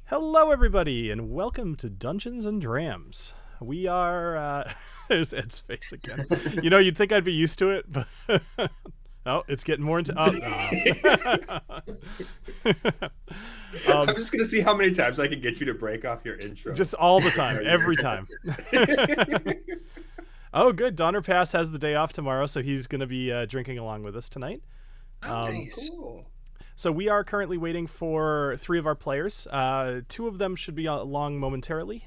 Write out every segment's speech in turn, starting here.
Hello, everybody, and welcome to Dungeons and Drams. We are, there's Ed's face again. You know, you'd think I'd be used to it, but oh, it's getting more into. I'm just gonna see how many times I can get you to break off your intro. Just all the time, every time. Oh, good. Donner Pass has the day off tomorrow, so he's going to be drinking along with us tonight. Nice. Cool. So we are currently waiting for 3 of our players. 2 of them should be along momentarily.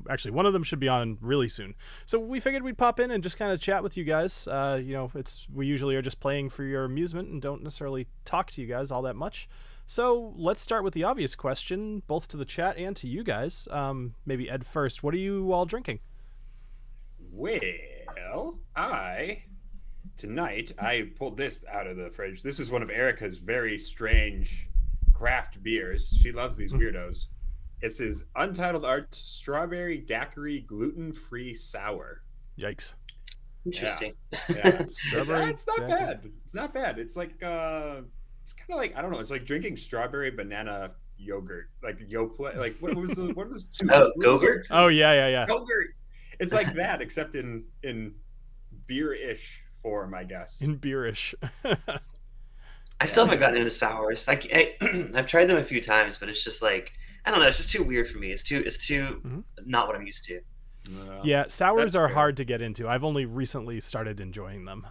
Actually, one of them should be on really soon. So we figured we'd pop in and just kind of chat with you guys. We usually are just playing for your amusement and don't necessarily talk to you guys all that much. So let's start with the obvious question, both to the chat and to you guys. Maybe Ed first. What are you all drinking? Well, tonight I pulled this out of the fridge. This is one of Erica's very strange craft beers. She loves these weirdos. This is Untitled Arts Strawberry Daiquiri Gluten-Free Sour. Yikes. Interesting. Yeah. It's not bad. It's not bad. It's like it's kind of like, I don't know, it's like drinking strawberry banana yogurt. Like Yoplait. Like what are those two? Oh, Go-Gurt? Oh yeah. Yogurt. It's like that, except in beer-ish form, I guess. In beerish. I still haven't gotten into sours. I've tried them a few times, but it's just like, I don't know. It's just too weird for me. It's too not what I'm used to. Yeah, sours are hard to get into. I've only recently started enjoying them.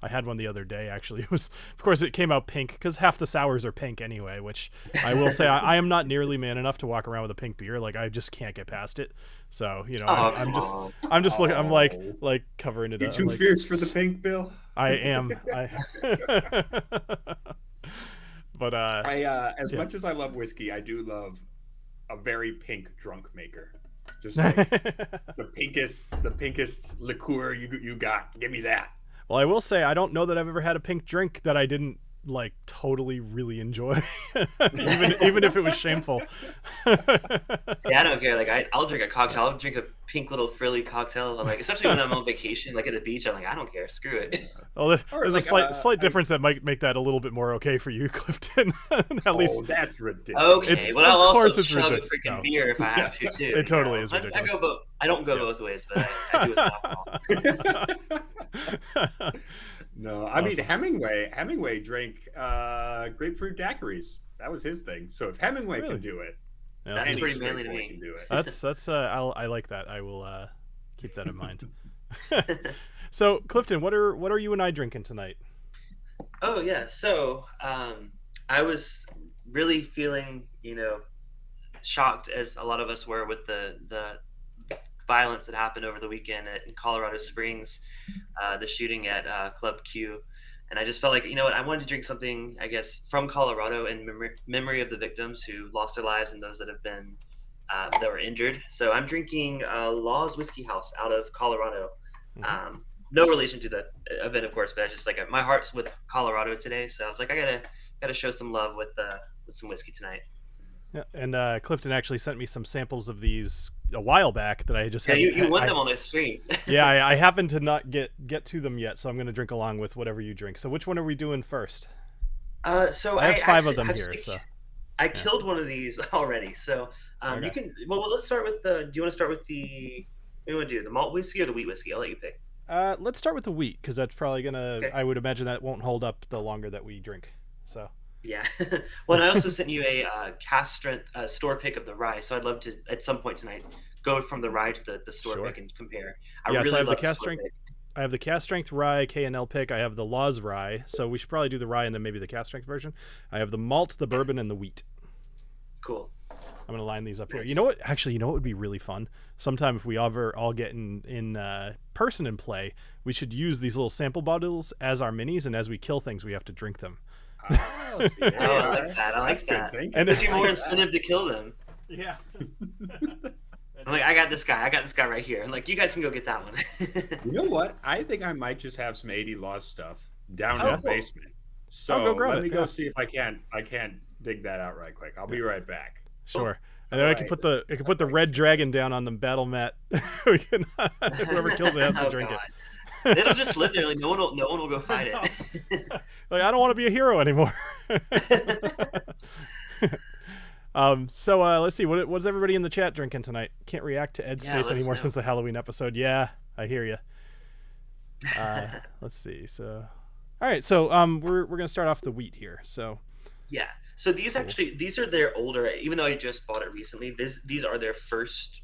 I had one the other day, actually. It was, of course, it came out pink because half the sours are pink anyway, which I will say I am not nearly man enough to walk around with a pink beer. Like, I just can't get past it. So, you know, I'm just looking, I'm like covering it up. You're too fierce for the pink, Bill? I am. But as much as I love whiskey, I do love a very pink drunk maker. Just like the pinkest liqueur you got. Give me that. Well, I will say I don't know that I've ever had a pink drink that I didn't like totally really enjoy, even if it was shameful. Yeah, I don't care. Like I'll drink a cocktail. I'll drink a pink little frilly cocktail. I'm like, especially when I'm on vacation, like at the beach. I'm like, I don't care. Screw it. Well, there's like a slight difference that might make that a little bit more okay for you, Clifton. At least. Oh, that's ridiculous. Okay, well, I'll also chug a freaking beer if I have to too. It totally is ridiculous. I don't go both ways, but I do with alcohol. No, I mean Hemingway drank grapefruit daiquiris. That was his thing. So if Hemingway can do it, yeah, that's pretty manly to me. That's I like that. I will keep that in mind. So Clifton, what are you and I drinking tonight? Oh yeah, so I was really feeling, shocked, as a lot of us were, with the violence that happened over the weekend in Colorado Springs, the shooting at Club Q. And I just felt like, I wanted to drink something, I guess, from Colorado in memory of the victims who lost their lives and those that have been, that were injured. So I'm drinking Law's Whiskey House out of Colorado. Mm-hmm. No relation to the event, of course, but I just like, my heart's with Colorado today. So I was like, I gotta show some love with some whiskey tonight. Yeah, and Clifton actually sent me some samples of these a while back that I just had. You won them on the stream. Yeah, I happen to not get to them yet, so I'm going to drink along with whatever you drink. So which one are we doing first? So I have 5 of them here. So I killed one of these already. So okay. You can. Well, let's start with the. Do you want to start with the? What do you want to do? The malt whiskey or the wheat whiskey? I'll let you pick. Let's start with the wheat, because that's probably gonna. Okay. I would imagine that won't hold up the longer that we drink. So. Yeah. Well, and I also sent you a cast strength store pick of the rye, so I'd love to at some point tonight go from the rye to the store pick and compare. So I have the cast strength. I have the cast strength rye K&L pick. I have the Law's rye, so we should probably do the rye and then maybe the cast strength version. I have the malt, the bourbon, and the wheat. Cool. I'm gonna line these up here. You know what? Actually, would be really fun? Sometime if we ever all get in person and play, we should use these little sample bottles as our minis, and as we kill things, we have to drink them. I like that. I like that. And it's more incentive to kill them. Yeah. I'm like, I got this guy right here. I'm like, you guys can go get that one. You know what? I think I might just have some 80 Laws stuff down in the basement. So let me go see if I can't dig that out right quick. I'll be right back. Sure. And then I can put the red dragon down on the battle mat. We can whoever kills it has to drink it. It'll just live there. Like no one will go fight it. Like, I don't want to be a hero anymore. So let's see. What's everybody in the chat drinking tonight? Can't react to Ed's face anymore since the Halloween episode. Yeah, I hear you. Let's see. So, all right. So we're gonna start off the wheat here. So. Yeah. So these are their older. Even though I just bought it recently, these are their first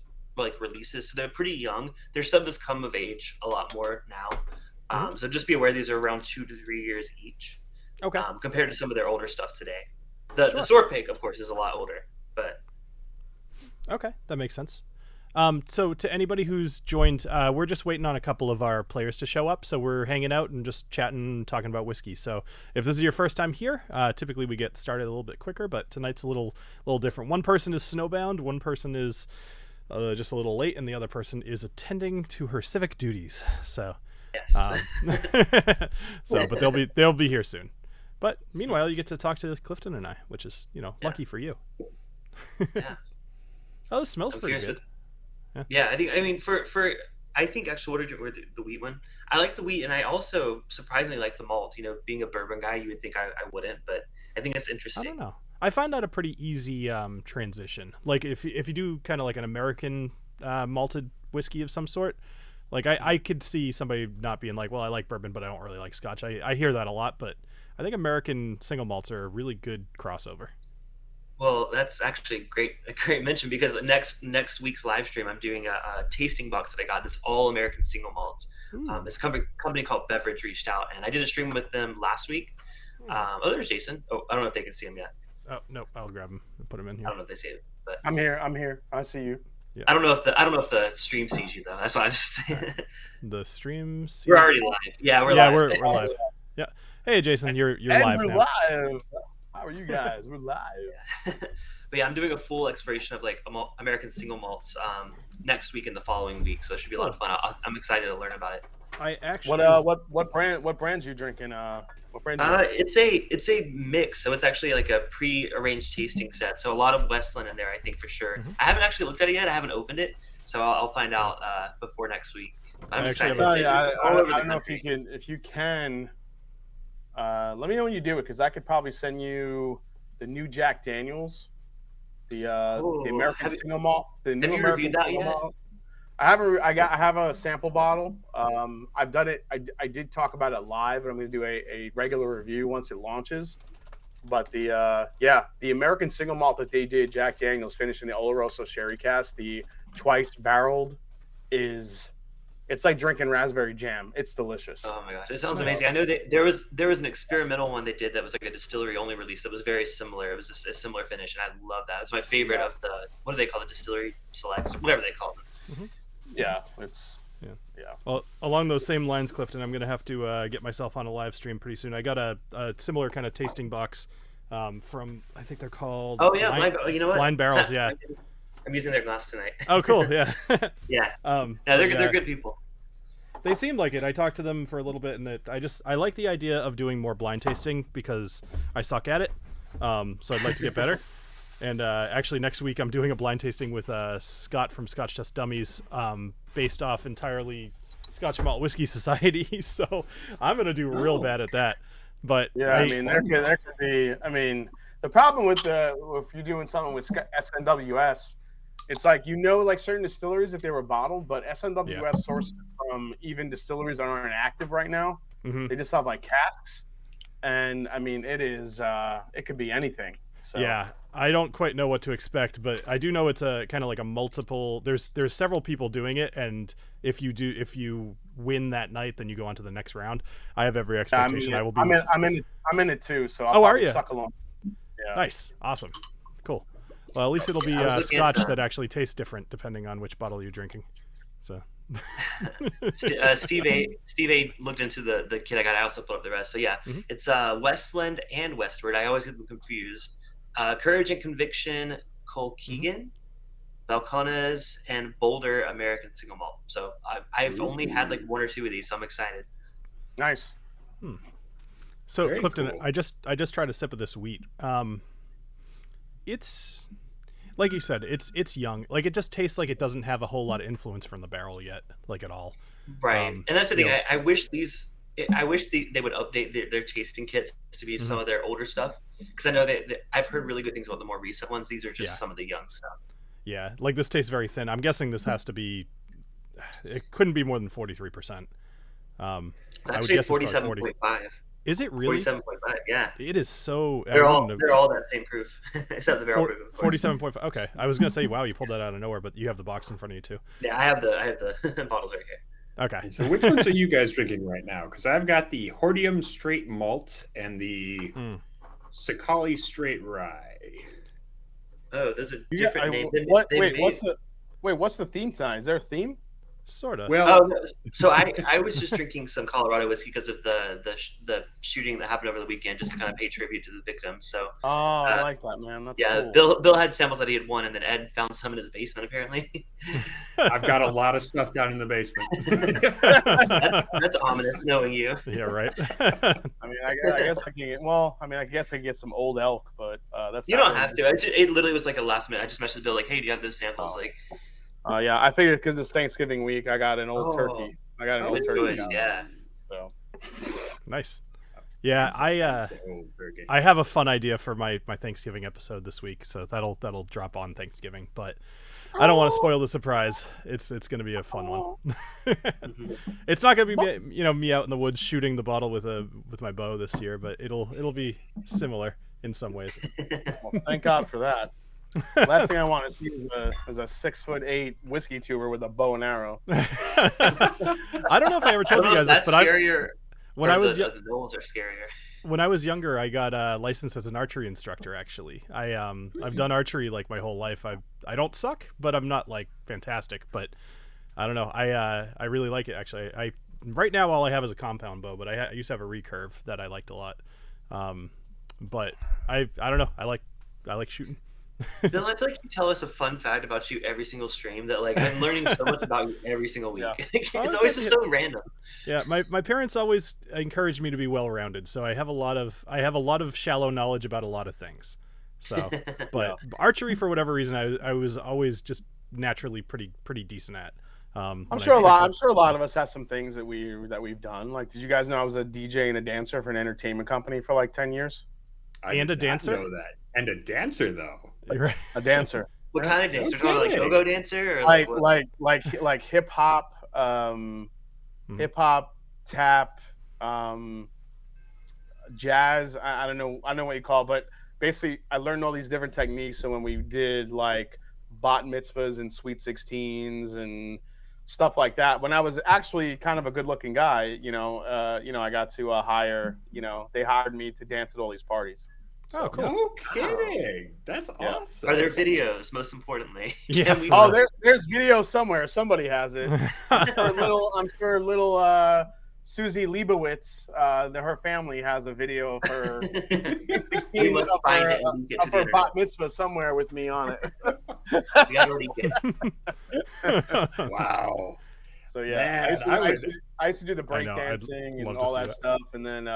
releases. So they're pretty young. Their stuff has come of age a lot more now. So just be aware these are around 2 to 3 years each. Okay. Compared to some of their older stuff today. The Sword Pig, of course, is a lot older, but okay, that makes sense. So to anybody who's joined, we're just waiting on a couple of our players to show up. So we're hanging out and just chatting and talking about whiskey. So if this is your first time here, typically we get started a little bit quicker, but tonight's a little different. One person is snowbound, one person is just a little late, and the other person is attending to her civic duties. So, yes. But they'll be here soon. But meanwhile, you get to talk to Clifton and I, which is lucky for you. Yeah. Oh, this smells pretty good. Yeah, I think actually, what are the wheat one? I like the wheat, and I also surprisingly like the malt. Being a bourbon guy, you would think I wouldn't, but I think it's interesting. I don't know. I find that a pretty easy transition. Like if you do kind of like an American malted whiskey of some sort, like I could see somebody not being like, well, I like bourbon, but I don't really like Scotch. I hear that a lot, but I think American single malts are a really good crossover. Well, that's actually a great mention, because next week's live stream, I'm doing a tasting box that I got that's all American single malts. This company called Beverage reached out, and I did a stream with them last week. There's Jason. Oh, I don't know if they can see him yet. Oh no, I'll grab him and put him in here. I don't know if they see it, but I'm here. I see you. Yeah. I don't know if the stream sees you though. That's why I just. The stream. We're already live. Yeah, we're live. We're live. Yeah. Hey, Jason, you're live now. Live. How are you guys? We're live. But yeah, I'm doing a full exploration of American single malts next week and the following week, so it should be a lot of fun. I'm excited to learn about it. I actually. What brands you drinking? What brand? It's a mix, so it's actually like a pre-arranged tasting set. So a lot of Westland in there, I think for sure. Mm-hmm. I haven't actually looked at it yet. I haven't opened it, so I'll find out before next week. I'm excited. I don't know if you can. Let me know when you do it, because I could probably send you the new Jack Daniels, the American single malt. The new American reviewed that yet? Malt. I haven't. I have a sample bottle. I've done it. I did talk about it live, and I'm going to do a regular review once it launches. But the American single malt that they did, Jack Daniels, finished in the Oloroso Sherry Cask, the twice barreled, it's like drinking raspberry jam. It's delicious. Oh my gosh, it sounds amazing. I know that there was an experimental one they did that was like a distillery only release that was very similar. It was just a similar finish, and I love that. It's my favorite of the, what do they call the distillery selects, whatever they call them. Mm-hmm. Yeah, it's Well, along those same lines, Clifton, I'm gonna have to get myself on a live stream pretty soon. I got a similar kind of tasting box from, I think they're called. Oh yeah, you know what? Blind Barrels. Yeah. I'm using their glass tonight. Oh, cool. Yeah. Yeah. They're good people. They seemed like it. I talked to them for a little bit, and I like the idea of doing more blind tasting because I suck at it. So I'd like to get better. And actually, next week I'm doing a blind tasting with Scott from Scotch Test Dummies, based off entirely Scotch Malt Whiskey Society. So I'm gonna do real bad at that. But yeah, there could be. I mean, the problem with if you're doing something with SNWS, it's like certain distilleries if they were bottled, but SNWS sources from even distilleries that aren't active right now. Mm-hmm. They just have like casks, and I mean it could be anything. So. Yeah, I don't quite know what to expect, but I do know it's a kind of like a multiple. There's several people doing it, and if you win that night, then you go on to the next round. I have every expectation I will be. I'm in it too, so I'll are you? Suck along. Yeah. Nice, awesome, cool. Well, at least it'll be Scotch that actually tastes different depending on which bottle you're drinking. So. Steve A looked into the kit I got. I also put up the rest. So yeah, It's Westland and Westward. I always get them confused. Courage and Conviction, Colkegan, Balcones, and Boulder American Single Malt. So I've only had like one or two of these, so I'm excited. Nice. So Very Clifton, cool. I just tried a sip of this wheat. It's like you said, it's young. Like it just tastes like it doesn't have a whole lot of influence from the barrel yet, like at all. Right, and that's the thing. I wish these. I wish they would update their tasting kits to be some of their older stuff, because I know that I've heard really good things about the more recent ones. These are just some of the young stuff. Yeah, like this tastes very thin. I'm guessing this has to be. It couldn't be more than 43%. Actually, 47.5. Is it really? 47.5. Yeah. It is so. They're all that same proof, except the barrel proof. 47.5. Okay, I was gonna say, wow, you pulled that out of nowhere, but you have the box in front of you too. Yeah, I have the bottles right here. Okay. So which ones are you guys drinking right now? Because I've got the Hordium Straight Malt and the Sakali Straight Rye. Oh, those are different names. What's the theme tonight? Is there a theme? Sort of. Well, so I was just drinking some Colorado whiskey because of the shooting that happened over the weekend, just to kind of pay tribute to the victims. So I like that, man. That's cool. Bill had samples that he had won, and then Ed found some in his basement apparently. I've got a lot of stuff down in the basement. That's ominous, knowing you. Yeah, right. I mean, I guess I can get. Well, I mean, I guess I can get some old elk, but that's. You don't have to. It literally was like a last minute. I just messaged Bill like, "Hey, do you have those samples?" Like. Yeah, I figured because it's Thanksgiving week, I got an old turkey. I got an old turkey. Yeah. So nice. Yeah, I have a fun idea for my Thanksgiving episode this week, so that'll drop on Thanksgiving. But I don't want to spoil the surprise. It's going to be a fun one. It's not going to be me out in the woods shooting the bottle with my bow this year, but it'll be similar in some ways. Well, thank God for that. Last thing I want to see is a 6'8" whiskey tuber with a bow and arrow. I don't know if I ever told you guys this, but when I was the wolves are scarier. When I was younger, I got licensed as an archery instructor. Actually, I've done archery like my whole life. I don't suck, but I'm not like fantastic. But I don't know. I really like it actually. Right now all I have is a compound bow, but I used to have a recurve that I liked a lot. But I don't know. I like shooting. Bill, I feel like you tell us a fun fact about you every single stream that like I'm learning so much about you every single week. Yeah. It's always just so random. Yeah, my parents always encouraged me to be well-rounded, so I have a lot of shallow knowledge about a lot of things. So, but archery for whatever reason I was always just naturally pretty decent at. I'm sure a lot of us have some things that we've done. Like, did you guys know I was a DJ and a dancer for an entertainment company for like 10 years? And a dancer? Know that. And a dancer though. Right. A dancer. What kind of dancer? Like go-go dancer, or like hip hop, hip hop, tap, jazz. I don't know what you call it, but basically I learned all these different techniques. So when we did like bat mitzvahs and sweet 16s and stuff like that, when I was actually kind of a good-looking guy, I got to hire. They hired me to dance at all these parties. So, cool. No kidding. That's awesome. Are there videos, most importantly? Yeah. There's video somewhere. Somebody has it. I'm sure little Susie Leibowitz, her family has a video of her of her bat mitzvah somewhere with me on it. We gotta leak it. Wow. So yeah, man, I used to do the break dancing and all that stuff, and then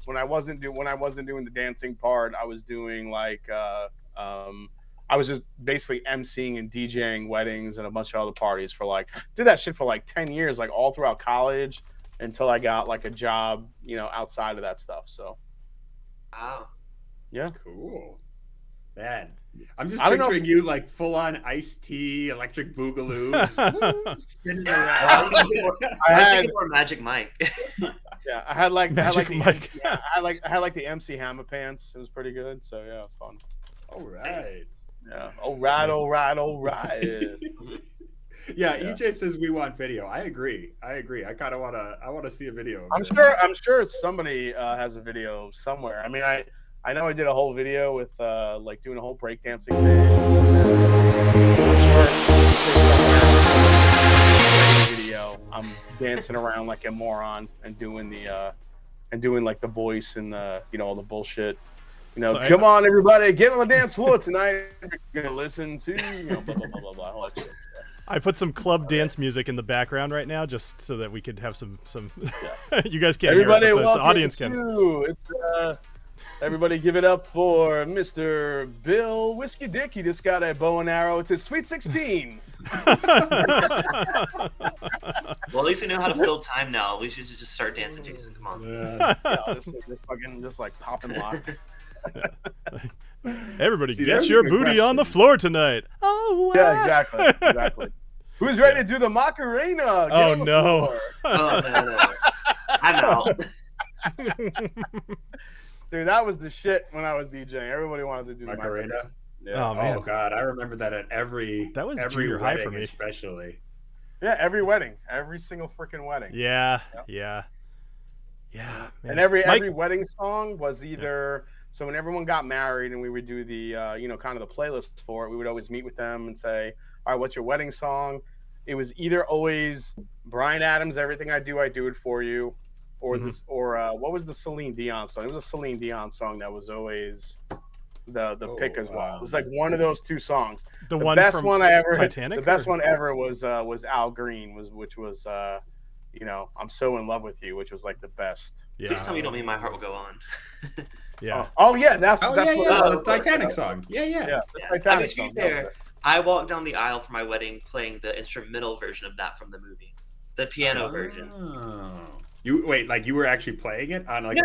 when I wasn't doing the dancing part, I was doing like I was just basically emceeing and DJing weddings and a bunch of other parties did that shit for like 10 years, like all throughout college until I got like a job, outside of that stuff. So wow. Yeah. Cool. Man. I'm just picturing you like full on iced tea, electric boogaloo, spinning around. I was thinking more Magic Mike. Yeah, I had like Mike. I had like the MC Hammer pants. It was pretty good. So yeah, it was fun. All right. Yeah. All right. Yeah, EJ says we want video. I agree. I kind of want to see a video. I'm sure somebody has a video somewhere. I mean, I know I did a whole video with like doing a whole breakdancing video. I'm dancing around like a moron and doing like the voice and all the bullshit. Come on everybody, get on the dance floor tonight. You're gonna listen to blah blah blah blah blah. All that shit. I put some club dance music in the background right now, just so that we could have some. You guys can't everybody hear it, but the welcome audience to can. Everybody give it up for Mr. Bill Whiskey Dick. He just got a bow and arrow. It's his Sweet 16. Well, at least we know how to fill time now. We should just start dancing, Jason. Come on. Just like popping lock. Everybody, See, get that's a your good booty on the question. floor tonight. Oh, wow. Yeah, exactly. Who's ready to do the Macarena? Get Oh, on the no. floor. Oh no. I'm out. Dude, that was the shit when I was DJing. Everybody wanted to do the Macarena. Macarena. Oh, man. Oh God, I remember that at every That was every junior high wedding, for me. especially. Yeah, every wedding. Every single freaking wedding. Yeah. And Man. every Mike- wedding song was either so when everyone got married and we would do the kind of the playlist for it, we would always meet with them and say, all right, what's your wedding song? It was either always Bryan Adams' Everything I Do It For You, or this or what was the Celine Dion song? It was a Celine Dion song that was always the pick as well. wow. It was like one of those two songs. The The one best from one I ever Titanic, the best or- one ever was Al Green, which was I'm So In Love With You, which was like the best. Yeah. Please tell me you don't mean My Heart Will Go On. Yeah. Oh yeah, that's Oh that's yeah, what yeah, it the was. Titanic song. Yeah. Yeah, the Yeah. I Titanic mean, to be song. fair, I walked down the aisle for my wedding playing the instrumental version of that from the movie, the piano version. Oh. You wait, like you were actually playing it on like?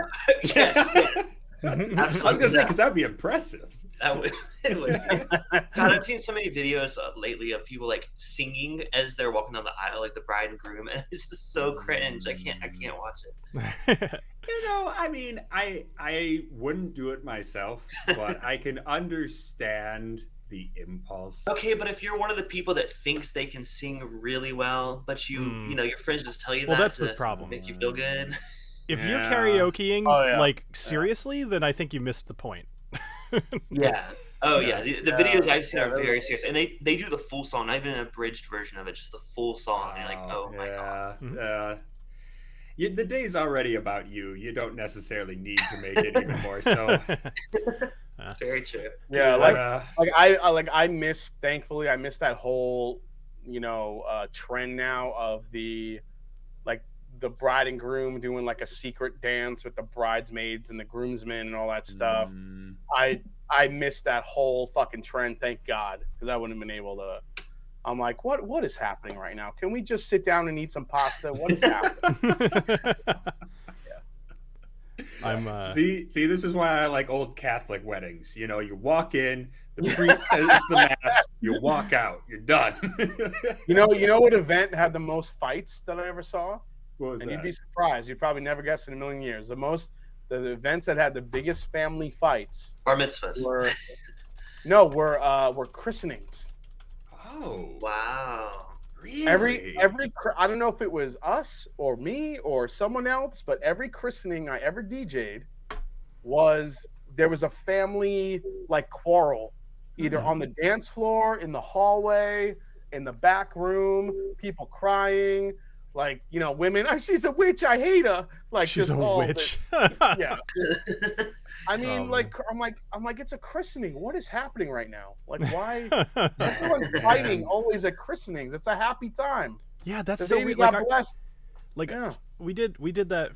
Yes, I was gonna absolutely. say because that'd be impressive. That would, it would. God, I've seen so many videos lately of people like singing as they're walking down the aisle, like the bride and groom, and it's just so cringe. I can't watch it. I mean, I wouldn't do it myself, but I can understand the impulse. Okay, but if you're one of the people that thinks they can sing really well, but you your friends just tell you Well, that that's the to problem. make you feel good. If you're Yeah. karaokeing Oh, yeah. like seriously, then I think you missed the point. Yeah. Oh yeah. The Yeah. videos I've seen Yeah, are that very was- serious, and they do the full song, not even an abridged version of it, just the full song. And you're like, oh my god. Mhm. The day's already about you. You don't necessarily need to make it even more so. Very true. Yeah, But, I missed. Thankfully, I missed that whole trend now of the bride and groom doing like a secret dance with the bridesmaids and the groomsmen and all that stuff. mm, I missed that whole fucking trend. Thank God, because I wouldn't have been able to. I'm like, what is happening right now? Can we just sit down and eat some pasta? What is happening? I'm see, this is why I like old Catholic weddings. You know, you walk in, the priest says the mass, you walk out, you're done. You know what event had the most fights that I ever saw? What was And that? you'd be surprised. You'd probably never guess in a million years. The events that had the biggest family fights Bar mitzvahs. were christenings. Oh, Wow. really? Every I don't know if it was us or me or someone else, but every christening I ever DJ'd there was a family like quarrel, either on the dance floor, in the hallway, in the back room, people crying, like women. Oh, she's a witch. I hate her. Like she's just a all witch. yeah. I mean, Oh, like I'm like it's a christening. What is happening right now? Like why? Everyone's fighting always at christenings. It's a happy time. Yeah, that's The so baby weird. got Like, blessed. yeah. Yeah. we did that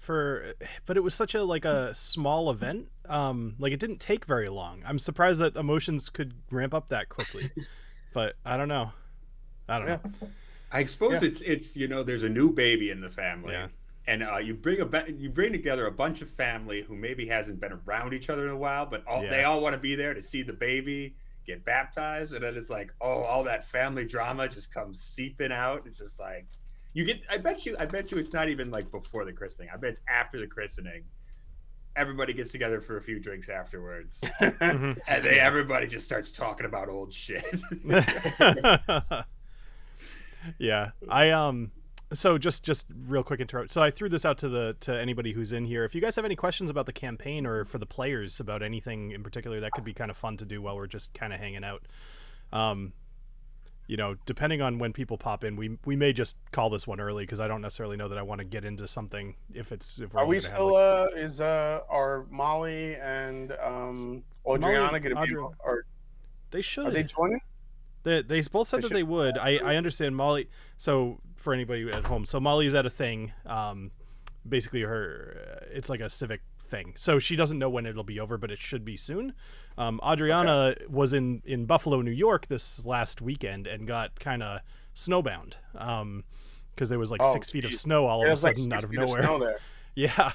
but it was such a small event. Like it didn't take very long. I'm surprised that emotions could ramp up that quickly. But I don't know. Yeah. I suppose it's there's a new baby in the family, Yeah. and you bring together a bunch of family who maybe hasn't been around each other in a while, but they all want to be there to see the baby get baptized, and then it's like, oh, all that family drama just comes seeping out. It's just like I bet you it's not even like before the christening. I bet it's after the christening. Everybody gets together for a few drinks afterwards, Mhm. and everybody just starts talking about old shit. Yeah, I so just real quick interrupt. So I threw this out to anybody who's in here. If you guys have any questions about the campaign or for the players about anything in particular, that could be kind of fun to do while we're just kind of hanging out. Depending on when people pop in, we may just call this one early because I don't necessarily know that I want to get into something if we're Are only we gonna still? have, Are Molly and Adriana going to be? Audrey- Or they should. are they joining? They both said They that they would. I understand Molly. So for anybody at home, so Molly's at a thing. Basically, it's like a civic thing. So she doesn't know when it'll be over, but it should be soon. Adriana was in Buffalo, New York this last weekend and got kind of snowbound because there was like 6 feet of snow all of a sudden out of nowhere. Yeah.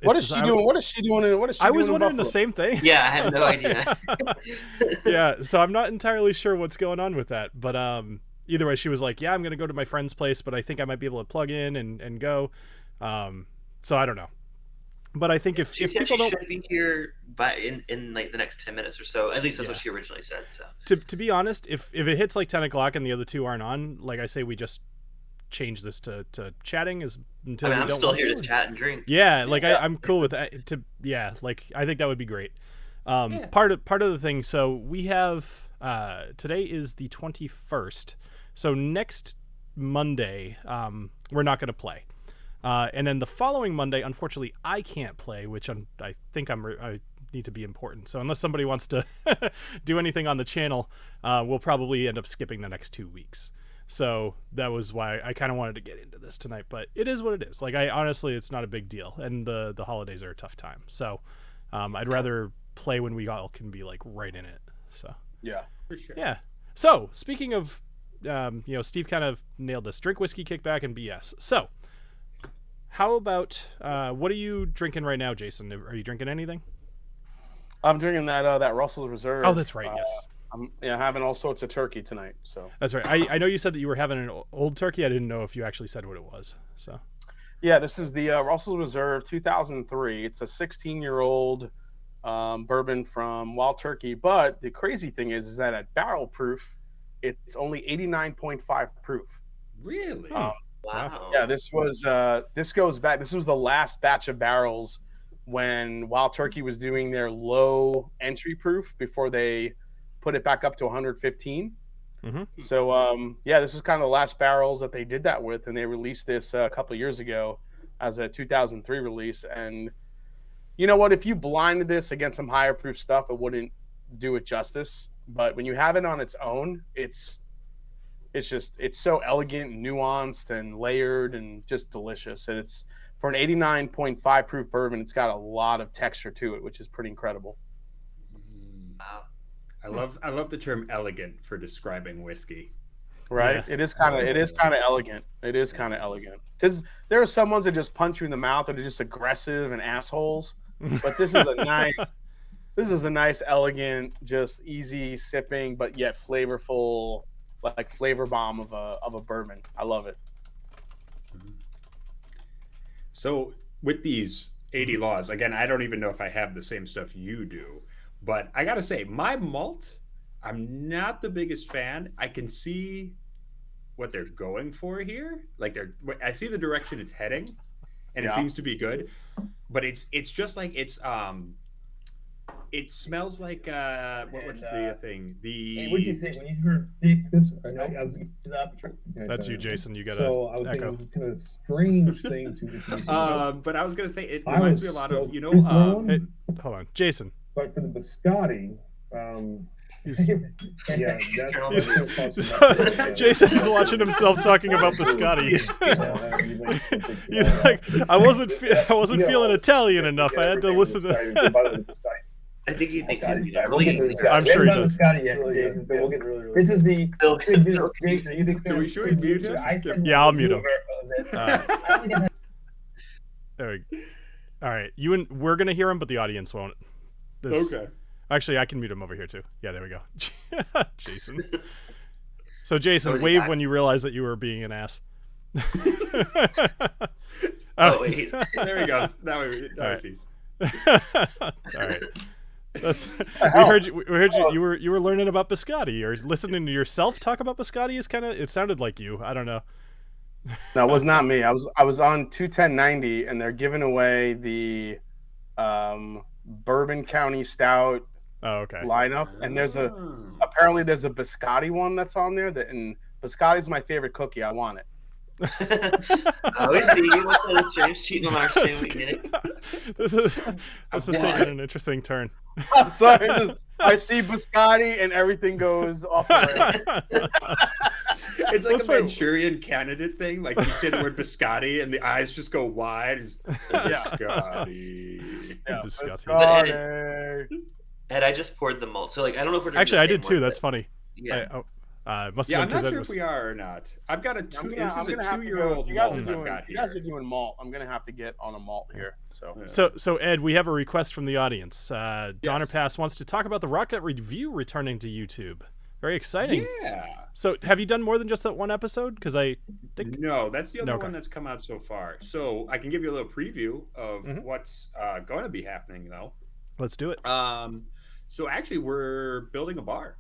What is she doing? What is she doing? I was wondering the same thing. Yeah, I have no idea. Yeah, so I'm not entirely sure what's going on with that, but either way, she was like, "Yeah, I'm gonna go to my friend's place, but I think I might be able to plug in and go." So I don't know, but I think if people don't should be here in like the next 10 minutes or so, at least that's what she originally said. So to be honest, if it hits like 10 o'clock and the other two aren't on, like I say, we just change this to chatting until I'm still here to chat and drink. Yeah, like I'm cool with that. Like I think that would be great. Part of the thing. So we have today is the 21st. So next Monday, we're not going to play, and then the following Monday, unfortunately, I can't play, which I think I need to be important. So unless somebody wants to do anything on the channel, we'll probably end up skipping the next 2 weeks. So that was why I kind of wanted to get into this tonight, but it is what it is. Like honestly, it's not a big deal, and the holidays are a tough time. So I'd rather play when we all can be like right in it. So yeah, for sure. Yeah. So speaking of, Steve kind of nailed this: drink, whiskey, kickback, and BS. So how about what are you drinking right now, Jason? Are you drinking anything? I'm drinking that Russell's Reserve. Oh, that's right. Yes. I'm having all sorts of turkey tonight. So that's right. I know you said that you were having an old turkey. I didn't know if you actually said what it was. So yeah, this is the Russell's Reserve 2003. It's a 16-year-old bourbon from Wild Turkey. But the crazy thing is that at barrel proof, it's only 89.5 proof. Really? Wow. Yeah, this goes back. This was the last batch of barrels when Wild Turkey was doing their low entry proof before they put it back up to 115. Mm-hmm. So this was kind of the last barrels that they did that with, and they released this a couple of years ago as a 2003 release. And you know what? If you blinded this against some higher proof stuff, it wouldn't do it justice. But when you have it on its own, it's so elegant, and nuanced, and layered, and just delicious. And it's for an 89.5 proof bourbon, it's got a lot of texture to it, which is pretty incredible. Wow. I love the term elegant for describing whiskey. Right? Yeah. It is kind of elegant. It is kind of elegant. Because there are some ones that just punch you in the mouth that are just aggressive and assholes. But this is a nice, elegant, just easy sipping, but yet flavorful, like flavor bomb of a bourbon. I love it. So with these 80 laws, again, I don't even know if I have the same stuff you do, but I gotta say, my malt, I'm not the biggest fan. I can see what they're going for here. Like I see the direction it's heading, and it seems to be good. But it's just like it smells like what's the thing? Hey, what do you think when you heard this? That's you, Jason. You got to So I was thinking it was kind of a strange thing to but I was gonna say it reminds me a lot of hey, hold on, Jason. But for the biscotti, Jason's watching himself talking about biscotti. He's like, I wasn't feeling Italian enough. I had to listen to. I think he thinks I'm sure he does. This is the Jason. So we should mute him? Yeah, I'll mute him. There we go. All right, we're gonna hear him, but the audience won't. Okay. Actually, I can mute him over here too. Yeah, there we go. Jason. So Jason, wave when you realize that you were being an ass. Oh, wait. There he goes. Now he sees. All right. We heard you. You were learning about biscotti, or listening to yourself talk about biscotti. It sounded like you. I don't know. No, it was not me. I was on 21090, and they're giving away the Bourbon County Stout lineup, and apparently there's a biscotti one that's on there. And biscotti's my favorite cookie. I want it. I see you with the James cheating on our stream. We get it. This is taking an interesting turn. I'm sorry. I see biscotti and everything goes off the rails. It's like That's a why- Manchurian candidate thing. Like you say the word biscotti and the eyes just go wide. It's biscotti. Yeah, Biscotti. biscotti. Ed, I just poured the malt. So like I don't know if we're drinking Actually, the I same did too. one, That's but- funny. Yeah. Must Yeah, have I'm been not because sure if we are or not. I've got a I'm two. gonna, This I'm is a gonna have to go. two-year-old If you guys malt are I've doing, got if you guys are here. doing malt, I'm gonna have to get on a malt here. So So Ed, we have a request from the audience. Donner Pass wants to talk about the Rocket Review returning to YouTube. Very exciting. Yeah. So have you done more than just that one episode? Because I think No, that's the other Okay. one that's come out so far. So I can give you a little preview of what's going to be happening, though. let's do it. So actually, we're building a bar.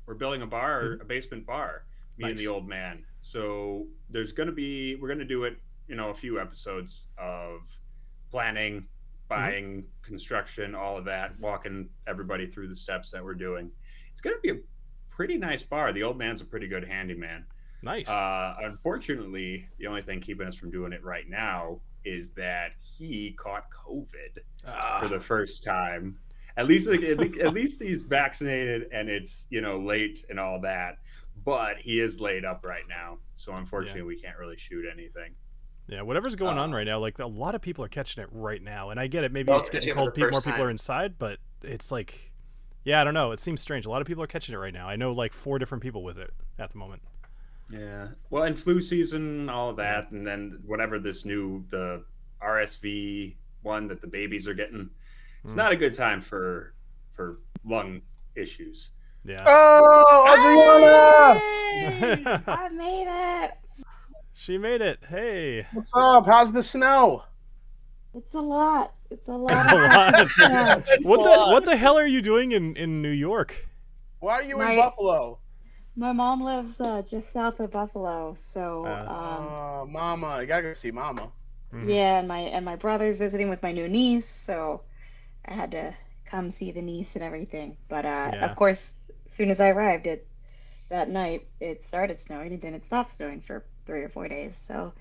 We're building a bar, a basement bar. Me and Nice. the old man. So we're going to do it. A few episodes of planning, buying, construction, all of that, walking everybody through the steps that we're doing. It's going to be a pretty nice bar. The old man's a pretty good handyman. Nice. Unfortunately, the only thing keeping us from doing it right now is that he caught COVID for the first time. At least he's vaccinated and it's late and all that. But he is laid up right now, so unfortunately we can't really shoot anything. Yeah, whatever's going on right now, like a lot of people are catching it right now, and I get it. Maybe Well, it's it's getting catching it for cold. the More first people are time. inside, but it's like, yeah, I don't know. It seems strange. A lot of people are catching it right now. I know like 4 different people with it at the moment. Yeah, well, and flu season, all of that, and then whatever the RSV one that the babies are getting. It's not a good time for lung issues. Yeah. Oh, Adriana! Hey, I made it. She made it. Hey. What's up? How's the snow? It's a lot. It's a lot. It's a lot. of snow. What the hell are you doing in New York? Why are you in My- Buffalo? My mom lives just south of Buffalo, so Mama, you gotta go see Mama. yeah, and my brother's visiting with my new niece, so I had to come see the niece and everything. But Yeah. of course, as soon as I arrived that night, it started snowing and didn't stop snowing for 3 or 4 days. So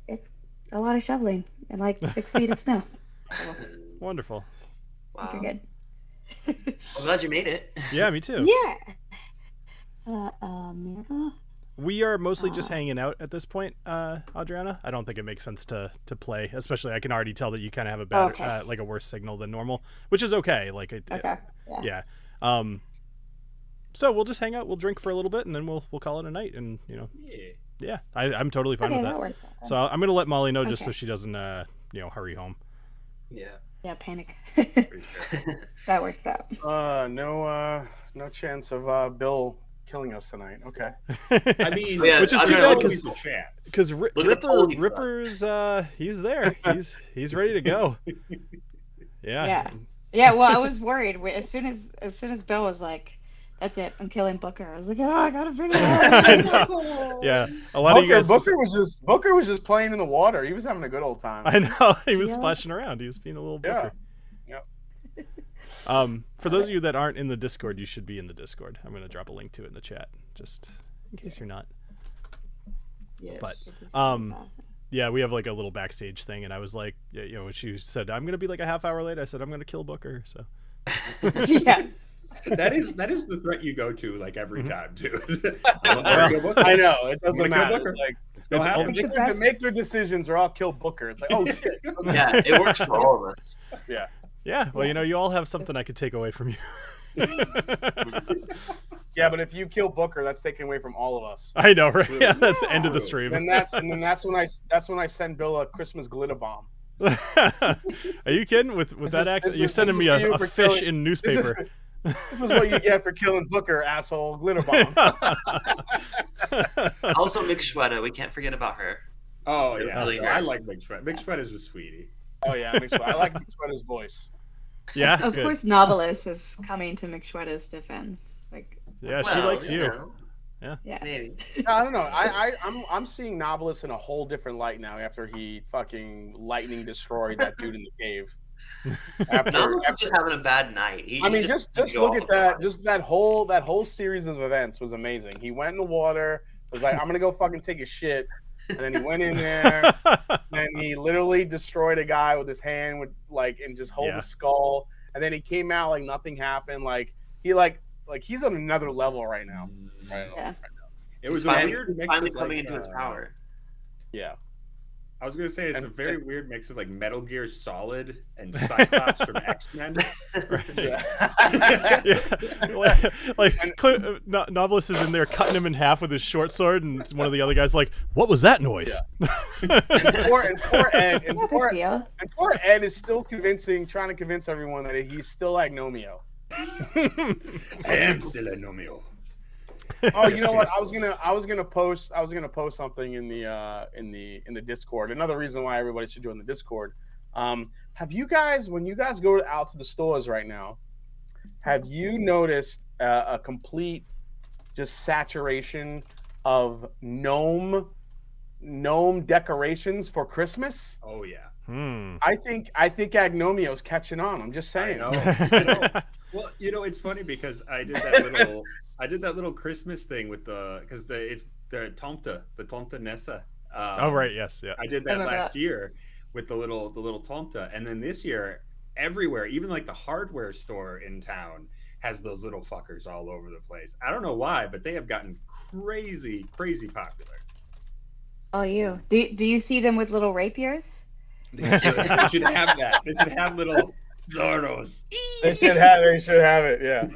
it's a lot of shoveling and like 6 feet of snow. So Wonderful. Wow. super good. I'm glad you made it. Yeah, me too. Yeah. Miracle? We are mostly just hanging out at this point, Adriana. I don't think it makes sense to play, especially I can already tell that you kind of have a bad, Okay. like a worse signal than normal, which is okay. Like Okay. Yeah. yeah. So we'll just hang out, we'll drink for a little bit, and then we'll call it a night. And yeah, I'm totally fine Okay, with that that. works out then. So I'm gonna let Molly know just so Okay. she doesn't hurry home. Yeah. Yeah, panic. Pretty sure. That works out. No chance of Bill killing us tonight. Okay. I mean, Yeah, which is I too don't bad know, because a chance. Look at the poll he put up. Ripper's he's there. He's ready to go. Yeah. Yeah, well, I was worried as soon as Bill was like, "That's it, I'm killing Booker." I was like, "Oh, I gotta figure it out." Yeah. A lot of you guys. Booker was just playing in the water. He was having a good old time. I know he was Yeah. splashing around. He was being a little Yeah. Booker. For those of you that aren't in the Discord, you should be in the Discord. I'm gonna drop a link to it in the chat, just in case you're not. Yes. But yeah, we have like a little backstage thing, and I was like, when she said I'm gonna be like a half hour late, I said I'm gonna kill Booker. So Yeah. That is the threat you go to like every time too. I know it doesn't Wanna kill matter. Booker? It's like It's gonna happen. make their decisions or I'll kill Booker. It's like, oh shit. Yeah, it works for all of us. yeah, well, you all have something I could take away from you. Yeah, but if you kill Booker, that's taken away from all of us. I know, right? Yeah, that's the end of the True. stream. And that's when I send Bill a Christmas glitter bomb. Are you kidding? With that accent, you're sending me a fish in newspaper. This is what you get for killing Booker, asshole. Glitter bomb. Also, Mick Shweta. We can't forget about her. Oh yeah, Really I good. like Big Sweat. Big Sweat is a sweetie. Oh yeah, I like McSweater's voice. Yeah, Of good. course, Knobolas is coming to McShweta's defense. Like, Yeah, she Well, likes you. know, yeah. maybe. I don't know. I'm seeing Knobolas in a whole different light now after he fucking lightning destroyed that dude in the cave. Knobolas was just having a bad night. I mean, just didn't go look off at the that. board. Just that whole series of events was amazing. He went in the water. Was like, I'm gonna go fucking take a shit, and then he went in there, and he literally destroyed a guy with his hand, with and just hold Yeah. his skull, and then he came out like nothing happened. Like he's on another level right now. Right Yeah. It was He's a finally, weird mix finally of coming like, into his power. Yeah. I was gonna say it's a And- very weird mix of like Metal Gear Solid and Cyclops from X-Men. Yeah. Knobolas is in there cutting him in half with his short sword, and one of the other guys like, "What was that noise?" And poor Ed, and No poor, big deal. and poor Ed is still trying to convince everyone that he's still Agnomeio. I am still Agnomeio. Oh, you know what? I was gonna post something in the Discord. Another reason why everybody should join the Discord. Have you guys, when you guys go out to the stores right now, have you noticed a complete just saturation of gnome decorations for Christmas? Oh yeah. I think Agnomeio's catching on. I'm just saying. Well, it's funny because I did that little Christmas thing with it's the Tomte Nessa. Oh right, yes, yeah. I did that last year with the little Tomte, and then this year everywhere, even like the hardware store in town has those little fuckers all over the place. I don't know why, but they have gotten crazy popular. Oh, you. Do you see them with little rapiers? They should have that. They should have little Zorros. They should have it. Yeah.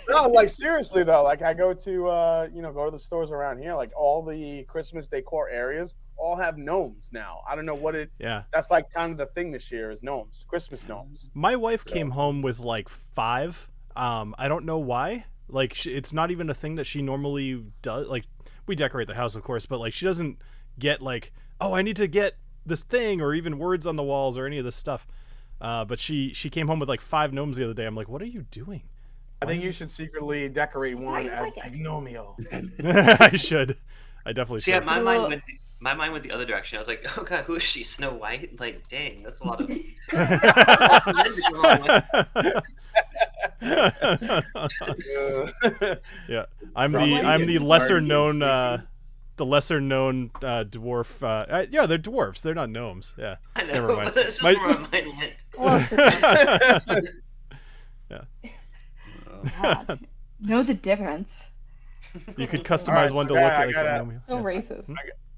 No, like seriously though, like I go to go to the stores around here, like all the Christmas decor areas all have gnomes now. I don't know what it. Yeah. That's like kind of the thing this year is gnomes, Christmas gnomes. My wife came home with like 5. I don't know why. Like it's not even a thing that she normally does. Like we decorate the house, of course, but like she doesn't get like, oh, I need to get this thing or even words on the walls or any of this stuff. But she came home with like 5 gnomes the other day. I'm like, what are you doing? I think you should secretly decorate one as Agnomeio. I should. I definitely See, should. my mind went the other direction. I was like, oh god, who is she? Snow White? Like, dang, that's a lot of. Yeah, I'm the lesser known dwarf. Yeah, they're dwarves. They're not gnomes. Yeah. I know, Never mind. but this is where my mind went. Yeah. God. Know the difference. You could customize All right, one so to look I like gotta- a gnome. So racist.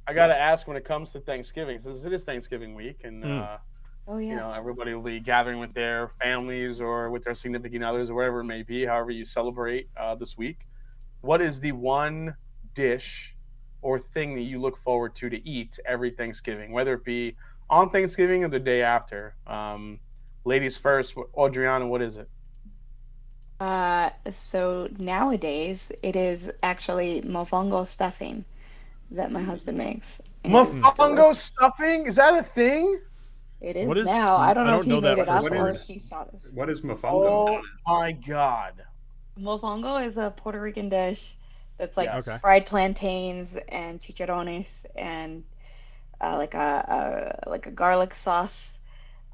I gotta ask when it comes to Thanksgiving, since it is Thanksgiving week, and Oh yeah. everybody will be gathering with their families or with their significant others or whatever it may be, however you celebrate this week. What is the one dish or thing that you look forward to eat every Thanksgiving, whether it be on Thanksgiving or the day after? Ladies first, Adriana, what is it? So nowadays it is actually mofongo stuffing that my husband makes. And it's Mofongo delicious. stuffing? Is that a thing? It is What is- now. I don't know I if don't know he that made it up first or word. if he saw this. What is mofongo? Oh my God. Mofongo is a Puerto Rican dish that's like Yes. Okay. fried plantains and chicharrones and like a garlic sauce.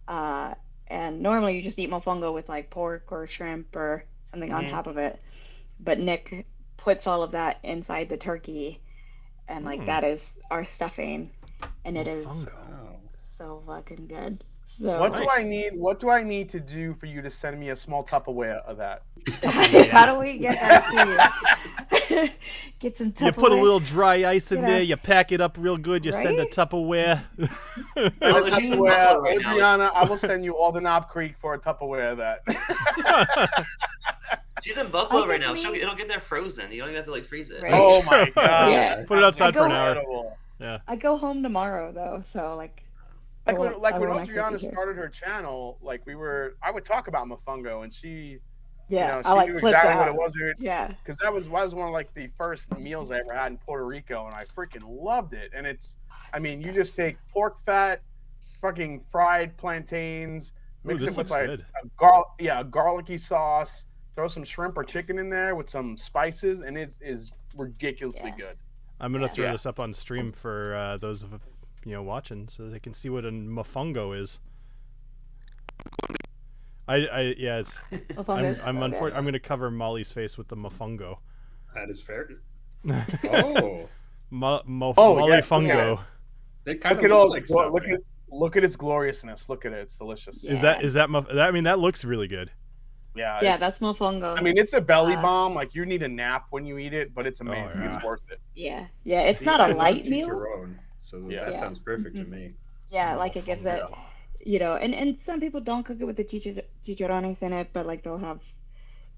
And normally you just eat mofongo with like pork or shrimp or something on top of it. But Nick puts all of that inside the turkey, and like that is our stuffing, and it is Mofongo. so fucking good. So What Nice. do I need to do for you to send me a small Tupperware of that? how do we get that to you? Get some Tupperware. You put a little dry ice in You know. there, you pack it up real good, you send a Right? Tupperware. Oh, she's in Buffalo Tupperware, right now. Adriana, I will send you all the Knob Creek for a Tupperware of that. She's in Buffalo I right think now. we- It'll get there frozen. You don't even have to like freeze it. Right. Oh my God. Yeah. Put it outside for an go- hour. Incredible. I go home tomorrow though, so like. I Like when, won't- like I when won't actually Adriana be here. started her channel, like I would talk about mofongo, and she, Yeah, she I like knew flipped exactly what out. it was. Yeah. Because that was one of like the first meals I ever had in Puerto Rico, and I freaking loved it. And it's, I mean, you just take pork fat, fucking fried plantains, Ooh, mix this it with looks like good. a garlicky sauce, throw some shrimp or chicken in there with some spices, and it is ridiculously Yeah. good. I'm gonna throw Yeah. this up on stream for those of watching, so they can see what a mofongo is. It's. Mofongo I'm is so good. I'm gonna cover Molly's face with the mofongo. That is fair. Oh, Molly yes, fungo. it kind Look of at all, looks like stuff. look at its gloriousness. Look at it; it's delicious. Is that I mean that looks really good. Yeah, Yeah, that's mofongo. I mean, it's a belly bomb. Like you need a nap when you eat it, but it's amazing. yeah. It's worth it. yeah, it's See, not I a love light meal. chicharron, so Yeah. that Yeah. sounds perfect to me. Yeah, like it gives it, and some people don't cook it with the chicharrones in it, but like they'll have,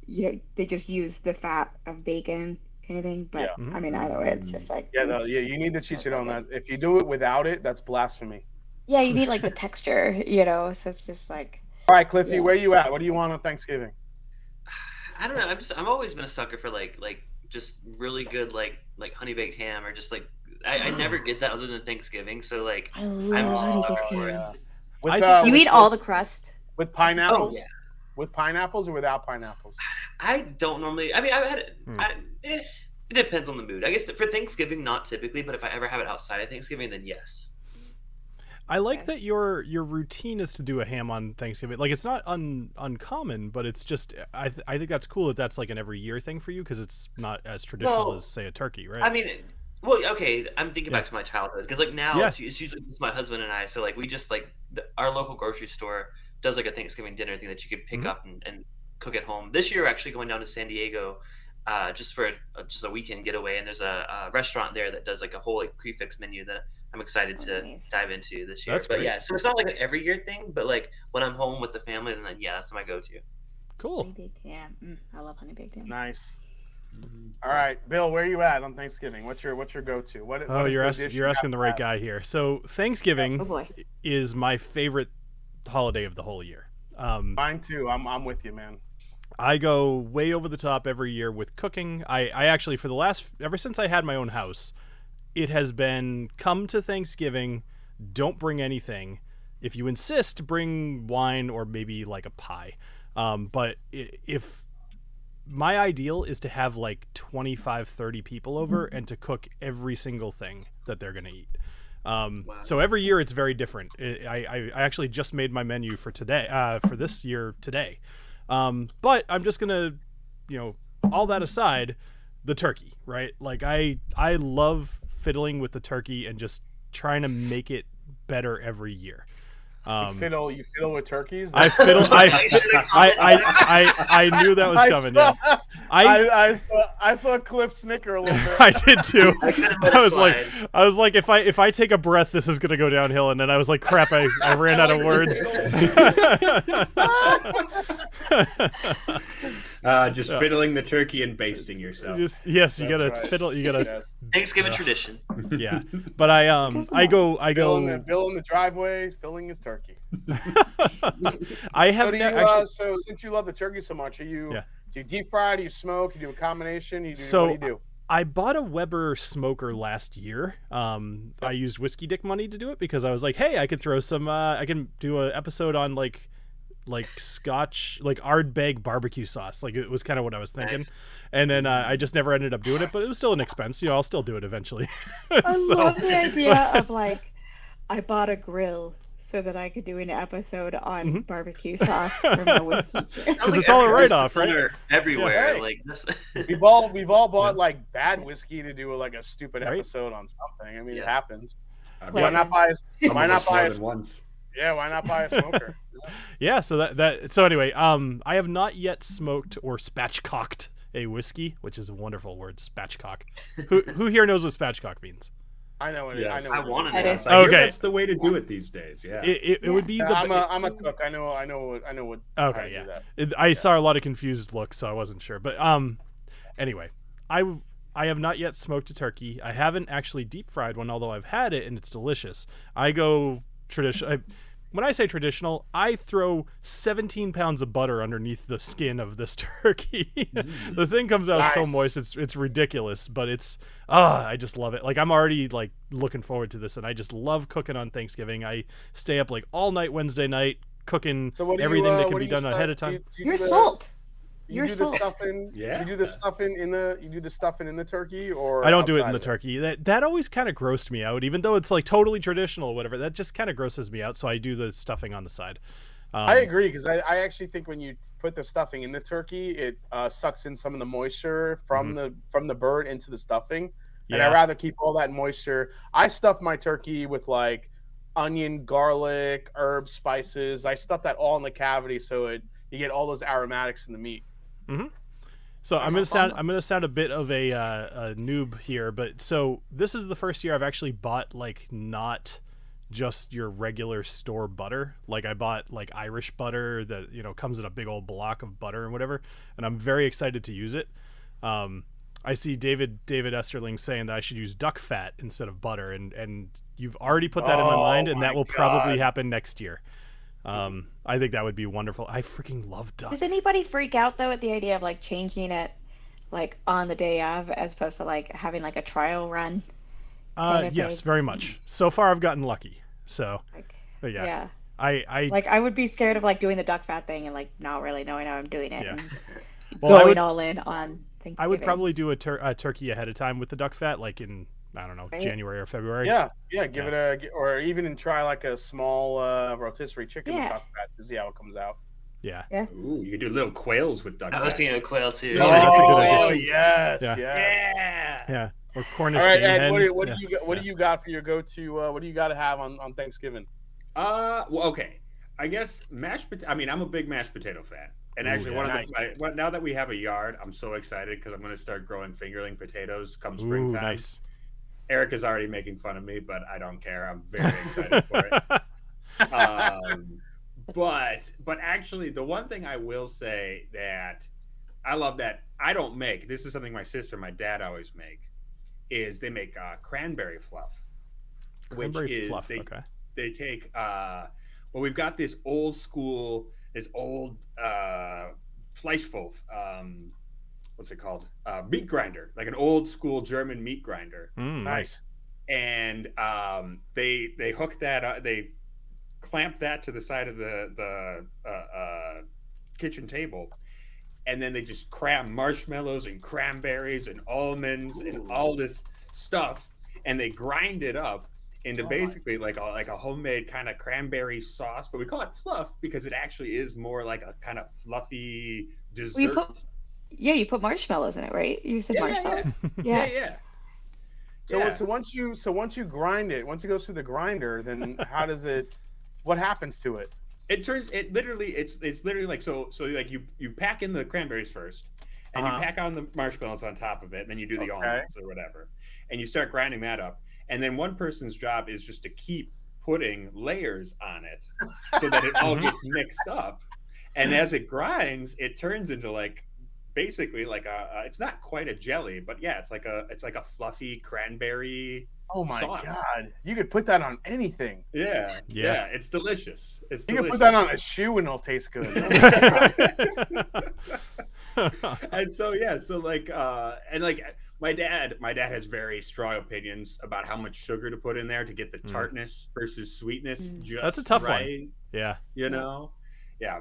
they just use the fat of bacon kind of thing. But Yeah. I mean, either way, it's just like You need the chicharron. That if you do it without it, that's blasphemy. yeah, you need like the texture, so it's just like. All right, Cliffy, Yeah. where you at? What do you want on Thanksgiving? I don't know. I've always been a sucker for like just really good like honey baked ham, or just like I never get that other than Thanksgiving. So like I I'm love just a honey sucker baked for it. ham. With, I think You eat all the crust. with pineapples? Oh, yeah. With pineapples or without pineapples? I don't normally. I mean, I've had it. It depends on the mood. I guess for Thanksgiving, not typically, but if I ever have it outside of Thanksgiving, then yes. I like that your routine is to do a ham on Thanksgiving. Like it's not uncommon, but it's just I think that's cool that that's like an every year thing for you because it's not as traditional as say a turkey, right? I mean, well, okay. I'm thinking back to my childhood because like now Yeah. it's usually it's my husband and I. So like we just like our local grocery store does like a Thanksgiving dinner thing that you could pick up and cook at home. This year, we're actually going down to San Diego just for just a weekend getaway, and there's a restaurant there that does like a whole like prefix menu that I'm excited to Nice. dive into this year. That's but great. yeah, so it's not like an every year thing, but like when I'm home with the family, then yeah, that's my go-to. Cool. Honey baked ham. I love honey baked ham. Nice. All right, Bill, where are you at on Thanksgiving? What's your go-to? What Oh, is you're the dish you're you asking the have right to have? guy here. So Thanksgiving Oh boy. is my favorite holiday of the whole year. Mine too. I'm with you, man. I go way over the top every year with cooking. I actually ever since I had my own house, it has been come to Thanksgiving, don't bring anything. If you insist, bring wine or maybe like a pie. But if my ideal is to have like 25, 30 people over and to cook every single thing that they're going to eat. So every year it's very different. I actually just made my menu for today, for this year today. But I'm just gonna, all that aside, the turkey, right? Like I love fiddling with the turkey and just trying to make it better every year. You fiddle with turkeys? I fiddle. I knew that was coming. I saw Cliff snicker a little bit. I did too. I I was like, if I take a breath, this is gonna go downhill. And then I was like, crap, I ran out of words. Just fiddling the turkey and basting yourself. You gotta right. fiddle. You gotta. Yes. Thanksgiving tradition. Yeah, but I go. Bill in the driveway, filling his turkey. I have So, actually. so since you love the turkey so much, do you deep fry? Do you smoke? You do a combination? What do you do? I bought a Weber smoker last year. I used Whiskey Dick money to do it because I was like, hey, I could throw some. I can do an episode on like Scotch, like Ardbeg barbecue sauce. Like it was kind of what I was thinking. Nice. And then I just never ended up doing it, but it was still an expense. I'll still do it eventually. I love the idea of like, I bought a grill so that I could do an episode on barbecue sauce for my whiskey chick. Because it's all a write-off, right? Everywhere, Yeah. like this. We've all bought like bad whiskey to do like a stupid Right. episode on something. I mean, it Yeah. happens. I've Why Why done not buy? Why not almost buy more a? than once. Yeah, why not buy a smoker? Yeah. So anyway, I have not yet smoked or spatchcocked a whiskey, which is a wonderful word, spatchcock. Who here knows what spatchcock means? I know it. Yes. I want to That know. is- I hear Okay. that's the way to do it these days. Yeah. It would be the. I'm a cook. I know what. Okay, how to yeah. do that. I saw a lot of confused looks, so I wasn't sure. But anyway, I have not yet smoked a turkey. I haven't actually deep fried one, although I've had it and it's delicious. I go traditional. When I say traditional, I throw 17 pounds of butter underneath the skin of this turkey. The thing comes out so Nice. moist, it's ridiculous, but it's I just love it. Like I'm already like looking forward to this, and I just love cooking on Thanksgiving. I stay up like all night Wednesday night cooking So what do you, everything that what can do be you done stuff- ahead of do time. you- do you You're do the- salt. You You're do the salt. stuffing. Yeah. You do the stuffing in the turkey, or I don't do it in outside the of turkey. That always kind of grossed me out, even though it's like totally traditional or whatever. That just kind of grosses me out. So I do the stuffing on the side. I agree because I actually think when you put the stuffing in the turkey, it sucks in some of the moisture from the bird into the stuffing, and Yeah. I'd rather keep all that moisture. I stuff my turkey with like onion, garlic, herbs, spices. I stuff that all in the cavity so it you get all those aromatics in the meat. So I'm gonna sound a bit of a noob here, but so this is the first year I've actually bought like not just your regular store butter. Like I bought like Irish butter that, you know, comes in a big old block of butter and whatever, and I'm very excited to use it. I see David Esterling saying that I should use duck fat instead of butter, and you've already put that in my mind, and that will probably happen next year. I think that would be wonderful. I freaking love duck. Does anybody freak out though at the idea of like changing it like on the day of, as opposed to like having like a trial run? Yes, very much. So far I've gotten lucky. So, Like, but yeah. yeah. I Like I would be scared of like doing the duck fat thing and like not really knowing how I'm doing it Yeah. and well, going all in on Thanksgiving. I would probably do a turkey ahead of time with the duck fat, like in, I don't know, Right. January or February. Yeah, give it or even try like a small rotisserie chicken with duck fat to see how it comes out. Yeah. Ooh, you could do little quails with duck I was fat. thinking of quail too. Oh, that's a good idea. Oh, yes, Yeah. yes. Yeah. Or Cornish All right, game Ed, hens. what do you got for your go-to? What do you got to have on Thanksgiving? Well, okay. I guess mashed potato. I mean, I'm a big mashed potato fan. And actually, now that we have a yard, I'm so excited because I'm going to start growing fingerling potatoes come springtime. Ooh, nice. Eric is already making fun of me, but I don't care. I'm very excited for it. But actually, the one thing I will say that I love that I don't make, this is something my sister and my dad always make, is they make cranberry fluff. Cranberry fluff, They take, we've got this old Fleischwolf, what's it called? Meat grinder, like an old school German meat grinder. Nice. And they hook that up, they clamp that to the side of the kitchen table, and then they just cram marshmallows and cranberries and almonds and all this stuff, and they grind it up into basically like a homemade kind of cranberry sauce, but we call it fluff because it actually is more like a kind of fluffy dessert. You put marshmallows in it, right? You said marshmallows. Yeah. So once you grind it, once it goes through the grinder, then what happens to it? It's literally like so like you pack in the cranberries first, and you pack on the marshmallows on top of it, and then you do the almonds or whatever, and you start grinding that up. And then one person's job is just to keep putting layers on it so that it all gets mixed up. And as it grinds, it turns into like basically like it's not quite a jelly, but yeah, it's like a fluffy cranberry. Oh my sauce. God! You could put that on anything. Yeah, it's delicious. You can put that on a shoe and it'll taste good. And so like my dad has very strong opinions about how much sugar to put in there to get the tartness versus sweetness. That's a tough right. one. Yeah,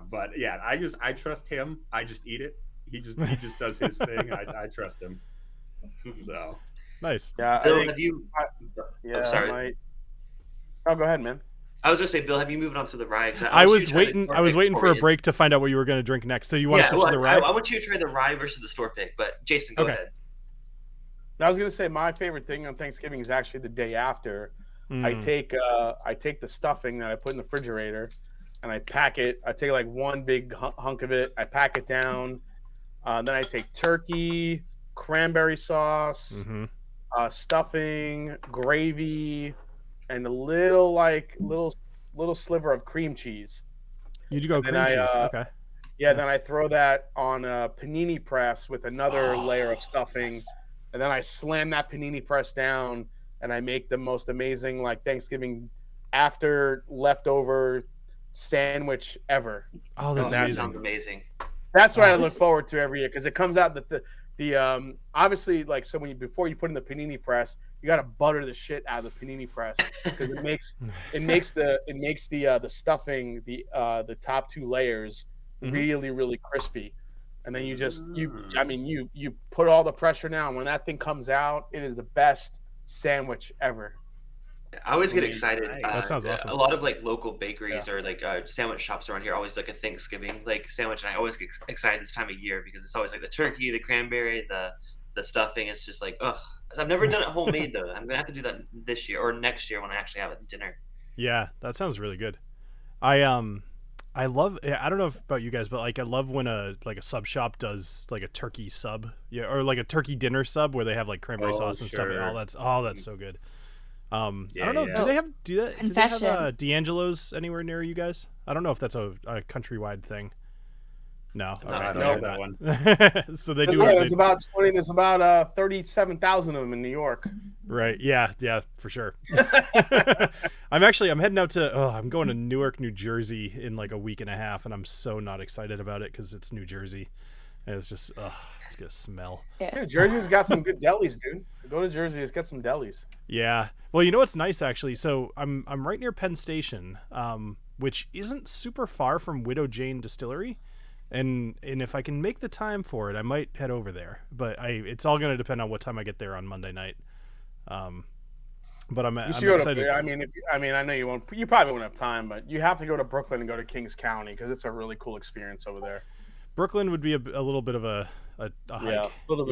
but I trust him. I just eat it. He just does his thing. I trust him. So nice. Yeah, Bill, have you? sorry. Oh, go ahead, man. I was gonna say, Bill, have you moved on to the rye? I was waiting for a break to find out what you were going to drink next. So you want to switch to the rye? I want you to try the rye versus the store pick. But Jason, go ahead. I was gonna say my favorite thing on Thanksgiving is actually the day after. I take the stuffing that I put in the refrigerator, and I pack it. I take like one big hunk of it. I pack it down. Then I take turkey, cranberry sauce, stuffing, gravy, and a little sliver of cream cheese. You do go cream cheese, okay? Yeah, then I throw that on a panini press with another layer of stuffing, and then I slam that panini press down, and I make the most amazing like Thanksgiving after leftover sandwich ever. Oh, that's amazing. That sounds amazing. That's what I look forward to every year because it comes out that the obviously like so before you put in the panini press, you got to butter the shit out of the panini press because it makes the stuffing the top two layers really really crispy, and then you put all the pressure down. When that thing comes out, it is the best sandwich ever. I always get excited. That sounds awesome. A lot of like local bakeries or like sandwich shops around here always like a Thanksgiving like sandwich, and I always get excited this time of year because it's always like the turkey, the cranberry, the stuffing. It's just like ugh. I've never done it homemade though. I'm gonna have to do that this year or next year when I actually have it dinner. Yeah, that sounds really good. I I love. I don't know about you guys, but like I love when a sub shop does like a turkey sub, or like a turkey dinner sub where they have like cranberry sauce and stuff. That's so good. I don't know. Do they have D'Angelo's anywhere near you guys? I don't know if that's a countrywide thing. No, I don't know that one. So they do. There's about 20. There's about 37,000 of them in New York. Right. Yeah, for sure. I'm heading out to. I'm going to Newark, New Jersey in like a week and a half, and I'm so not excited about it because it's New Jersey, and it's just it's gonna smell. Yeah, Jersey's got some good delis, dude. Go to Jersey, it's got some delis. Yeah. Well, you know what's nice actually. So I'm right near Penn Station, which isn't super far from Widow Jane Distillery. And if I can make the time for it, I might head over there. But it's all going to depend on what time I get there on Monday night. But I'm excited. I know you won't. You probably won't have time, but you have to go to Brooklyn and go to Kings County because it's a really cool experience over there. Brooklyn would be a little bit of a hike. Yeah, a little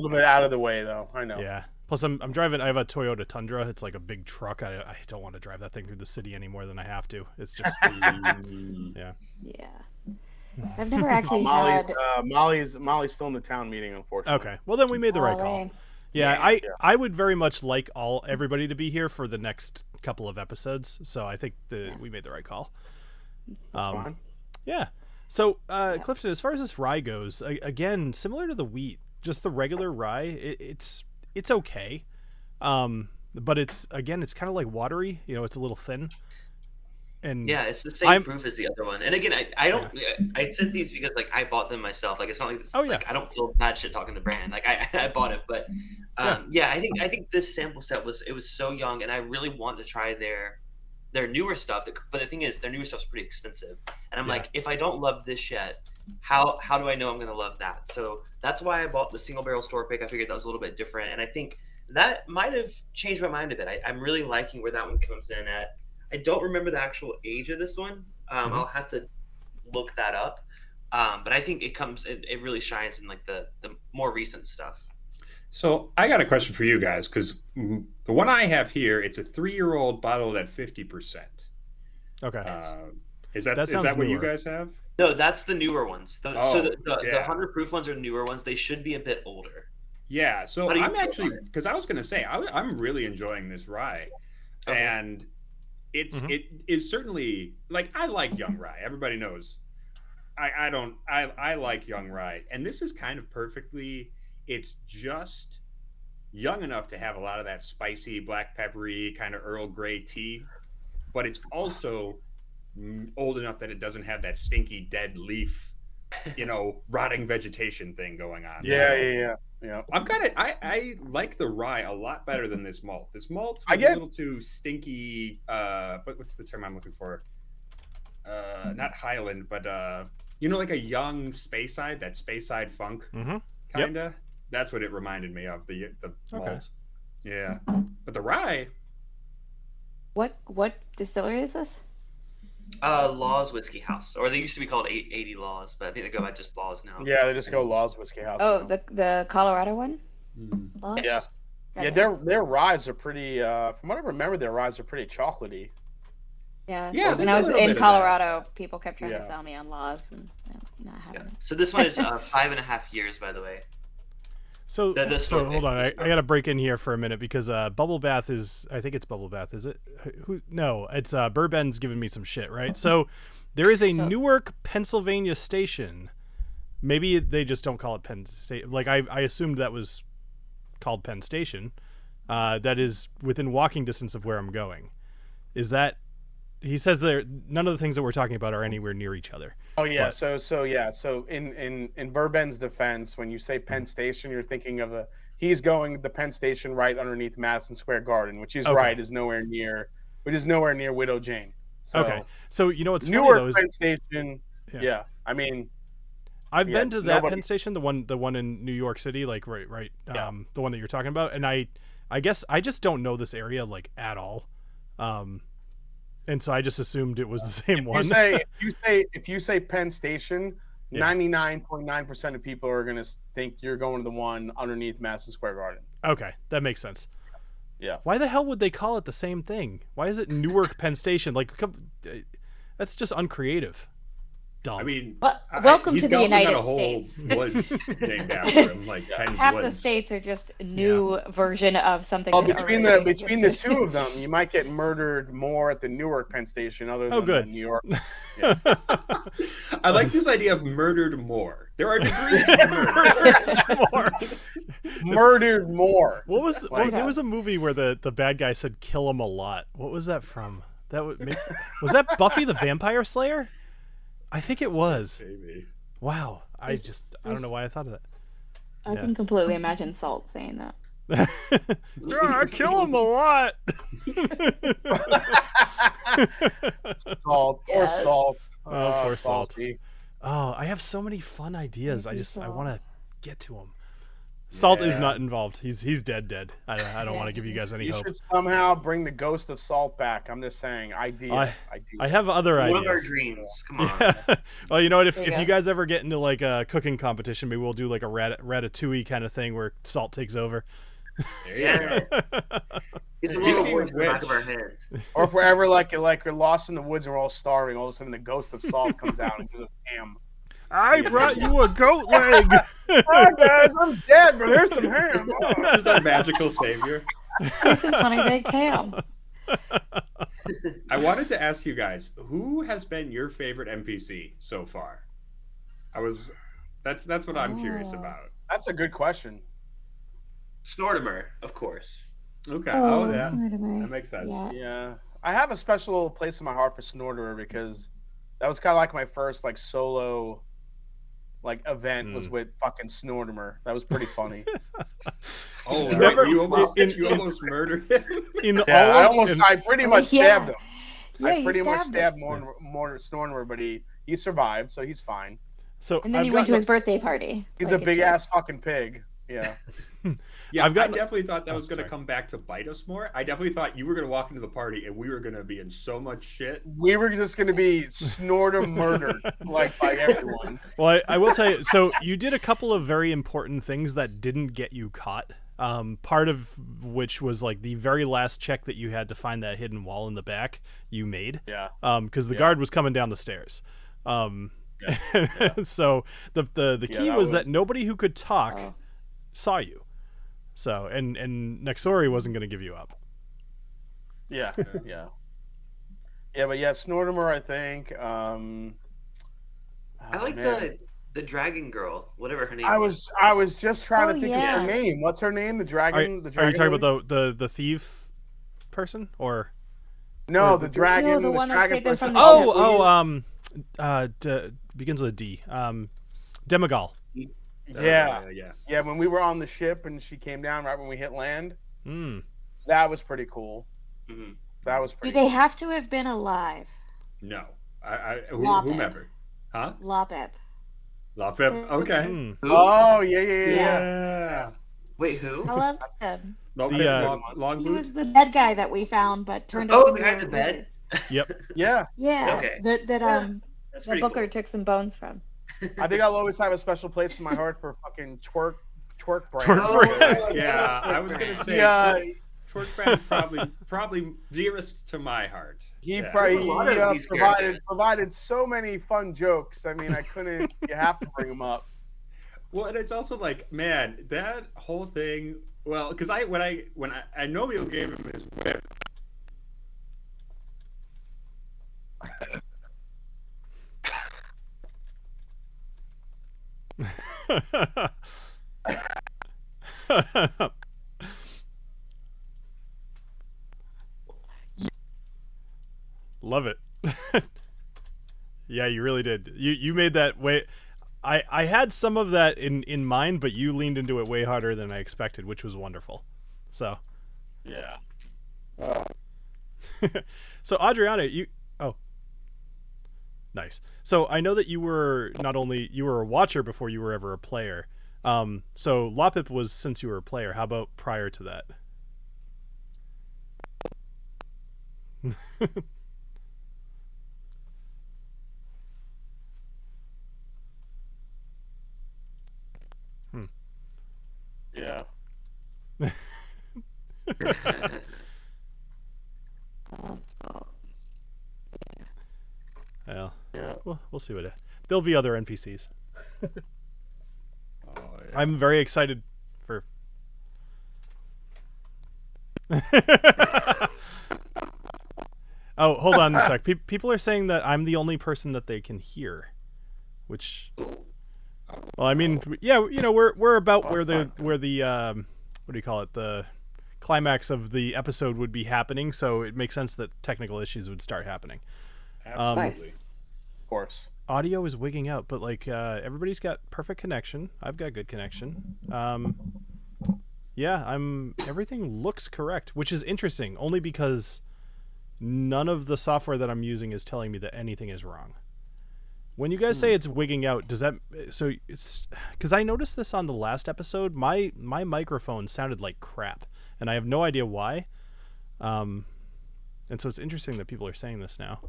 bit out of the way though. I know. Yeah. Plus, I'm driving. I have a Toyota Tundra. It's like a big truck. I don't want to drive that thing through the city any more than I have to. It's just Yeah. I've never actually had. Molly's still in the town meeting, unfortunately. Okay, well then we made the right call. Yeah, I would very much like everybody to be here for the next couple of episodes. So I think we made the right call. That's fine. Yeah. So Clifton, as far as this rye goes, again, similar to the wheat, just the regular rye, it's okay, but it's kind of like watery. It's a little thin. And yeah, it's the same proof as the other one. And again, I don't. I said these because like I bought them myself. Like it's not like this. Like I don't feel bad shit talking to brand. Like I bought it, but I think this sample set was so young, and I really want to try their newer stuff. But the thing is, their newer stuff's pretty expensive, and I'm like, if I don't love this yet, how do I know I'm going to love that? So that's why I bought the single barrel store pick. I figured that was a little bit different, and I think that might have changed my mind a bit. I'm really liking where that one comes in at. I don't remember the actual age of this one. I'll have to look that up. But I think it really shines in like the more recent stuff. So I got a question for you guys, because the one I have here, it's a 3-year-old bottled at 50%. Okay. Is that what you guys have? No, that's the newer ones. The 100 proof ones are newer ones. They should be a bit older. Yeah. So I'm actually, because I was going to say, I'm really enjoying this rye. Okay. And it is certainly, like, I like young rye. Everybody knows I like young rye, and this is kind of perfectly. It's just young enough to have a lot of that spicy, black peppery kind of Earl Grey tea, but it's also old enough that it doesn't have that stinky dead leaf, rotting vegetation thing going on. Yeah. I've got it. I like the rye a lot better than this malt. This malt is a little too stinky. But what's the term I'm looking for? Not Highland, but like a young Speyside, that Speyside funk kind of. Yep. That's what it reminded me of. The malt. Okay. Yeah, but the rye. What distillery is this? Laws Whiskey House, or they used to be called 80 Laws, but I think they go by just Laws now. Yeah, they just go Laws Whiskey House. Oh, the Colorado one. Laws? Yeah, yeah. Their ryes are pretty. From what I remember, their ryes are pretty chocolatey. Yeah. When I was in Colorado, people kept trying to sell me on Laws, and not having it. So this one is 5.5 years, by the way. So hold on, I got to break in here for a minute because Bubble Bath I think it's Bubble Bath, is it? No, it's Bourbon's giving me some shit, right? So there is a Newark, Pennsylvania station. Maybe they just don't call it Penn Station. Like I assumed that was called Penn Station. That is within walking distance of where I'm going. Is that? He says none of the things that we're talking about are anywhere near each other. Oh yeah, but, so in Bourbon's defense, when you say Penn Station, you're thinking of he's going the Penn Station right underneath Madison Square Garden, which is right is nowhere near Widow Jane. So, okay, so what's Newark funny though is Penn Station. Yeah, I mean, I've been to that Penn Station, the one in New York City, like right, the one that you're talking about, and I guess I just don't know this area like at all. And so I just assumed it was the same one. If you say Penn Station, 99.9% of people are going to think you're going to the one underneath Madison Square Garden. Okay, that makes sense. Yeah. Why the hell would they call it the same thing? Why is it Newark Penn Station? Like, that's just uncreative. dumb. I mean, Well, welcome he's to the also got United a whole States. woods named after him, like Penn's Half Woods. the states are just a new version of something. Well, that between already the existed. two of them, you might get murdered more at the Newark Penn Station, other than good. the New York. I like this idea of murdered more. There are degrees of murder. More. Murdered more. What was Like- there was a movie where the bad guy said "kill him a lot." What was that from? That was that Buffy the Vampire Slayer? I think it was. Maybe. Wow, I don't know why I thought of that. I can completely imagine Salt saying that. I kill him a lot. Salt or Yes. salt. Oh, poor Salt. Salty. Oh, I have so many fun ideas. Thank you, I Salt. want to get to him. Salt is Yeah. not involved. He's dead. I don't want to give you guys any You hope. should somehow bring the ghost of Salt back. I'm just saying, idea. I have other One of our ideas. dreams. Come on. Yeah. Well, you know what? If There you you go. guys ever get into like a cooking competition, maybe we'll do like a ratatouille kind of thing where Salt takes over. There you Yeah. go. It's a Speaking little of voice in the back which- of our heads. Or if we're ever like we're lost in the woods and we're all starving, all of a sudden the ghost of Salt comes out and gives us ham. I brought you a goat leg. Hi guys, I'm dead, but here's some ham. Oh. This is our magical savior. Here's some honey baked ham. I wanted to ask you guys, who has been your favorite NPC so far? That's what I'm curious Oh. about. That's a good question. Snortimer, of course. Okay. Oh, yeah. Snortimer. That makes sense. Yeah. Yeah, I have a special place in my heart for Snortimer because that was kind of like my first like solo like event was with fucking Snortimer. That was pretty funny. Oh, Never- right, you almost, in- you almost murdered him. In Yeah, all I pretty much Yeah. stabbed him. Yeah, I you pretty much stabbed him. stabbed more Snortimer, but he survived, so he's fine. so And then I've you went to gotten- his birthday party. He's like a big joke. ass fucking pig. Yeah. Yeah, I've gotten- I definitely thought that Oh, was going to sorry. come back to bite us more. I definitely thought you were going to walk into the party and we were going to be in so much shit. We were just gonna be Snorter murdered like by everyone. Well, I will tell you. So you did a couple of very important things that didn't get you caught. Part of which was like the very last check that you had to find that hidden wall in the back. You made. Yeah. Because the guard was coming down the stairs. So the key that was that was- nobody who could talk Oh. saw you. So and Nexori wasn't going to give you up. Yeah. Yeah. Yeah, but yeah, Snortimer, I think. I like man. the dragon girl, whatever her name I was just trying Oh, to think yeah. of her name. What's her name? The Are, dragon. are you talking about the thief person or? No, or the the- dragon. No, the one that dragon saved them person. from the begins with a D. Demigal. Yeah. Yeah. Yeah, when we were on the ship and she came down right when we hit land, Mm. that was pretty cool. Mhm. That was Do pretty. they have to have been alive? No. Lop it. Whomever. Huh? Lopep. Lafip. Okay. Mm. Who? Oh yeah. Yeah. Wait, who? I love him. Lafip, The, long He boot. was the dead guy that we found, but turned Oh, out the to guy be in the a bed? wizard. Yep. Yeah. Yeah. Okay. That That's that pretty Booker cool. took some bones from. I think I'll always have a special place in my heart for fucking twerk brand. Twerk Oh, brand. Yeah, I was gonna say Yeah, Twerk Brand's probably dearest to my heart. he Yeah. probably A lot of these provided so many fun jokes. I mean, I couldn't. You have to bring them up. Well, and it's also like, man, that whole thing. Well, because when I Agnomeio gave him his whip. Love it. Yeah, you really did. You made that way. I had some of that in mind, but you leaned into it way harder than I expected, which was wonderful. So, Yeah. so Adriana, nice. So I know that you were you were a watcher before you were ever a player. So Lopip was since you were a player. How about prior to that? Yeah. Yeah. Yeah. We'll We'll see what there'll be other NPCs. Oh, yeah. I'm very excited for. Oh, hold on a sec. People are saying that I'm the only person that they can hear, which, well, I mean, yeah, we're about where the what do you call it, the climax of the episode would be happening, so it makes sense that technical issues would start happening. Absolutely. Of course. Audio is wigging out, but like everybody's got perfect connection. I've got good connection. Yeah, everything looks correct, which is interesting only because none of the software that I'm using is telling me that anything is wrong. When you guys say it's wigging out, does that, so it's because I noticed this on the last episode, my microphone sounded like crap and I have no idea why. And so it's interesting that people are saying this now.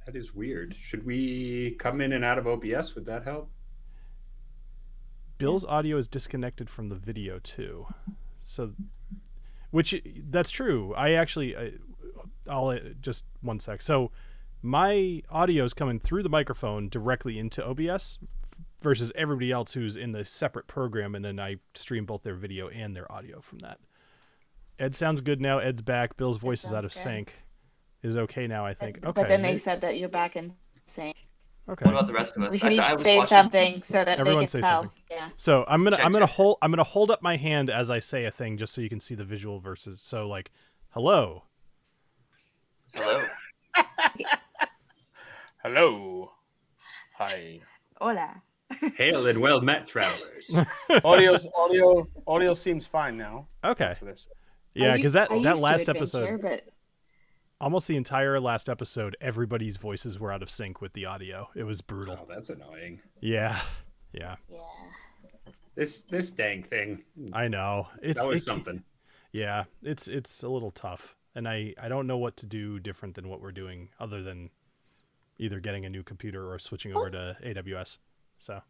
That is weird. Should we come in and out of OBS? Would that help? Bill's audio is disconnected from the video too. So, which that's true. I'll just one sec. So my audio is coming through the microphone directly into OBS versus everybody else who's in the separate program. And then I stream both their video and their audio from that. Ed sounds good now. Ed's back. Bill's voice is out of sync. Is okay now, I think. Okay. But then they said that you're back in sync. Okay. What about the rest of us? We should I each was say watching- something so that Everyone they say can tell. something. Yeah. So I'm gonna Check. hold up my hand as I say a thing just so you can see the visual versus. So like, hello. Hello. Hello. Hi. Hola. Hail and well met, travelers. Audio seems fine now. Okay. That's what they're saying. Yeah, because that I used to last adventure, episode, but almost the entire last episode, everybody's voices were out of sync with the audio. It was brutal. Oh, that's annoying. Yeah. yeah. This dang thing. I know. That was something. Yeah, it's a little tough, and I don't know what to do different than what we're doing, other than either getting a new computer or switching over to AWS. So.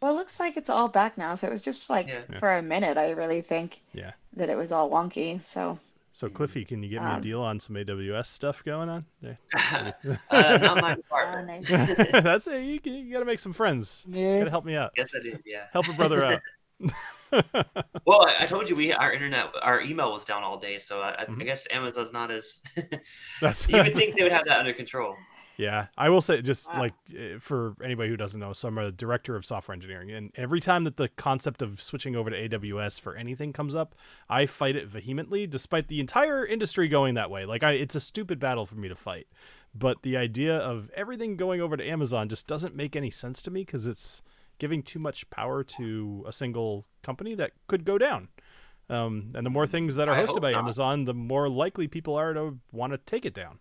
Well, it looks like it's all back now. So it was just like Yeah. for a minute, I really think Yeah. that it was all wonky. So So Cliffy, can you get me a deal on some AWS stuff going on? There. Not my oh, department. nice. That's it. You got to make some friends. Yeah. Got to help me out. Yes, I did. Yeah. Help a brother out. Well, I told you our email was down all day, so I guess Amazon's not as. That's You would think they would have that under control. Yeah, I will say just Wow. like for anybody who doesn't know, so I'm a director of software engineering, and every time that the concept of switching over to AWS for anything comes up, I fight it vehemently, despite the entire industry going that way. Like it's a stupid battle for me to fight, but the idea of everything going over to Amazon just doesn't make any sense to me because it's giving too much power to a single company that could go down. And the more things that are I hosted hope by not. Amazon, the more likely people are to want to take it down.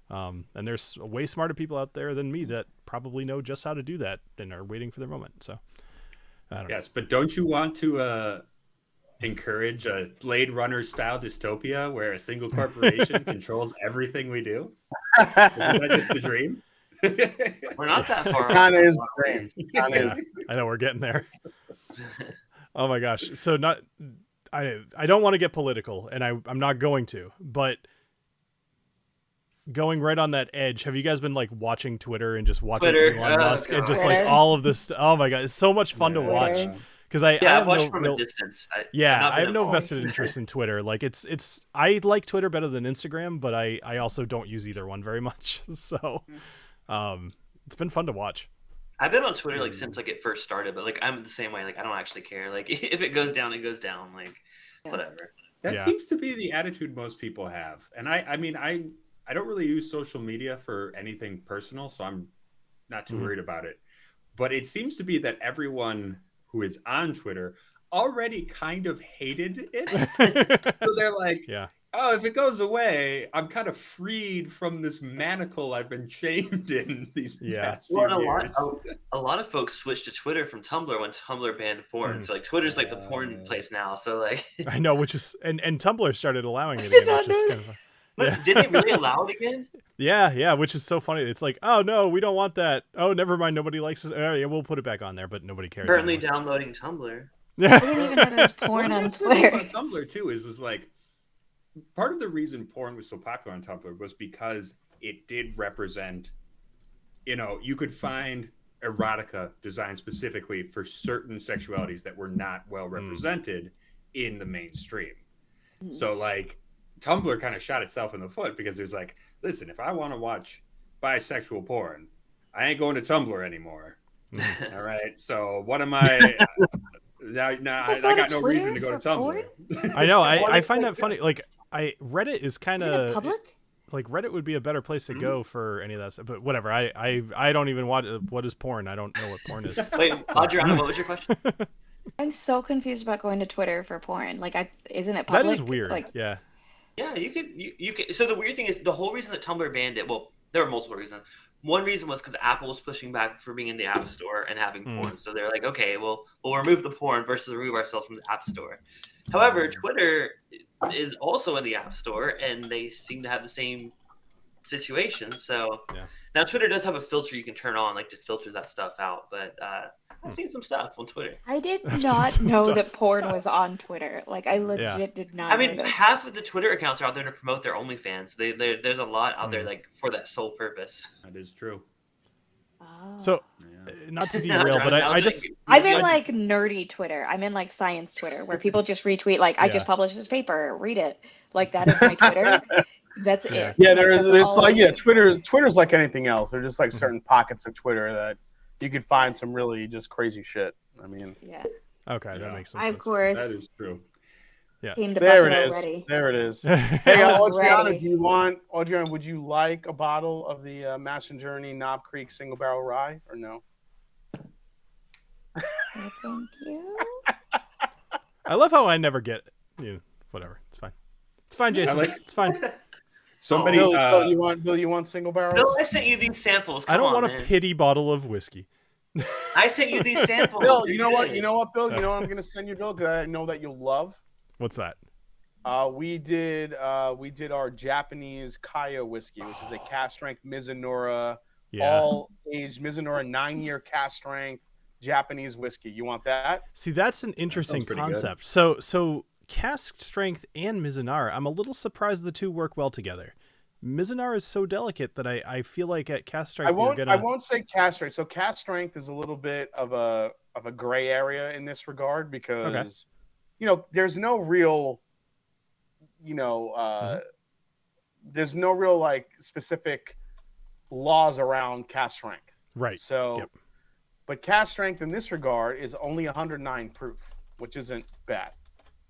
And there's way smarter people out there than me that probably know just how to do that and are waiting for their moment. So, I don't know. Yes, but don't you want to encourage a Blade Runner style dystopia where a single corporation controls everything we do? Isn't that just the dream? We're not that far. Kind off. of is the dream. Kind Yeah, of is. I know we're getting there. Oh my gosh. So I don't want to get political, and I'm not going to, but going right on that edge, have you guys been like watching Twitter and just watching Twitter, Elon Musk and just like Twitter. all of this? Oh my god, it's so much fun to watch. Twitter. Because I Yeah, have I've watched no from real- a distance. I I've have been no involved. vested interest in Twitter. Like it's I like Twitter better than Instagram, but I also don't use either one very much. So it's been fun to watch. I've been on Twitter like since like it first started, but like I'm the same way. Like I don't actually care. Like if it goes down, it goes down. Like whatever. That Yeah. seems to be the attitude most people have. And I mean, I don't really use social media for anything personal, so I'm not too worried about it. But it seems to be that everyone who is on Twitter already kind of hated it. So they're like, Yeah. oh, if it goes away, I'm kind of freed from this manacle I've been chained in these Yeah. past few Well, years. a lot of folks switched to Twitter from Tumblr when Tumblr banned porn. So like Twitter's like the porn place now. So like, I know, which is and Tumblr started allowing it did again, not which is know kind of but Yeah. did they really allow it again? yeah, which is so funny. It's like, oh no, we don't want that. Oh, never mind, nobody likes this. Yeah, we'll put it back on there, but nobody cares. Currently anymore. downloading Tumblr. I didn't even know there was porn Well, on that's the thing Twitter. about Tumblr too was like part of the reason porn was so popular on Tumblr was because it did represent you could find erotica designed specifically for certain sexualities that were not well represented in the mainstream. So like Tumblr kind of shot itself in the foot because there's like, listen, if I want to watch bisexual porn, I ain't going to Tumblr anymore. All right. So what am I? Now I got no reason to go to Tumblr. I know. I find that funny. Like Reddit is kind of public. Like Reddit would be a better place to go for any of that stuff. But whatever. I don't even watch. What is porn? I don't know what porn is. Wait, Adriana, what was your question? I'm so confused about going to Twitter for porn. Like, isn't it public? That is weird. Like, yeah. Yeah, you could. So the weird thing is, the whole reason that Tumblr banned it. Well, there were multiple reasons. One reason was because Apple was pushing back for being in the App Store and having porn. So they're like, okay, well, we'll remove the porn versus remove ourselves from the App Store. However, Twitter is also in the App Store, and they seem to have the same situation. So now Twitter does have a filter you can turn on, like to filter that stuff out. But I've seen some stuff on Twitter. I did not know that porn was on Twitter. Like, I legit did not. I mean, know half of the Twitter accounts are out there to promote their OnlyFans. There's a lot out there like for that sole purpose. That is true. So, not to derail, but I just... I'm in like nerdy Twitter. I'm in like science Twitter where people just retweet like, I just published this paper, read it. Like, that is my Twitter. That's it. Yeah, there's like Twitter's like anything else. There's just like certain pockets of Twitter that you could find some really just crazy shit. I mean, okay, that makes sense. Of course, that is true. Yeah, there it is. There it is. Hey, Adriana, Adriana, would you like a bottle of the Mash and Journey Knob Creek Single Barrel Rye or no? Thank you. I love how I never get whatever. It's fine. It's fine, Jason. It's fine. Somebody, Bill, you want single barrels? Bill, I sent you these samples. I don't want a pity bottle of whiskey. I sent you these samples. Bill, you know what, Bill? You know what I'm gonna send you, Bill, because I know that you'll love. What's that? We did our Japanese Kaya whiskey, which is a cast strength Mizunara, all aged Mizunara 9-year cast strength Japanese whiskey. You want that? See, that's an interesting concept. So cask strength and Mizunara, I'm a little surprised the two work well together. Mizunara is so delicate that I feel like at cask strength I won't say cask strength. So cask strength is a little bit of a gray area in this regard because there's no real there's no real like specific laws around cask strength. Right. So but cask strength in this regard is only 109 proof, which isn't bad.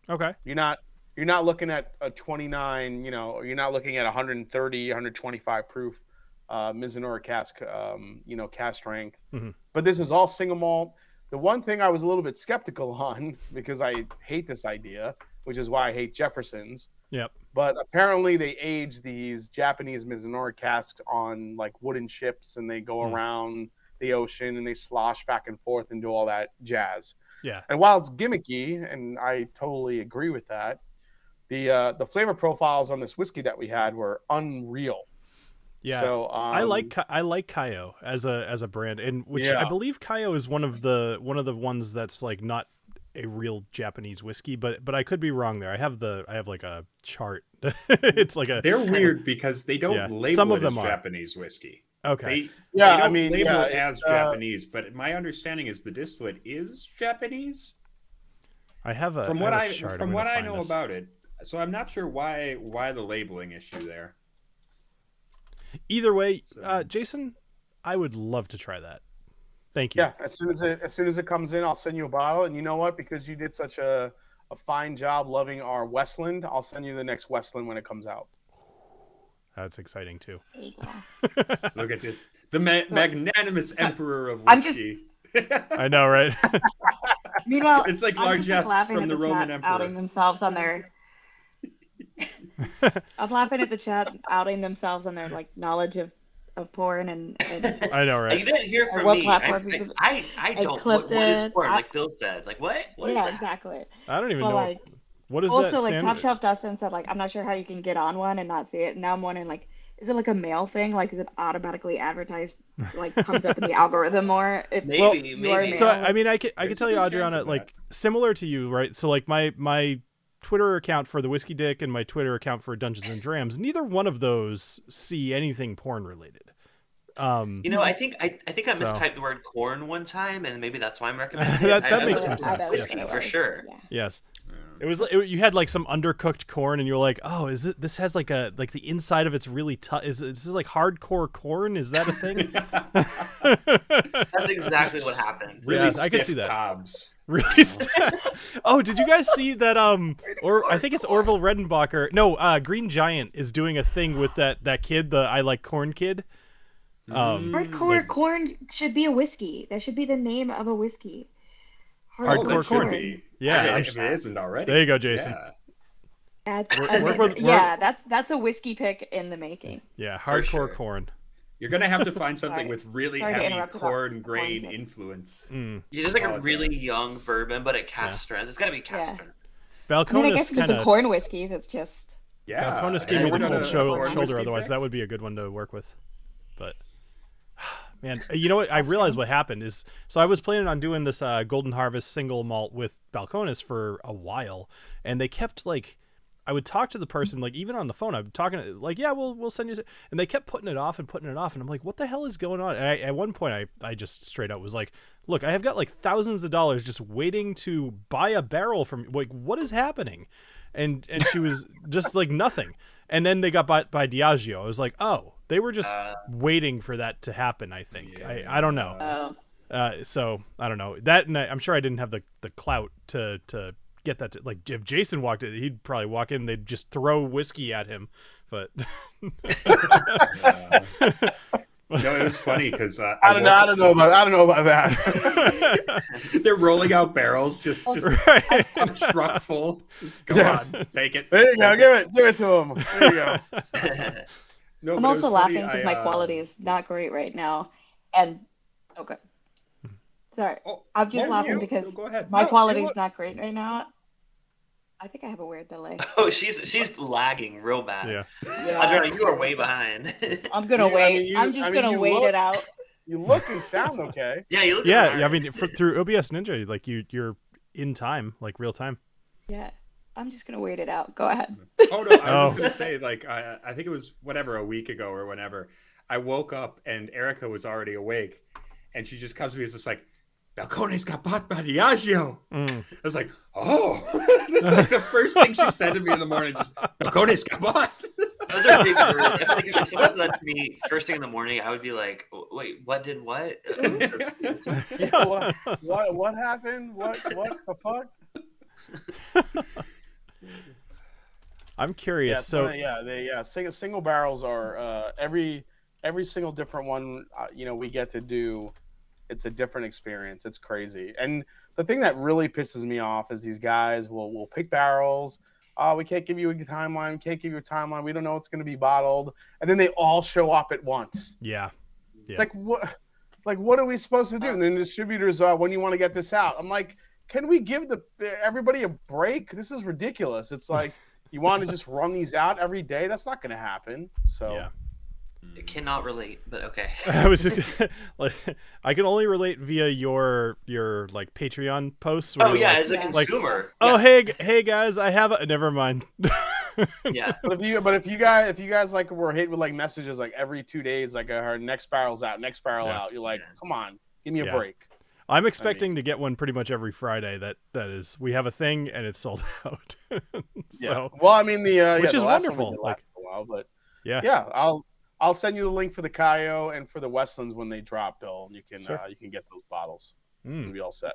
Okay. You're not looking at a 29, you're not looking at 130, 125 proof Mizunara cask, cask strength. Mm-hmm. But this is all single malt. The one thing I was a little bit skeptical on, because I hate this idea, which is why I hate Jefferson's. Yep. But apparently they age these Japanese Mizunara casks on like wooden ships, and they go around the ocean and they slosh back and forth and do all that jazz. Yeah. And while it's gimmicky, and I totally agree with that, the flavor profiles on this whiskey that we had were unreal. Yeah. So I like Kaio as a brand, and which I believe Kaio is one of the ones that's like not a real Japanese whiskey, but I could be wrong there. I have like a chart. It's like they're weird because they don't label some of them as Japanese whiskey. Okay. They don't label it as Japanese, but my understanding is the distillate is Japanese. I have a from what I know about it. So I'm not sure why the labeling issue there. Either way, Jason, I would love to try that. Thank you. Yeah, as soon as it comes in, I'll send you a bottle. And you know what? Because you did such a fine job loving our Westland, I'll send you the next Westland when it comes out. That's exciting too. Look at this, the magnanimous emperor of whiskey. I know, right? Meanwhile, it's like largesse from the Roman emperor outing themselves on their. I'm laughing at the chat outing themselves on their like knowledge of porn and I know, right? You didn't hear from me. I don't. Clifton, what is porn? Like Bill said. Like what? What is that? Exactly. I don't even know. Like, what is that? Also, like Top Shelf Dustin said, like I'm not sure how you can get on one and not see it. And now I'm wondering, like, is it like a mail thing? Like, is it automatically advertised? Like, comes up in the algorithm more? Maybe. So I mean, I could tell you, Adriana, like similar to you, right? So like my Twitter account for the Whiskey Dick and my Twitter account for Dungeons and Drams, neither one of those see anything porn related. I think I So- mistyped the word corn one time, and maybe that's why I'm recommending it. That I makes would some have sense, whiskey yes. for sure. Yeah. Yes. It was you had like some undercooked corn, and you were like, "Oh, is it? This has like the inside of it's really tough. Is this like hardcore corn? Is that a thing?" That's exactly what happened. Really Yes, I can stiff see that. cobs. Really? Oh, did you guys see that? Or I think it's Orville Redenbacher. No, Green Giant is doing a thing with that kid, the I Like Corn kid. Hardcore corn should be a whiskey. That should be the name of a whiskey. Hardcore It should corn. be. Yeah, if it isn't already. There you go, Jason. Yeah. That's a whiskey pick in the making. Yeah, For hardcore sure. corn. You're gonna have to find something Sorry. with really Sorry to heavy interrupt about corn corn grain kid. influence. Mm. You're just like a Solid really young bourbon, but at cask Yeah. strength. It's got to be cask Yeah. strength. I mean, I Balcones guess if it's kind a of. corn whiskey, that's just. Yeah. Balcones gave me We're the gonna- cold corn shoulder. whiskey Otherwise, pick? that would be a good one to work with. But man, you know what? I realized what happened is, so I was planning on doing this Golden Harvest single malt with Balcones for a while, and they kept like, I would talk to the person like even on the phone. I'm talking like, yeah, we'll send you, and they kept putting it off, and I'm like, what the hell is going on? And at one point, I just straight out was like, look, I have got like thousands of dollars just waiting to buy a barrel from, like, what is happening? And she was just like nothing. And then they got by Diageo. I was like, oh, they were just waiting for that to happen. I think. Yeah. I don't know. So I don't know that, and I'm sure I didn't have the clout to get that. Like if Jason walked in, he'd probably walk in. They'd just throw whiskey at him. But No, it was funny because I don't know about that. they're rolling out barrels, just right. a truck full. Come Yeah. on, take it. There you go. Give it to him. There you go. No, I'm but it was also funny. laughing because my quality is not great right now, and okay. Sorry, I'm just laughing because go ahead. my No, quality it is wa- not great right now. I think I have a weird delay. Oh, she's lagging real bad. Yeah. Adriana, you are way behind. I'm gonna You- I wait. mean, you- I'm just I mean, gonna you wait look- it out. You look and sound okay. Yeah, you look. Yeah. alright. I mean, through OBS Ninja, like you're in time, like real time. Yeah, I'm just gonna wait it out. Go ahead. Oh no, I Oh. was just gonna say, like, I think it was a week ago or whenever. I woke up and Erica was already awake, and she just comes to me, it's just like, Balcones got bought by Diageo. I was like, oh, that's like the first thing she said to me in the morning. Just Balcones got bought. Those are big words. I feel like if someone said that to me first thing in the morning, I would be like, wait, what did what? Yeah, what happened? What the fuck? I'm curious. Single barrels are every single different one. We get to do. It's a different experience. It's crazy. And the thing that really pisses me off is these guys will pick barrels. We can't give you a timeline. We can't give you a timeline. We don't know what's going to be bottled. And then they all show up at once. Yeah. It's like, what are we supposed to do? And then distributors are, when you want to get this out? I'm like, can we give everybody a break? This is ridiculous. It's like, you want to just run these out every day? That's not going to happen. So. Yeah. I cannot relate, but okay. I was just, like, I can only relate via your like Patreon posts. Where Oh you're yeah, like, as a consumer. oh hey guys, I have a. Never mind. Yeah. But if you guys like were hit with like messages like every 2 days, like our next barrel's out, next barrel out, you're like, come on, give me a break. I'm expecting to get one pretty much every Friday. That is, we have a thing and it's sold out. So, well, I mean which is the last one wonderful. we did Like, last a while, but yeah, I'll send you the link for the Cayo and for the Westlands when they drop, Bill, and you can get those bottles. It'll be all set.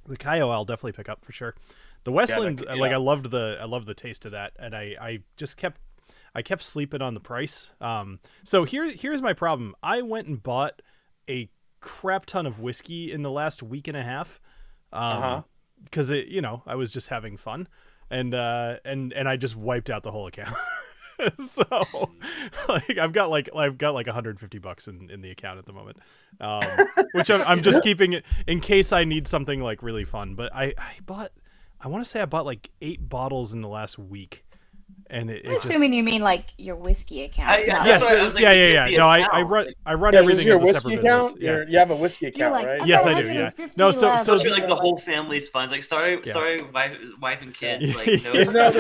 The Cayo I'll definitely pick up for sure. The Westland, Yeah. like I loved the taste of that, and I just kept sleeping on the price. So here's my problem. I went and bought a crap ton of whiskey in the last week and a half, because I was just having fun, and I just wiped out the whole account. So like I've got like $150 in the account at the moment, which I'm just keeping it in case I need something like really fun. But I want to say I bought like 8 bottles in the last week, and it I'm just, assuming you mean like your whiskey account. Yeah, not- yes, that's what I was like, yeah. the No, I account. run Yeah, everything your as a whiskey separate account? business. Yeah. You have a whiskey account, like, right? I've Yes, got I do, yeah. 150 No, so left. Especially like the whole family's funds. Like sorry, wife and kids. Like no, There's no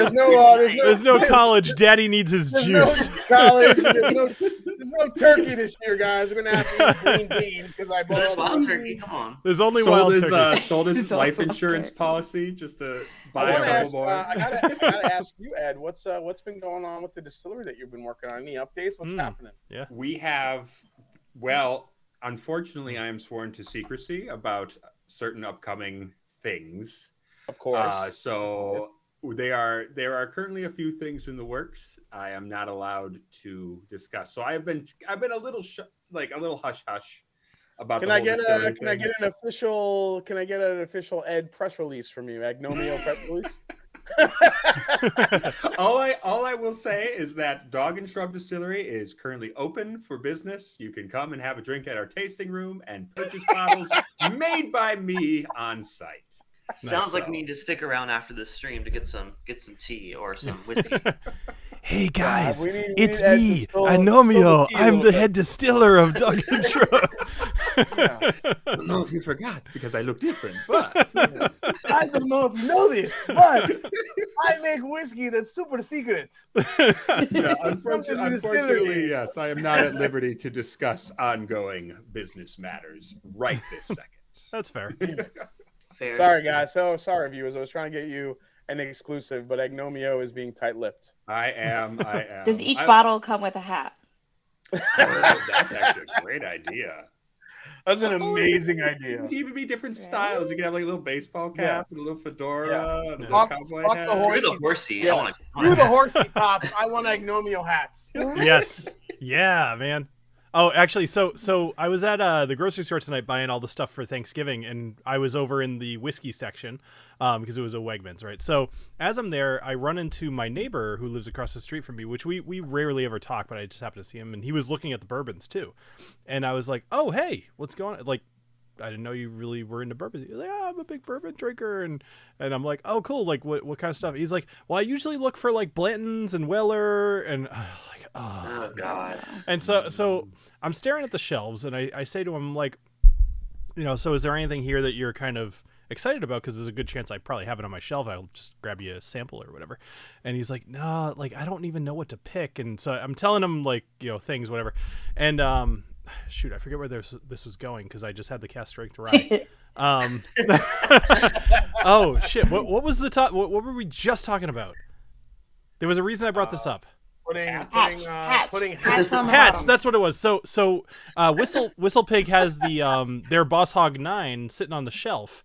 There's no college. Daddy needs his there's juice. no college. no turkey this year, guys. We're gonna have to eat green bean because I bought There's all wild the turkey. Come on. There's only wild turkey. Sold his It's all life wild insurance turkey. policy just to I buy a want to couple ask. more. I gotta ask you, Ed. What's been going on with the distillery that you've been working on? Any updates? What's happening? We have, well, unfortunately, I am sworn to secrecy about certain upcoming things. Of course. So there are currently a few things in the works. I am not allowed to discuss. So I've been a little a little hush hush about. Can the I whole get distillery can I thing. get an official Ed press release from you? Agnomeio press release. all I will say is that Dog and Shrub Distillery is currently open for business. You can come and have a drink at our tasting room and purchase bottles made by me on site. Sounds like we need to stick around after this stream to get some tea or some whiskey. Hey guys, we need it's Ed to me, spill Agnomeio. the tea a I'm little the bit. head distiller of Dog and Shrub. I don't know if you forgot because I look different, but I don't know if you know this, but I make whiskey that's super secret. yeah, unfortunately, yes, I am not at liberty to discuss ongoing business matters right this second. That's fair. Fair. Sorry, guys. So sorry, viewers. I was trying to get you an exclusive, but Agnomeio is being tight-lipped. I am. Does each bottle come with a hat? That's actually a great idea. That's an amazing idea. It would even be different styles. You could have like a little baseball cap and a little fedora and a little Fuck- cowboy fuck hat. the horse. You're the horsey. Yeah. I want You're the horsey tops. I want Agnomeio hats. Yes. Yeah, man. Oh, actually, so I was at the grocery store tonight buying all the stuff for Thanksgiving, and I was over in the whiskey section because it was a Wegmans, right? So as I'm there, I run into my neighbor who lives across the street from me, which we rarely ever talk, but I just happened to see him, and he was looking at the bourbons too. And I was like, oh, hey, what's going on? Like, I didn't know you really were into bourbon. He's like, I'm a big bourbon drinker. And I'm like, oh, cool. Like, what kind of stuff? He's like, well, I usually look for like Blanton's and Weller. And like, Oh God. and so I'm staring at the shelves, and I say to him, like, so is there anything here that you're kind of excited about? Because there's a good chance I probably have it on my shelf. I'll just grab you a sample or whatever. And he's like, no, like, I don't even know what to pick. And so I'm telling him, like, things, whatever. And shoot, I forget where this was going because I just had the cast strength rye. Oh shit! What was the top? What were we just talking about? There was a reason I brought this up. Putting Hats hats on the Hats. bottom. That's what it was. So Whistle Pig has the their Boss Hog 9 sitting on the shelf,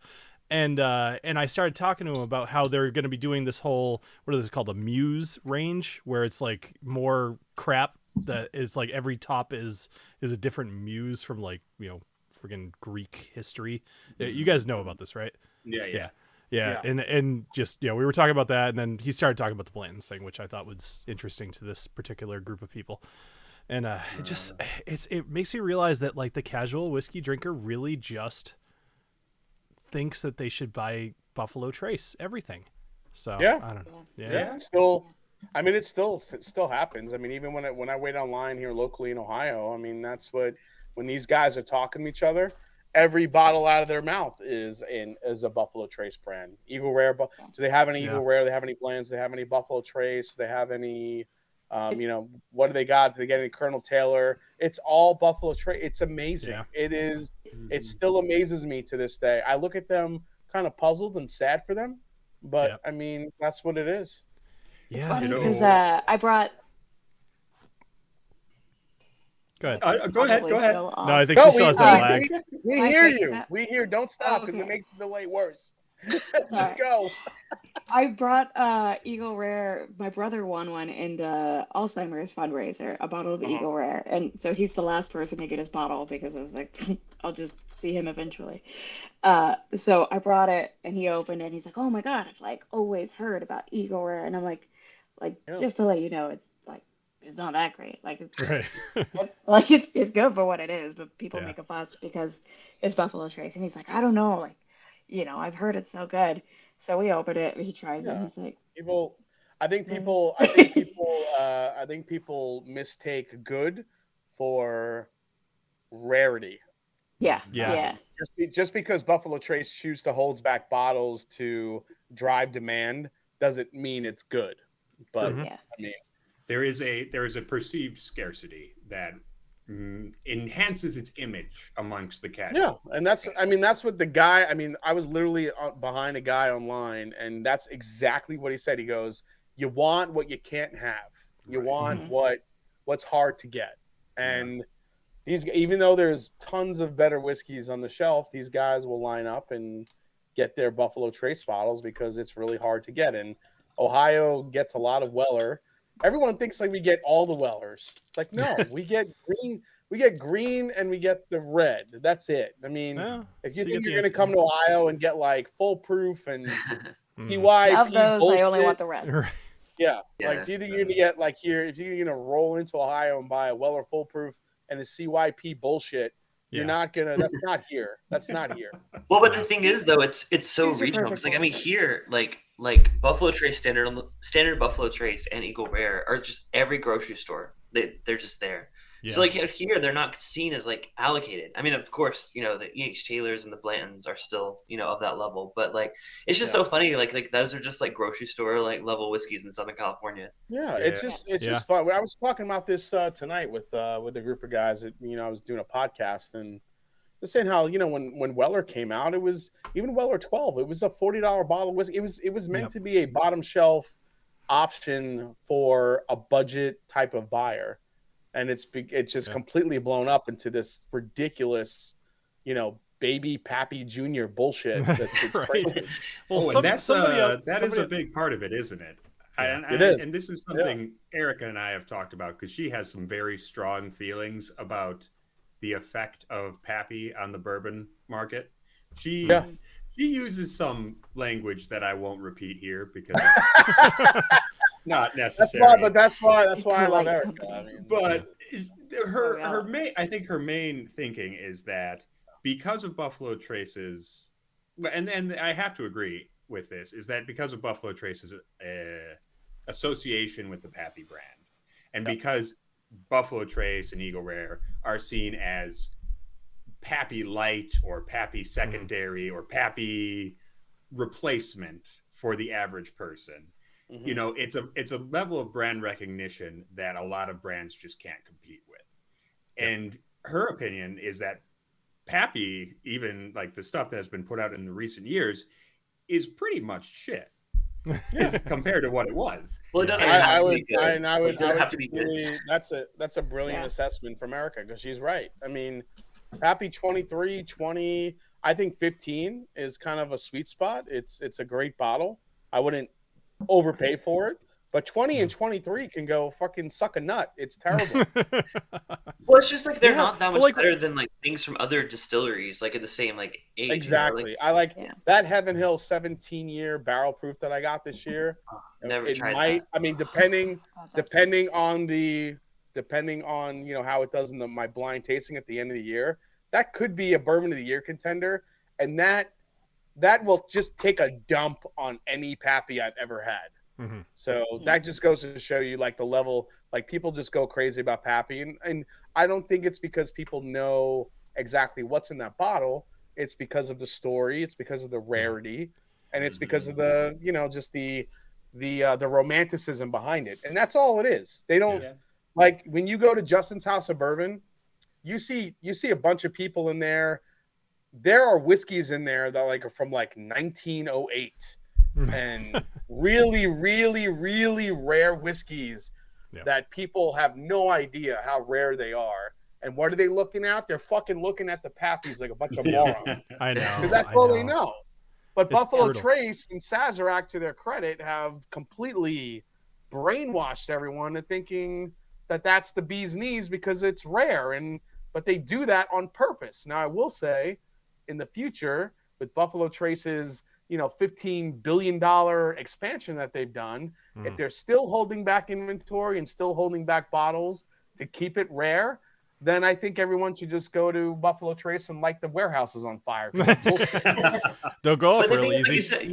and I started talking to him about how they're going to be doing this whole, what is it called, a muse range, where it's like more crap that is like every top is a different muse from like friggin' Greek history. You guys know about this, right? Yeah. Yeah. And just we were talking about that, and then he started talking about the Blanton's thing, which I thought was interesting to this particular group of people. And it makes me realize that like the casual whiskey drinker really just thinks that they should buy Buffalo Trace everything. So Yeah. I don't know. Yeah. Still, I mean, it still happens. I mean, even when I wait online here locally in Ohio, I mean, that's when these guys are talking to each other, every bottle out of their mouth is a Buffalo Trace brand. Eagle Rare. Do they have any Eagle Rare? Do they have any blends? Do they have any Buffalo Trace? Do they have any? What do they got? Do they get any Colonel Taylor? It's all Buffalo Trace. It's amazing. Yeah. It is. It still amazes me to this day. I look at them kind of puzzled and sad for them, but I mean, that's what it is. It's Yeah. funny because I brought. Go ahead. Go ahead. No, I think she still has that lag. We My hear face you. is up. We hear. Don't stop because Okay. it makes the delay worse. Sorry. Let's go. I brought Eagle Rare. My brother won one in the Alzheimer's fundraiser, a bottle of Eagle Rare, and so he's the last person to get his bottle because I was like, I'll just see him eventually. So I brought it, and he opened it, and he's like, "Oh my God, I've like always heard about Eagle Rare," and I'm like, just to let you know, it's not that great. Like it's Right. it's good for what it is, but people make a fuss because it's Buffalo Trace, and he's like, I don't know, like I've heard it's so good. So we opened it, and he tries it, and he's like, I think people mistake good for rarity. yeah. Just because Buffalo Trace choose to hold back bottles to drive demand doesn't mean it's good. But Mhm. Yeah. I mean, there is a perceived scarcity that enhances its image amongst the casual. Yeah, and that's what the guy. I was literally behind a guy online, and that's exactly what he said. He goes, "You want what you can't have. You want what's hard to get." And these, even though there's tons of better whiskeys on the shelf, these guys will line up and get their Buffalo Trace bottles because it's really hard to get. And Ohio gets a lot of Weller. Everyone thinks like we get all the Wellers. It's like, no, we get green and we get the red. That's it. I mean, if you think you're going to come to Ohio and get like full proof and PYP Of those, bullshit, I only want the red. yeah. Like if you think you're going to get like here, if you're going to roll into Ohio and buy a Weller full proof and a CYP bullshit, you're not gonna. That's not here. That's not here. Well, but the thing is, though, it's so regional. Because like, I mean, here, like Buffalo Trace standard Buffalo Trace and Eagle Rare are just every grocery store. They're just there. Yeah. So like here, they're not seen as like allocated. I mean, of course, you know, the E.H. Taylors and the Blantons are still, you know, of that level. But like, it's just so funny. Like those are just like grocery store like level whiskeys in Southern California. Yeah, it's just fun. I was talking about this tonight with a group of guys that, you know, I was doing a podcast and just saying how, you know, when Weller came out, it was even Weller 12. It was a $40 bottle of whiskey. It was meant to be a bottom shelf option for a budget type of buyer. And it's just completely blown up into this ridiculous, you know, baby Pappy Jr. bullshit. That's crazy. Well, that is a big part of it, isn't it? It is. And this is something Erica and I have talked about because she has some very strong feelings about the effect of Pappy on the bourbon market. She uses some language that I won't repeat here because not necessary. That's why I love Erica. I mean, but I think her main thinking is that because of Buffalo Trace's, and I have to agree with this, is that because of Buffalo Trace's association with the Pappy brand, and because Buffalo Trace and Eagle Rare are seen as Pappy Light or Pappy Secondary or Pappy replacement for the average person. You know, it's a level of brand recognition that a lot of brands just can't compete with. And her opinion is that Pappy, even like the stuff that has been put out in the recent years, is pretty much shit compared to what it was. Well, it doesn't have to be good. That's a brilliant assessment from Erica because she's right. I mean, Pappy 23, 20, I think 15 is kind of a sweet spot. It's a great bottle. I wouldn't overpay for it, but 20 and 23 can go fucking suck a nut. It's terrible. Well, it's just like they're not that much better than like things from other distilleries, like in the same like age. Exactly. You know? I like that Heaven Hill 17-year barrel proof that I got this year. Never tried that. I mean, depending on you know how it does in my blind tasting at the end of the year, that could be a bourbon of the year contender, and that will just take a dump on any Pappy I've ever had. So that just goes to show you like the level, like people just go crazy about Pappy. And I don't think it's because people know exactly what's in that bottle. It's because of the story. It's because of the rarity. And it's because of the, you know, just the romanticism behind it. And that's all it is. They don't like when you go to Justin's House of Bourbon, you see a bunch of people in there. There are whiskeys in there that like are from like 1908 and really, really, really rare whiskeys that people have no idea how rare they are. And what are they looking at? They're fucking looking at the Pappies like a bunch of morons. I know. Because that's all they know. But it's Buffalo brutal. Trace and Sazerac, to their credit, have completely brainwashed everyone into thinking that that's the bee's knees because it's rare. But they do that on purpose. Now, I will say, in the future, with Buffalo Trace's, you know, $15 billion expansion that they've done, if they're still holding back inventory and still holding back bottles to keep it rare, then I think everyone should just go to Buffalo Trace and light the warehouses on fire. They'll go up real easy. Like you said,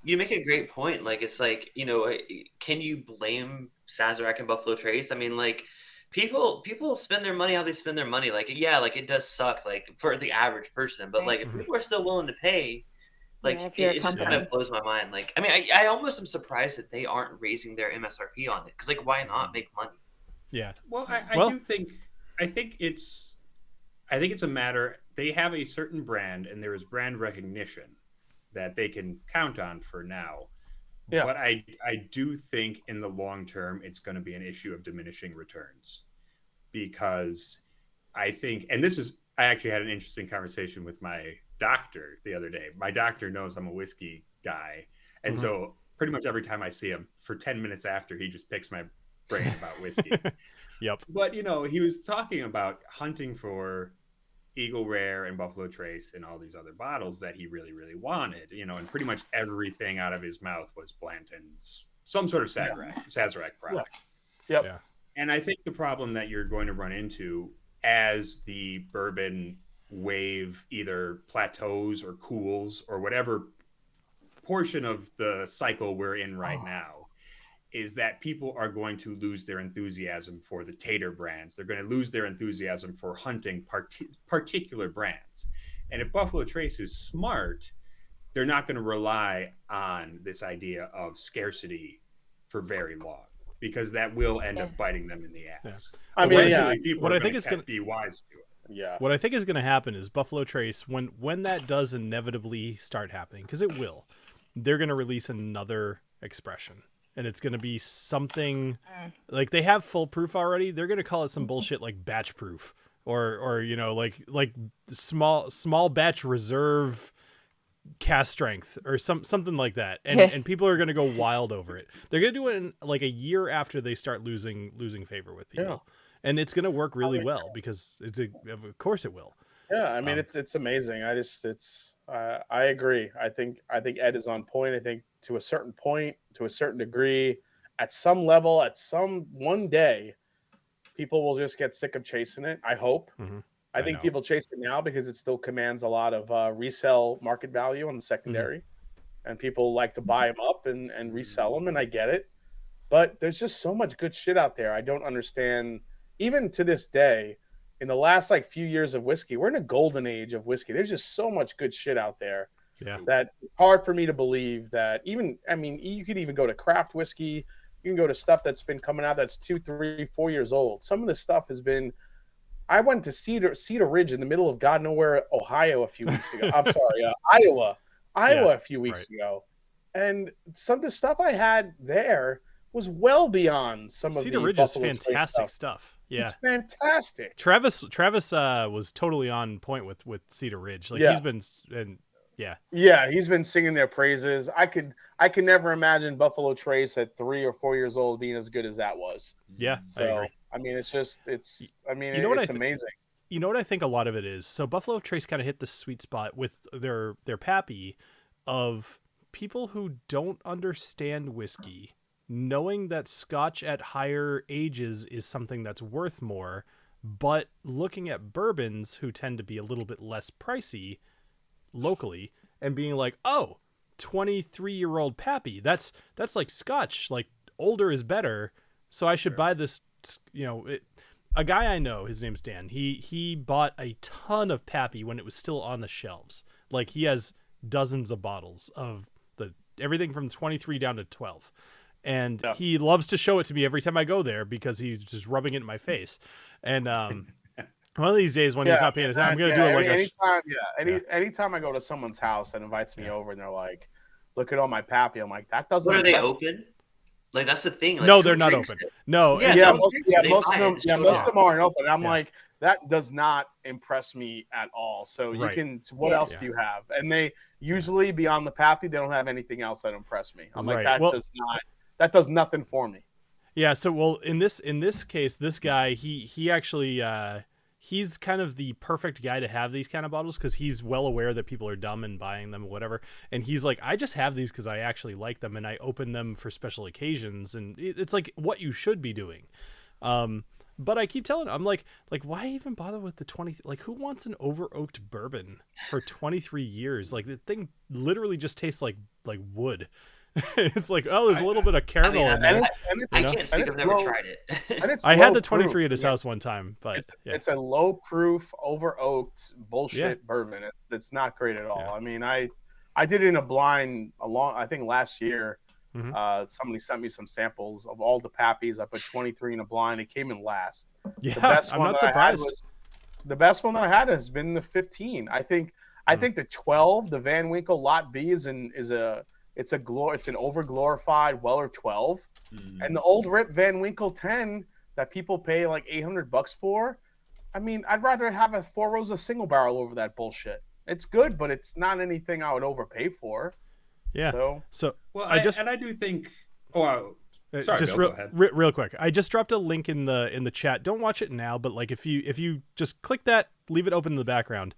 you make a great point. Like, it's like, you know, can you blame Sazerac and Buffalo Trace? I mean, like, people spend their money how they spend their money. Like, yeah, like it does suck, like for the average person, but like if people are still willing to pay, Like if you're a it just kind company. of blows my mind. Like, I mean, I almost am surprised that they aren't raising their MSRP on it, because like, why not make money? Yeah. Well, I Well- do think I think it's a matter. They have a certain brand, and there is brand recognition that they can count on for now. Yeah. But I do think in the long term, it's going to be an issue of diminishing returns, because I think, and this is, I actually had an interesting conversation with my doctor the other day. My doctor knows I'm a whiskey guy, and so pretty much every time I see him, for 10 minutes after, he just picks my brain about whiskey. Yep. But he was talking about hunting for Eagle Rare and Buffalo Trace and all these other bottles that he really, really wanted. And pretty much everything out of his mouth was Blanton's, some sort of Sazerac product. Yep. Yeah. And I think the problem that you're going to run into as the bourbon wave either plateaus or cools or whatever portion of the cycle we're in right now, is that people are going to lose their enthusiasm for the tater brands. They're going to lose their enthusiasm for hunting particular brands. And if Buffalo Trace is smart, they're not going to rely on this idea of scarcity for very long, because that will end up biting them in the ass. I mean, Eventually, people what are I think gonna is gonna be wise to it. Yeah. What I think is going to happen is Buffalo Trace, when that does inevitably start happening, because it will, they're going to release another expression. And it's going to be something like they have full proof already. They're going to call it some bullshit like batch proof or like small batch reserve cast strength or something like that. And people are going to go wild over it. They're going to do it in like a year after they start losing favor with people. Yeah. And it's going to work really well because of course it will. Yeah, I mean it's amazing. I agree. I think Ed is on point. I think to a certain point, to a certain degree, at some level, one day, people will just get sick of chasing it. I hope. Mm-hmm. I think people chase it now because it still commands a lot of resale market value on the secondary, and people like to buy them up and resell them, and I get it. But there's just so much good shit out there. I don't understand, even to this day. In the last few years of whiskey, we're in a golden age of whiskey. There's just so much good shit out there that it's hard for me to believe that you could even go to craft whiskey. You can go to stuff that's been coming out that's 2, 3, 4 years old. Some of this stuff has been, I went to Cedar Ridge in the middle of God knows where, Ohio a few weeks ago. I'm sorry, Iowa a few weeks ago. And some of the stuff I had there was well beyond some of the Cedar Ridge is fantastic stuff. Yeah, it's fantastic. Travis was totally on point with Cedar Ridge. He's been he's been singing their praises. I could never imagine Buffalo Trace at 3 or 4 years old being as good as that was. Yeah, so I agree. I mean, it's amazing. You know what I think a lot of it is? So Buffalo Trace kind of hit the sweet spot with their pappy of people who don't understand whiskey, knowing that Scotch at higher ages is something that's worth more, but looking at bourbons who tend to be a little bit less pricey locally and being like, 23-year-old pappy, that's like Scotch, like older is better, so I should buy this. A guy I know, his name's Dan, he bought a ton of pappy when it was still on the shelves. Like, he has dozens of bottles of everything from 23 down to 12. And he loves to show it to me every time I go there because he's just rubbing it in my face. And one of these days when he's not paying attention, I'm going to do it anytime I go to someone's house and invites me over and they're like, look at all my pappy. I'm like, that doesn't. What are they open? Like, that's the thing. Like, no, they're not open. No. Most of them aren't open. I'm like, that does not impress me at all. So you can, what else do you have? And they usually beyond the pappy, they don't have anything else that impress me. I'm like, that does nothing for me. Yeah. So, in this case, this guy, he actually, he's kind of the perfect guy to have these kind of bottles because he's well aware that people are dumb and buying them or whatever. And he's like, I just have these because I actually like them and I open them for special occasions. And it's like what you should be doing. But I keep telling him, I'm like, why even bother with the 20? Like, who wants an over oaked bourbon for 23 years? Like, the thing literally just tastes like wood. It's like, there's a little bit of caramel in there. I can't speak. I've never tried it. I had the 23 at his house one time, but it's a low proof, over oaked bullshit bourbon. It's not great at all. Yeah. I mean, I I did it in a blind I think last year. Mhm. Somebody sent me some samples of all the Pappies. I put 23 in a blind. It came in last. Yeah, The best I'm one not that I had surprised. the best one that I had has been the 15. I think the 12, the Van Winkle Lot B it's an over glorified Weller 12. And the old Rip Van Winkle 10 that people pay like $800 for. I mean, I'd rather have a 4 Rosa single barrel over that bullshit. It's good, but it's not anything I would overpay for. Yeah. So Well, I just I do think. Oh, sorry, just Bill, go ahead. real quick. I just dropped a link in the chat. Don't watch it now, but like if you just click that, leave it open in the background.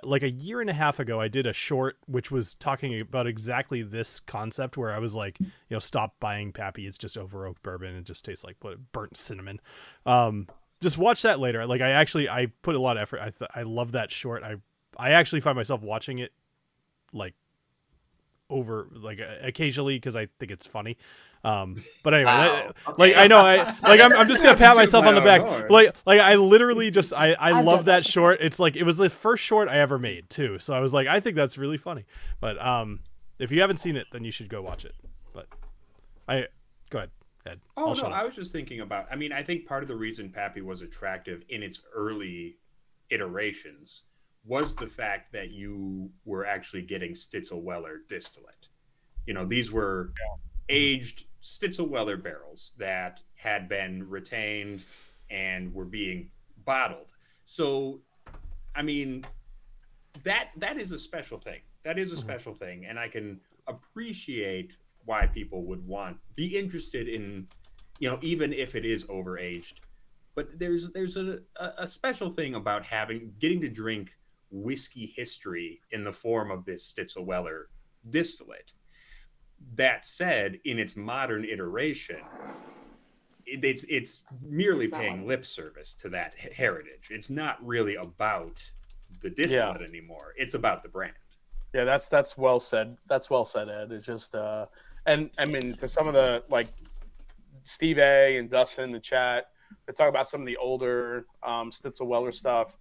Like a year and a half ago, I did a short which was talking about exactly this concept, where I was like, stop buying Pappy. It's just over oak bourbon. It just tastes like burnt cinnamon. Just watch that later. Like I put a lot of effort. I love that short. I actually find myself watching it like over like occasionally because I think it's funny. But anyway, Wow. like Okay. I know I'm just gonna pat myself on the back. horn. Like I literally just I love done that short. It's like it was the first short I ever made too. So I was like, I think that's really funny. But if you haven't seen it, then you should go watch it. But go ahead, Ed. Oh, I'll no, shut up. I was just thinking about. I mean, I think part of the reason Pappy was attractive in its early iterations was the fact that you were actually getting Stitzel-Weller distillate. These were aged Stitzel-Weller barrels that had been retained and were being bottled. So, I mean, that is a special thing. That is a special thing, and I can appreciate why people would be interested in, even if it is overaged. But there's a special thing about getting to drink whiskey history in the form of this Stitzel-Weller distillate. That said, in its modern iteration, it's merely paying lip service to that heritage. It's not really about the distillate anymore. It's about the brand. yeah, that's well said. That's well said, Ed. It's just and I mean, to some of the like Steve A and Dustin in the chat, they talk about some of the older Stitzel-Weller stuff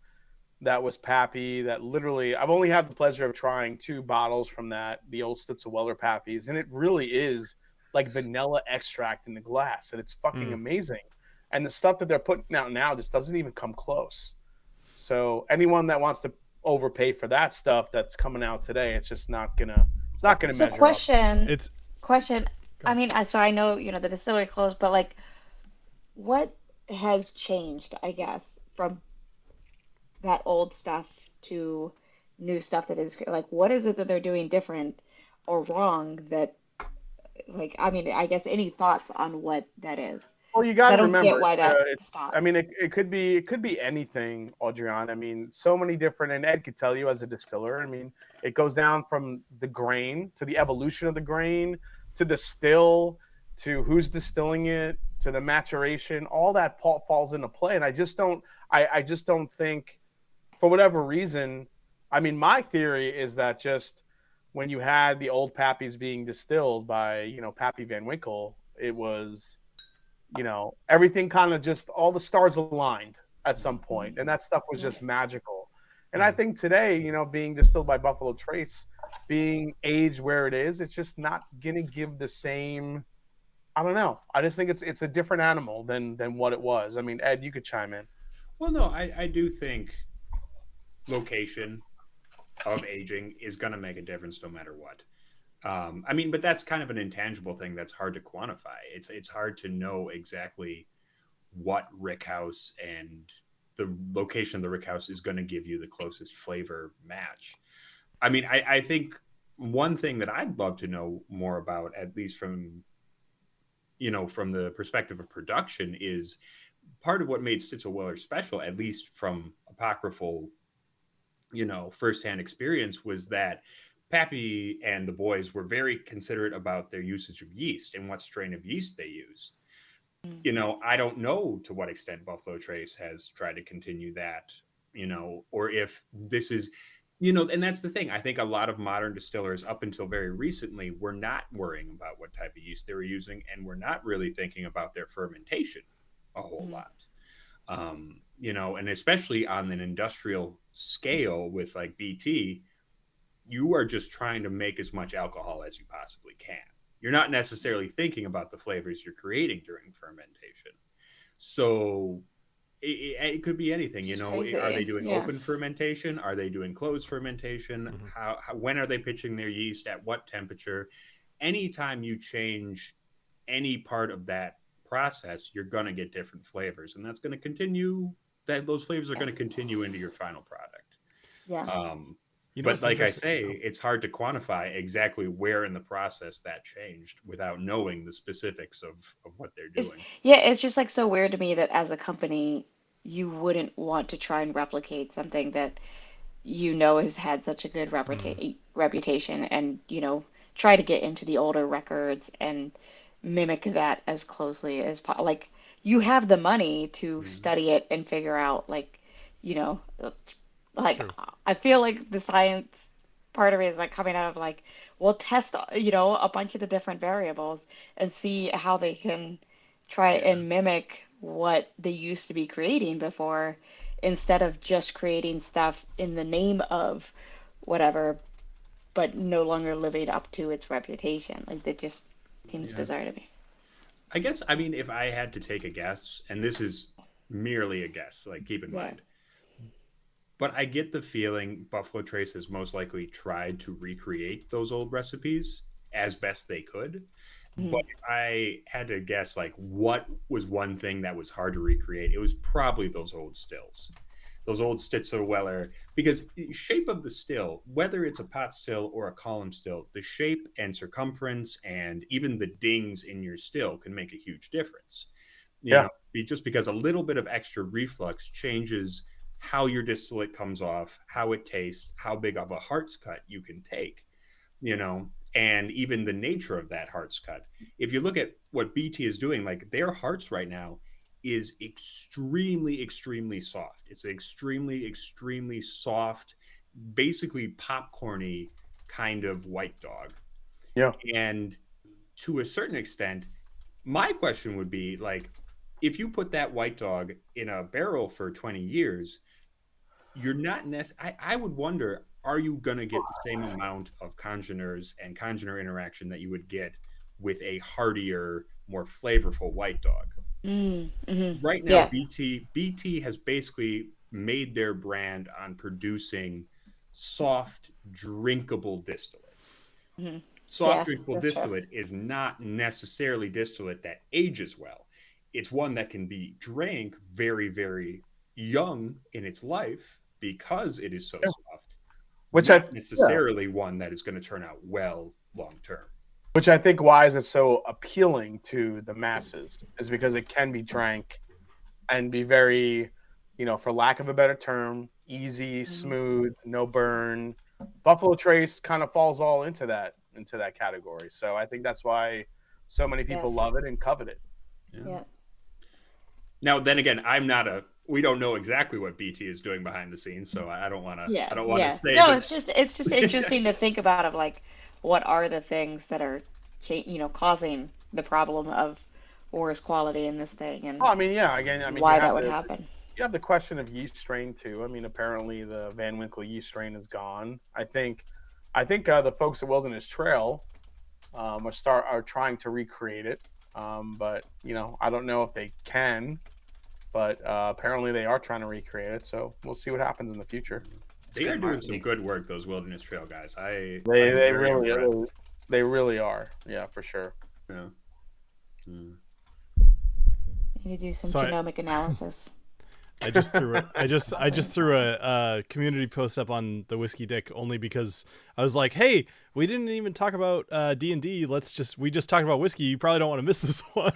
that was Pappy. That literally, I've only had the pleasure of trying 2 bottles from the old Stitzel-Weller Pappies, and it really is like vanilla extract in the glass, and it's fucking amazing. And the stuff that they're putting out now just doesn't even come close. So anyone that wants to overpay for that stuff that's coming out today, it's just not gonna So measure up. question. I mean, so I know the distillery closed, but like, what has changed? I guess from that old stuff to new stuff that is like, what is it that they're doing different or wrong that, like, I mean, I guess any thoughts on what that is? Well, you got I to don't remember, get why that it's, stops. I mean, it could be anything, Audrian. I mean, so many different, and Ed could tell you as a distiller. I mean, it goes down from the grain to the evolution of the grain to the still to who's distilling it to the maturation. All that falls into play, and I just don't think, for whatever reason. I mean, my theory is that just when you had the old Pappies being distilled by Pappy Van Winkle, it was. Everything kind of just all the stars aligned at some point, and that stuff was just magical. And I think today, being distilled by Buffalo Trace, being aged where it is, it's just not gonna give the same. I don't know. I just think it's a different animal than what it was. I mean, Ed, you could chime in. Well, no, I do think location of aging is going to make a difference no matter what. I mean, but that's kind of an intangible thing that's hard to quantify. It's hard to know exactly what rickhouse and the location of the rickhouse is going to give you the closest flavor match. I mean, I think one thing that I'd love to know more about, at least from the perspective of production, is part of what made Stitzel-Weller special, at least from apocryphal, firsthand experience, was that Pappy and the boys were very considerate about their usage of yeast and what strain of yeast they use. I don't know to what extent Buffalo Trace has tried to continue that, or if this is, and that's the thing. I think a lot of modern distillers up until very recently were not worrying about what type of yeast they were using, and were not really thinking about their fermentation a whole lot. And especially on an industrial scale with like BT, you are just trying to make as much alcohol as you possibly can. You're not necessarily thinking about the flavors you're creating during fermentation. So it could be anything, you know. Crazy. Are they doing Yeah. open fermentation? Are they doing closed fermentation? Mhm. How when are they pitching their yeast? At what temperature? Anytime you change any part of that process, you're going to get different flavors, and that's going to continue. Those flavors are going to continue into your final product. Yeah. You know But what's like I interesting- say, it's hard to quantify exactly where in the process that changed without knowing the specifics of what they're It's- doing. Yeah, it's just like so weird to me that as a company, you wouldn't want to try and replicate something that you know has had such a good reputation, and try to get into the older records and mimic that as closely as possible. Like, you have the money to study it and figure out, like, like True. I feel like the science part of it is like coming out of like, we'll test a bunch of the different variables and see how they can try and mimic what they used to be creating before, instead of just creating stuff in the name of whatever, but no longer living up to its reputation. Like, that just seems bizarre to me. I guess, I mean, if I had to take a guess, and this is merely a guess, like, keep in mind, but I get the feeling Buffalo Trace has most likely tried to recreate those old recipes as best they could. But if I had to guess, like, what was one thing that was hard to recreate, it was probably those old stills. Those old Stitzelweller, because the shape of the still, whether it's a pot still or a column still, the shape and circumference and even the dings in your still can make a huge difference. You know, just because a little bit of extra reflux changes how your distillate comes off, how it tastes, how big of a heart's cut you can take, and even the nature of that heart's cut. If you look at what BT is doing, like, their hearts right now is extremely, extremely soft. It's extremely, extremely soft, basically popcorny kind of white dog. Yeah. And to a certain extent, my question would be, like, if you put that white dog in a barrel for 20 years, you're not I would wonder, are you going to get the same amount of congeners and congener interaction that you would get with a heartier, more flavorful white dog? Right now, BT has basically made their brand on producing soft, drinkable distillate. Soft, drinkable distillate is not necessarily distillate that ages well. It's one that can be drank very, very young in its life because it is so soft. Which not necessarily one that is going to turn out well long term. Which I think why is it so appealing to the masses is because it can be drank and be very, for lack of a better term, easy, smooth, no burn. Buffalo Trace kind of falls all into that category. So I think that's why so many people love it and covet it. Yeah. Now, then again, we don't know exactly what BT is doing behind the scenes, so I don't want to. Yeah. I don't want to say. No, it's just interesting to think about, of like, what are the things that are, causing the problem of worse quality in this thing, and why that would happen. You have the question of yeast strain too. I mean, apparently the Van Winkle yeast strain is gone. I think the folks at Wilderness Trail are trying to recreate it. But I don't know if they can. But apparently they are trying to recreate it, so we'll see what happens in the future. They are doing some good work, those Wilderness Trail guys. They really are. Yeah, for sure. Yeah. You need to do some genomic analysis. I just threw a community post up on the Whiskey Dick only because I was like, hey, we didn't even talk about D&D. We just talked about whiskey. You probably don't want to miss this one.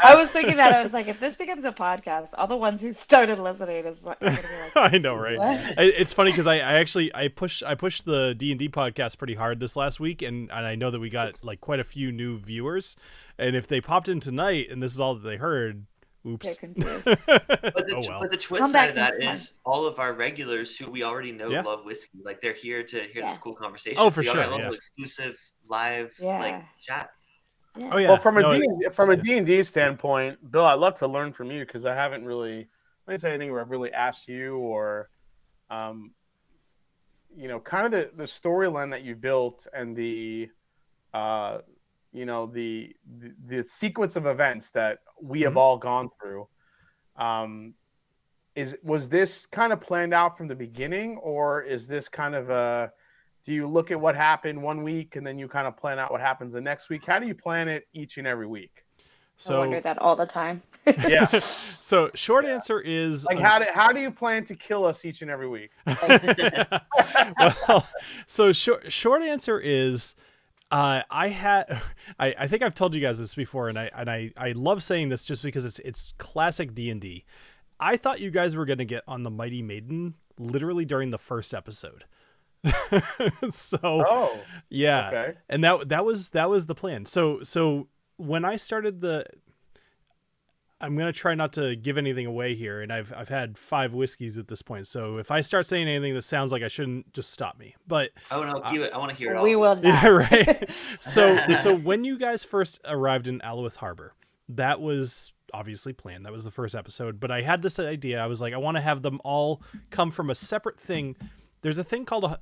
I was thinking that. I was like, if this becomes a podcast, all the ones who started listening is going to be like, I know, right? It's funny because I pushed the D&D podcast pretty hard this last week, and I know that we got like quite a few new viewers, and if they popped in tonight and this is all that they heard, oops. They're confused. But the twist side of that is all of our regulars who we already know love whiskey. Like, they're here to hear this cool conversation. Oh, for so sure. Got a little exclusive live chat. Yeah. Oh yeah. Well, from a D&D standpoint, Bill, I'd love to learn from you because I haven't really, let me say anything where I've really asked you or kind of the storyline that you built and the the sequence of events that we have all gone through. Was this kind of planned out from the beginning, or is this kind of do you look at what happened one week and then you kind of plan out what happens the next week? How do you plan it each and every week? I wonder that all the time. Yeah. So short answer is like how do you plan to kill us each and every week? Well, so short answer is I think I've told you guys this before, and I love saying this just because it's classic D&D. I thought you guys were going to get on the Mighty Maiden literally during the first episode. So yeah. Okay. And that was the plan. So when I started I'm going to try not to give anything away here, and I've had 5 whiskeys at this point. So if I start saying anything that sounds like I shouldn't, just stop me. But oh no, I want to hear it all. We will not. Yeah, right. So when you guys first arrived in Alowith Harbor, that was obviously planned. That was the first episode. But I had this idea. I was like, I want to have them all come from a separate thing. There's a thing called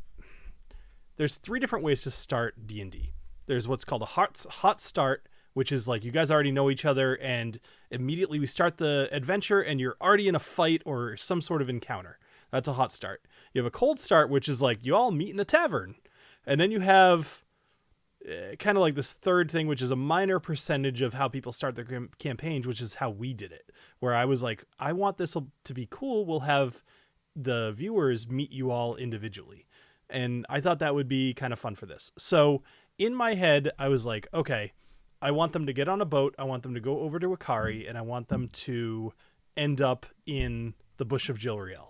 there's 3 different ways to start D&D. There's what's called a hot start, which is like you guys already know each other and immediately we start the adventure and you're already in a fight or some sort of encounter. That's a hot start. You have a cold start, which is like you all meet in a tavern. And then you have kind of like this third thing, which is a minor percentage of how people start their campaigns, which is how we did it. Where I was like, I want this to be cool. We'll have the viewers meet you all individually. And I thought that would be kind of fun for this. So in my head, I was like, okay, I want them to get on a boat. I want them to go over to Akari, and I want them to end up in the Bush of Jilriel.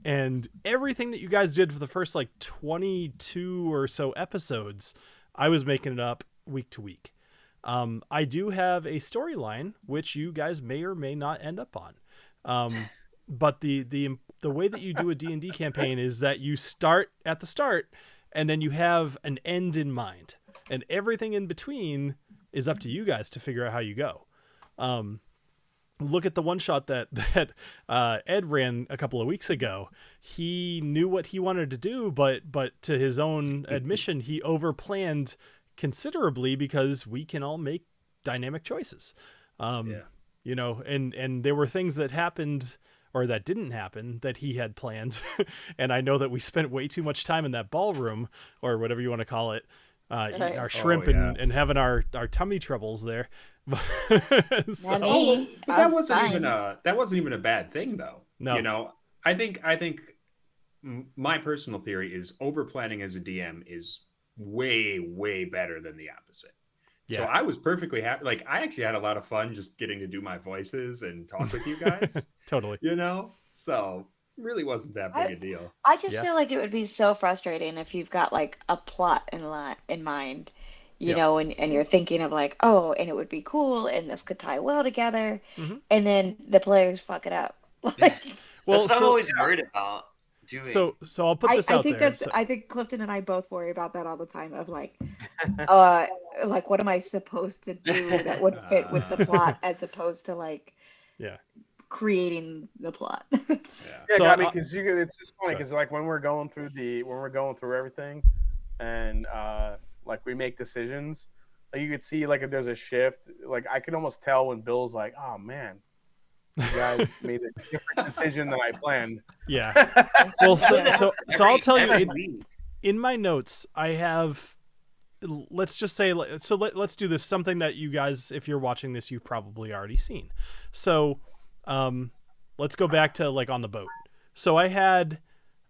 And everything that you guys did for the first like 22 or so episodes, I was making it up week to week. I do have a storyline, which you guys may or may not end up on. But the way that you do a D&D campaign is that you start at the start, and then you have an end in mind. And everything in between is up to you guys to figure out how you go. Look at the one shot that Ed ran a couple of weeks ago. He knew what he wanted to do, but to his own admission, he overplanned considerably because we can all make dynamic choices. And there were things that happened or that didn't happen that he had planned. And I know that we spent way too much time in that ballroom or whatever you want to call it, eating our shrimp and having our tummy troubles there. So, but that wasn't even a bad thing though. No. I think my personal theory is over planning as a DM is way better than the opposite. Yeah. So I was perfectly happy. Like I actually had a lot of fun just getting to do my voices and talk with you guys. Totally. So really wasn't that big a deal. I just feel like it would be so frustrating if you've got like a plot in mind, you know, and you're thinking of like, oh, and it would be cool and this could tie well together, and then the players fuck it up. Like, well, that's what I'm always worried about doing. So I'll put this out there. I think Clifton and I both worry about that all the time of like, like what am I supposed to do that would fit with the plot as opposed to like, creating the plot. So I mean, because it's just funny because like when we're going through everything, and like we make decisions, like you could see like if there's a shift, like I can almost tell when Bill's like, oh man, you guys made a different decision than I planned. Yeah. Well, so I'll tell you in my notes I have. Let's just say let's do this, something that you guys, if you're watching this, you've probably already seen. So let's go back to like on the boat. So I had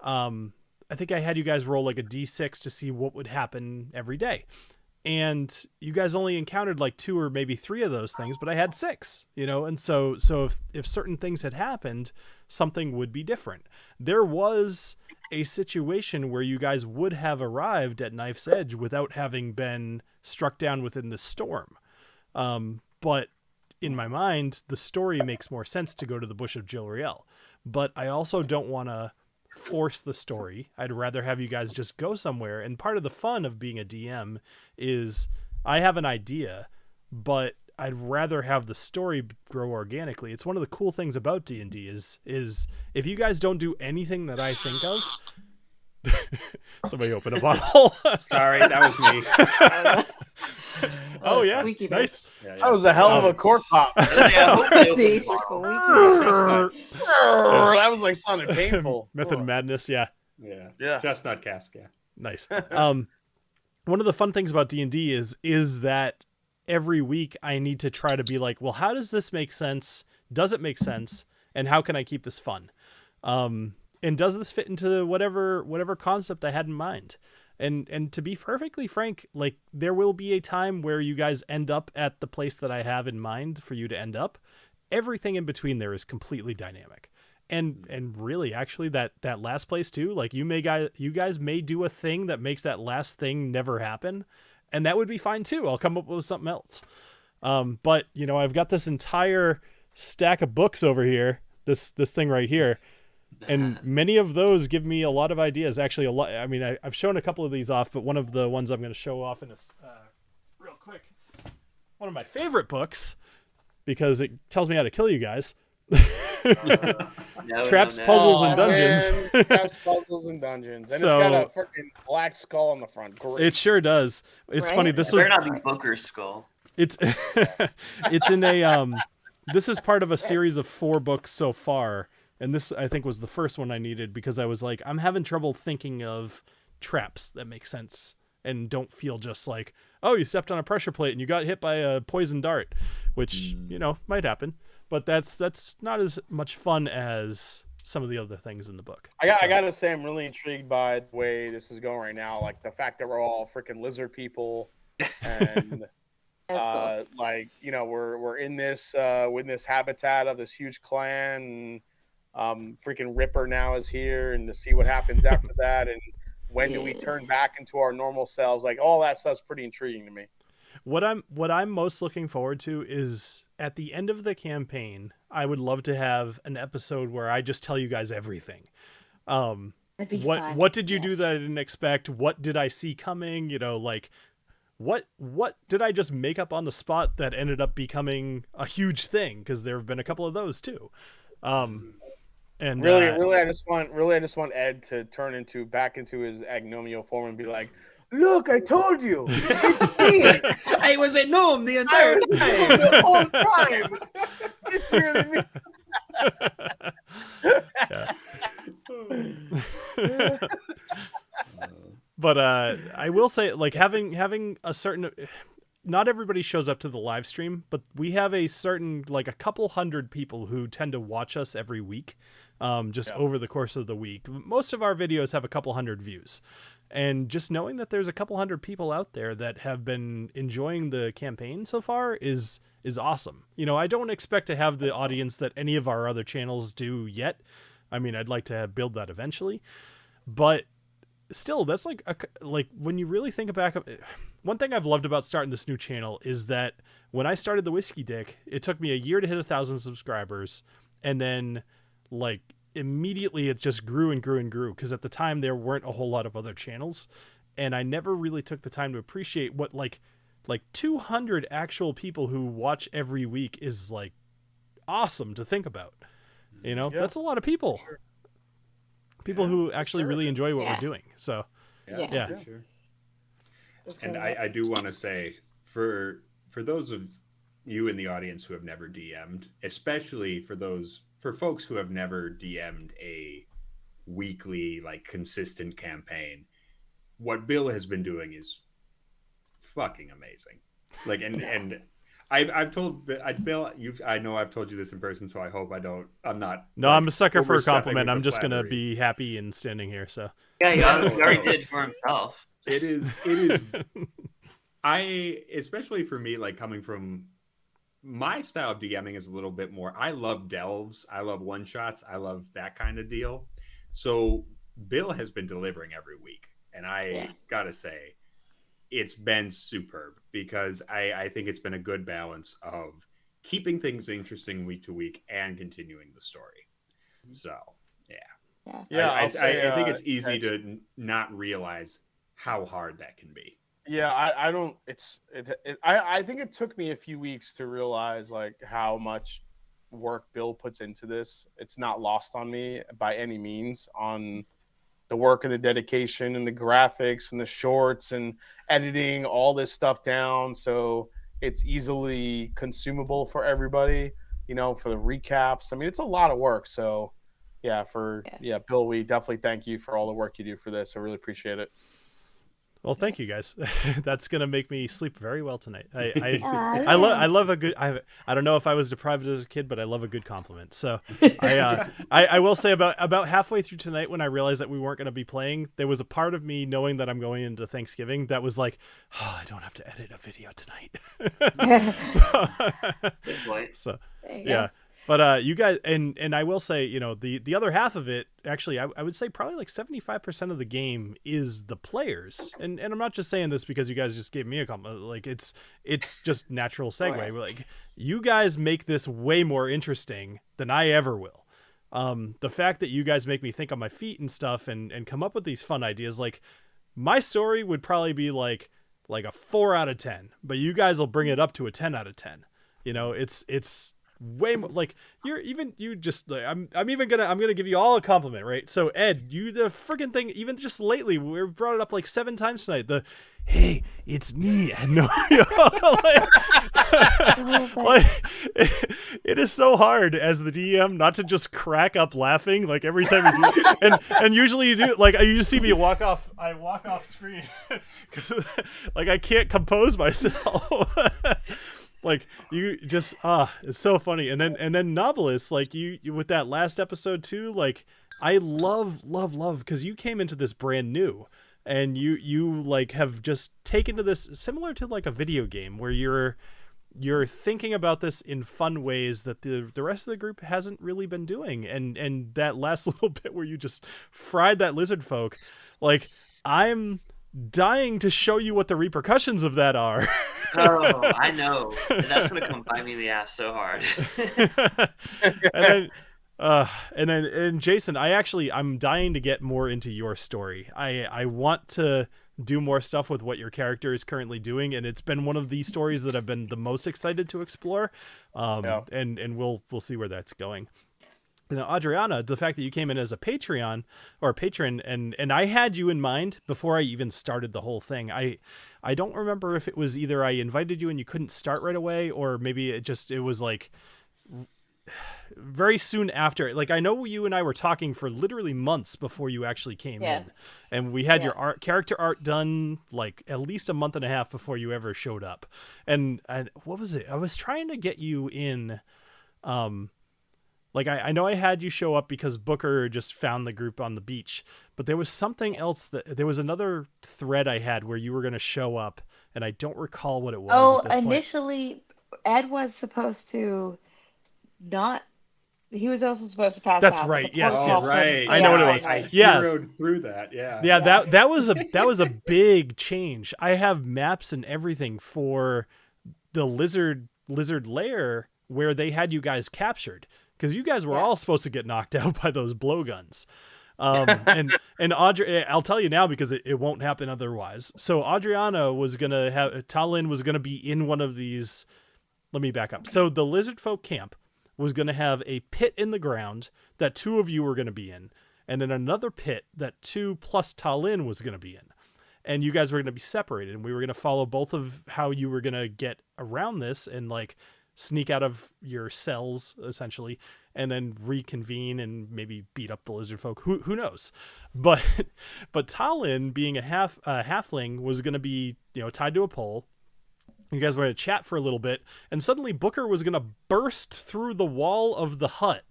I think I had you guys roll like a d6 to see what would happen every day, and you guys only encountered like 2 or maybe 3 of those things, but I had 6, and so if certain things had happened, something would be different. There was a situation where you guys would have arrived at Knife's Edge without having been struck down within the storm. But in my mind, the story makes more sense to go to the Bush of Jilriel. But I also don't want to force the story. I'd rather have you guys just go somewhere. And part of the fun of being a DM is I have an idea, but I'd rather have the story grow organically. It's one of the cool things about D&D is if you guys don't do anything that I think of, Somebody open a bottle. Sorry, that was me. Oh yeah, Squeaky nice. Yeah, That was a hell of a cork pop. Yeah, hopefully See, open the bottle. squeaky. That was like sounded painful. Method Madness, yeah. Yeah. Chestnut cask, yeah. Nice. One of the fun things about D&D is that every week I need to try to be like, well, how does this make sense? Does it make sense? And how can I keep this fun? And does this fit into whatever concept I had in mind? And to be perfectly frank, like there will be a time where you guys end up at the place that I have in mind for you to end up. Everything in between there is completely dynamic. And really, actually, that last place too, like you guys may do a thing that makes that last thing never happen, and that would be fine too. I'll come up with something else. But I've got this entire stack of books over here, this thing right here, and many of those give me a lot of ideas. Actually, a lot. I mean, I've shown a couple of these off, but one of the ones I'm going to show off in this real quick, one of my favorite books, because it tells me how to kill you guys. Traps, Puzzles, and Dungeons. Man, Traps, Puzzles, and Dungeons. And So- it's got a freaking black skull on the front. Great. It sure does. It's Right? funny. It This better was not be Booker's skull. it's it's in a this is part of a series of 4 books so far, and this I think was the first one I needed because I was like, I'm having trouble thinking of traps that make sense and don't feel just like, oh, you stepped on a pressure plate and you got hit by a poison dart, which might happen, but that's not as much fun as some of the other things in the book. I gotta say, I'm really intrigued by the way this is going right now. Like the fact that we're all freaking lizard people, and That's cool. we're in this habitat of this huge clan, and freaking Ripper now is here, and to see what happens after that, and when do we turn back into our normal selves? Like all that stuff's pretty intriguing to me. What I'm most looking forward to is at the end of the campaign, I would love to have an episode where I just tell you guys everything. That'd be What fun. what did you do Yes. that I didn't expect? What did I see coming? Like what did I just make up on the spot that ended up becoming a huge thing? Because there have been a couple of those too. And Really, I just want Ed to turn back into his Agnomeio form and be like, "Look, I told you, it's me. I was a gnome the I entire was time. the whole time. It's really me." But I will say, like, having a certain, not everybody shows up to the live stream, but we have a certain, like, a couple hundred people who tend to watch us every week, over the course of the week. Most of our videos have a couple hundred views, and just knowing that there's a couple hundred people out there that have been enjoying the campaign so far is awesome. I don't expect to have the audience that any of our other channels do yet. I mean, I'd like to build that eventually, but still, that's like when you really think back, one thing I've loved about starting this new channel is that when I started the Whiskey Dick, it took me a year to hit 1,000 subscribers, and then like immediately it just grew and grew and grew, because at the time there weren't a whole lot of other channels, and I never really took the time to appreciate what like 200 actual people who watch every week is like awesome to think about. That's a lot of people. People who actually really enjoy what we're doing. So, yeah. Sure. And I do want to say, for those of you in the audience who have never DM'd, especially for folks who have never DM'd a weekly, like, consistent campaign, what Bill has been doing is fucking amazing. Like, and I've told Bill, I know I've told you this in person, so I hope I'm not. No, I'm a sucker for a overstepping compliment. with I'm the just going to flattery. be happy and standing here. So, Yeah, he already did for himself. It is. Especially for me, like, coming from my style of DMing is a little bit more, I love delves. I love one shots. I love that kind of deal. So Bill has been delivering every week. And I gotta say, it's been superb, because I think it's been a good balance of keeping things interesting week to week and continuing the story. So, I think it's easy to not realize how hard that can be. Yeah, I don't. I think it took me a few weeks to realize like how much work Bill puts into this. It's not lost on me by any means on the work and the dedication and the graphics and the shorts and editing all this stuff down so it's easily consumable for everybody, for the recaps. I mean, it's a lot of work. So Bill, we definitely thank you for all the work you do for this. I really appreciate it. Well, thank you guys. That's gonna make me sleep very well tonight. I love a good. I don't know if I was deprived as a kid, but I love a good compliment. So I will say about halfway through tonight, when I realized that we weren't gonna be playing, there was a part of me knowing that I'm going into Thanksgiving that was like, oh, I don't have to edit a video tonight. Good point. So yeah. But you guys, and I will say, the other half of it, actually, I would say probably like 75% of the game is the players. And I'm not just saying this because you guys just gave me a compliment. Like, it's just natural segue. Right. Like, you guys make this way more interesting than I ever will. The fact that you guys make me think on my feet and stuff and come up with these fun ideas, like, my story would probably be like a 4 out of 10, but you guys will bring it up to a 10 out of 10. It's way more like I'm gonna give you all a compliment, right? So Ed, you the freaking thing, even just lately, we brought it up like 7 times tonight. Hey, it's me. It is so hard as the DM not to just crack up laughing like every time you do, and usually you do. Like, you just see me walk off screen because like I can't compose myself. Like, you just it's so funny. And then Knobolas, like you with that last episode too, like I love because you came into this brand new and you like have just taken to this similar to like a video game where you're thinking about this in fun ways that the rest of the group hasn't really been doing. And that last little bit where you just fried that lizard folk, like, I'm dying to show you what the repercussions of that are. Oh, I know. That's gonna come bite me in the ass so hard. and Jason, I'm dying to get more into your story. I want to do more stuff with what your character is currently doing, and it's been one of the stories that I've been the most excited to explore. And we'll see where that's going. Adriana, the fact that you came in as a patron, and I had you in mind before I even started the whole thing. I don't remember if it was either I invited you and you couldn't start right away, or maybe it was like very soon after. Like, I know you and I were talking for literally months before you actually came in, and we had your character art done like at least a month and a half before you ever showed up. And what was it? I was trying to get you in, like, I know I had you show up because Booker just found the group on the beach, but there was something else there was another thread I had where you were going to show up, and I don't recall what it was. Oh, at this initially, Ed was supposed to not. He was also supposed to pass. That's out, right. but Yes. Right. I know what it was. I Yeah. heroed through that. Yeah. Yeah. That was a big change. I have maps and everything for the lizard lair where they had you guys captured, because you guys were all supposed to get knocked out by those blowguns. And Audrey, I'll tell you now because it won't happen otherwise. So Adriana was gonna have Talin was gonna be in one of these. Let me back up. So the lizard folk camp was gonna have a pit in the ground that 2 of you were gonna be in, and then another pit that 2 plus Talin was gonna be in. And you guys were gonna be separated, and we were gonna follow both of how you were gonna get around this and like sneak out of your cells essentially, and then reconvene and maybe beat up the lizard folk. Who knows? But Talin, being a halfling, was going to be tied to a pole. You guys were going to chat for a little bit, and suddenly Booker was going to burst through the wall of the hut.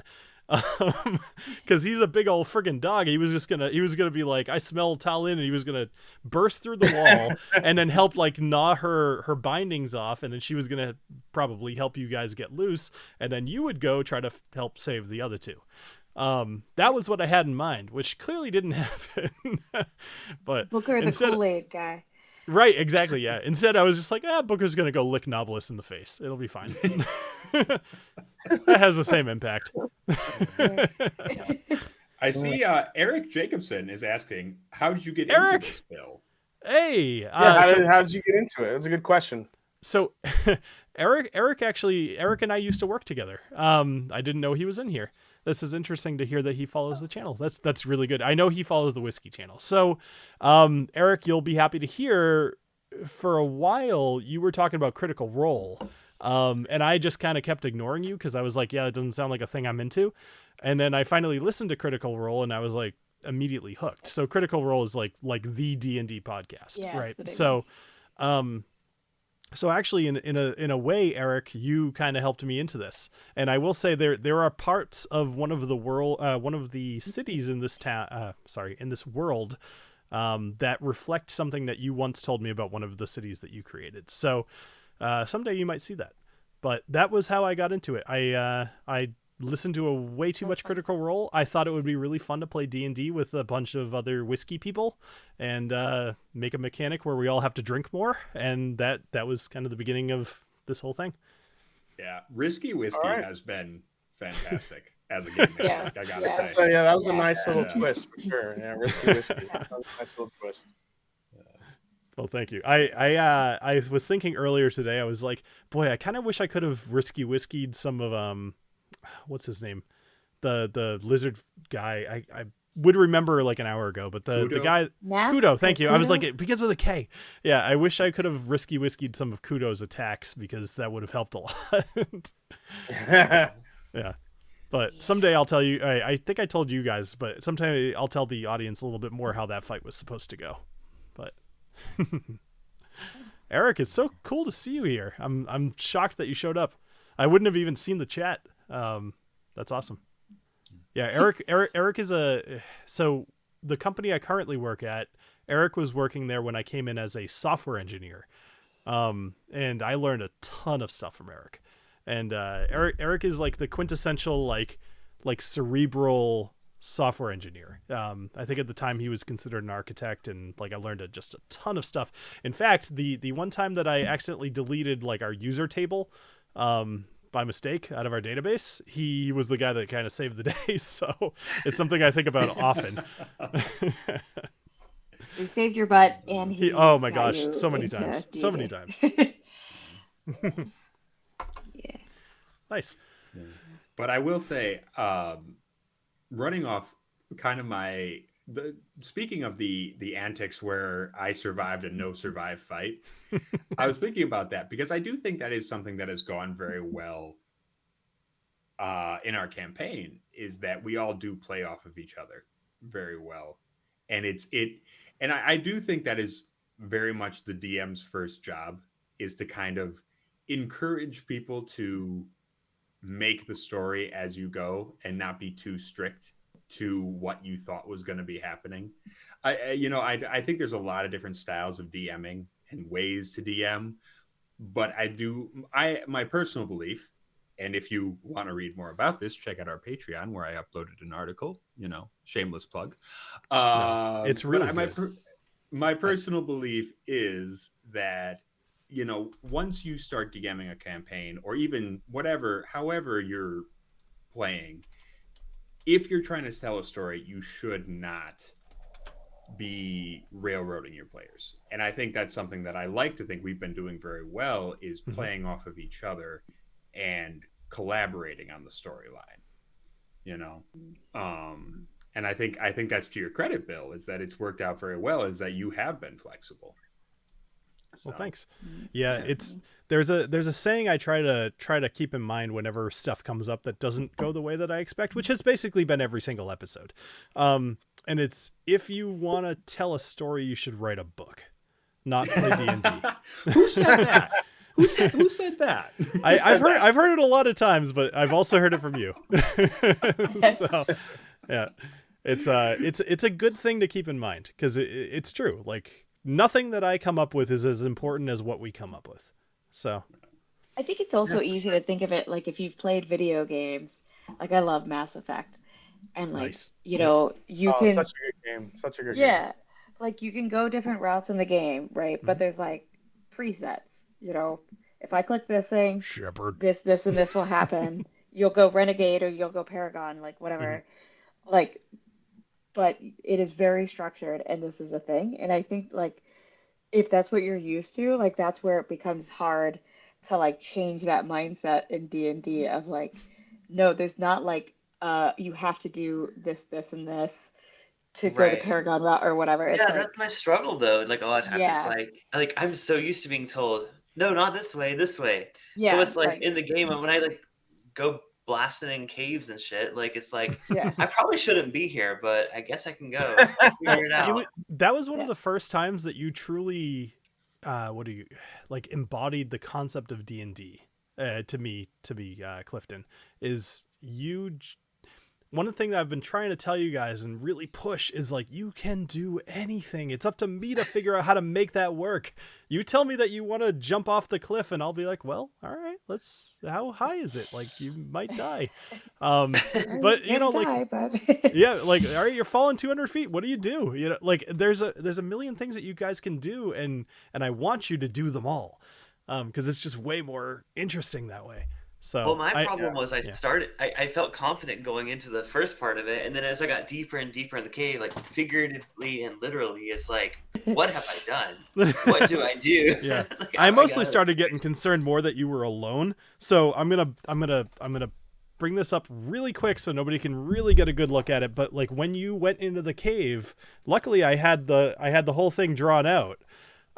Because he's a big old friggin' dog. He was gonna be like, I smell Talin, and he was gonna burst through the wall and then help like gnaw her bindings off, and then she was gonna probably help you guys get loose, and then you would go try to help save the other 2. That was what I had in mind, which clearly didn't happen. But Booker, the Kool-Aid guy. Right, exactly, yeah. Instead, I was just like, Booker's going to go lick Knobolas in the face. It'll be fine. That has the same impact. I see Eric Jacobson is asking, how did you get Eric? into this, Bill? Hey. How did you get into it? It was a good question. So Eric and I used to work together. I didn't know he was in here. This is interesting to hear that he follows the channel. That's really good. I know he follows the whiskey channel. So, Eric, you'll be happy to hear, for a while you were talking about Critical Role. And I just kind of kept ignoring you because I was like, yeah, it doesn't sound like a thing I'm into. And then I finally listened to Critical Role and I was like immediately hooked. So Critical Role is like the D&D podcast, Yeah, right? it's the big So, so actually in a way, Eric, you kind of helped me into this. And I will say there are parts of one of the cities in this town, in this world, that reflect something that you once told me about one of the cities that you created. So, someday you might see that. But that was how I got into it. I listened to a way too much Critical Role. I thought it would be really fun to play D&D with a bunch of other whiskey people and make a mechanic where we all have to drink more. And that was kind of the beginning of this whole thing. Yeah, Risky Whiskey has been fantastic as a game. Yeah. I gotta say. So yeah, that was a nice little twist for sure. Yeah, Risky Whiskey. That was a nice little twist. Well, thank you. I was thinking earlier today, I was like, boy, I kind of wish I could have Risky Whiskeyed some of, what's his name? The lizard guy. I would remember like an hour ago, but the guy, Kudo, thank you. I was like, it begins with a K. Yeah, I wish I could have Risky Whiskeyed some of Kudo's attacks because that would have helped a lot. Yeah. But someday I'll tell you, I think I told you guys, but sometime I'll tell the audience a little bit more how that fight was supposed to go. But Eric, it's so cool to see you here. I'm shocked that you showed up. I wouldn't have even seen the chat. That's awesome. Yeah, Eric is so the company I currently work at, Eric was working there when I came in as a software engineer. And I learned a ton of stuff from Eric. And Eric is like the quintessential like cerebral software engineer. I think at the time he was considered an architect, and like I learned just a ton of stuff. In fact, the one time that I accidentally deleted like our user table by mistake out of our database, he was the guy that kind of saved the day. So it's something I think about often. He saved your butt, and he oh my gosh, so many times. D&D. So many times. Yeah. Nice. Yeah. But I will say, running off kind of speaking of the antics where I survived a no survive fight, I was thinking about that because I do think that is something that has gone very well in our campaign, is that we all do play off of each other very well. And and I do think that is very much the DM's first job, is to kind of encourage people to make the story as you go and not be too strict to what you thought was going to be happening. I think there's a lot of different styles of DMing and ways to DM, but my personal belief, and if you want to read more about this, check out our Patreon where I uploaded an article, shameless plug. It's really good. My personal belief is that, once you start DMing a campaign, or even however you're playing, if you're trying to tell a story, you should not be railroading your players. And I think that's something that I like to think we've been doing very well, is playing off of each other and collaborating on the storyline, and I think that's to your credit, Bill, is that it's worked out very well, is that you have been flexible. Well, thanks. Yeah, there's a saying I try to keep in mind whenever stuff comes up that doesn't go the way that I expect, which has basically been every single episode. And it's, if you want to tell a story, you should write a book, not play D&D. Who said that? Who said that? I've heard it a lot of times, but I've also heard it from you. So, yeah, it's a good thing to keep in mind, because it's true. Like, nothing that I come up with is as important as what we come up with. So I think it's also easy to think of it like, if you've played video games, like I love Mass Effect, and like, nice. you can, such a good game. Such a good game. Yeah. Like, you can go different routes in the game, right? But there's like presets, if I click this thing, Shepherd, this and this will happen. You'll go Renegade or you'll go Paragon, like whatever. Like, but it is very structured, and this is a thing. And I think like if that's what you're used to, like that's where it becomes hard to like change that mindset in D&D of like, no, there's not like you have to do this, this, and this to go the Right. Paragon route or whatever. It's Yeah, like, that's my struggle though. Like a lot of times it's yeah, like I'm so used to being told, no, not this way, this way. So yeah, it's like like, in the game when I like go blasting in caves and shit, like it's like yeah, I probably shouldn't be here, but I guess I can go figure it out. That was one of Yeah. the first times that you truly embodied the concept of D&D to me, Clifton, is one of the things I've been trying to tell you guys and really push is like, you can do anything. It's up to me to figure out how to make that work. You tell me that you want to jump off the cliff and I'll be like, well, all right, how high is it? Like, you might die. But you know, like, yeah, like, all right, you're falling 200 feet. What do you do? You know, like there's a million things that you guys can do. And I want you to do them all. Cause it's just way more interesting that way. So Well, my problem was I felt confident going into the first part of it, and then as I got deeper and deeper in the cave, like figuratively and literally, it's like, what have I done? What do I do? Yeah. Like, I oh my mostly God. started getting concerned more that you were alone. So I'm gonna bring this up really quick so nobody can really get a good look at it. But like when you went into the cave, luckily I had the whole thing drawn out.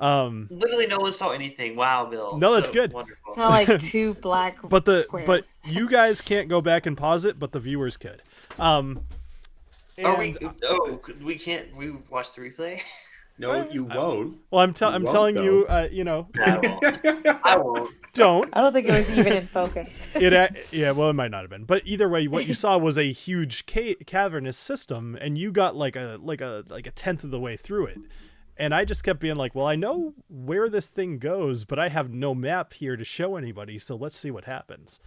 Literally no one saw anything. Wow, Bill. No, that's So good. Wonderful. it's not like two black But squares. you guys can't go back and pause it, but the viewers could. We can't watch the replay? No, you won't. Well, I'm won't, telling you, though. you know, I won't. don't. I don't think it was even in focus. Yeah, well, it might not have been, but either way, what you saw was a huge cavernous system, and you got like a tenth of the way through it, and I just kept being like, well, I know where this thing goes, but I have no map here to show anybody, so let's see what happens.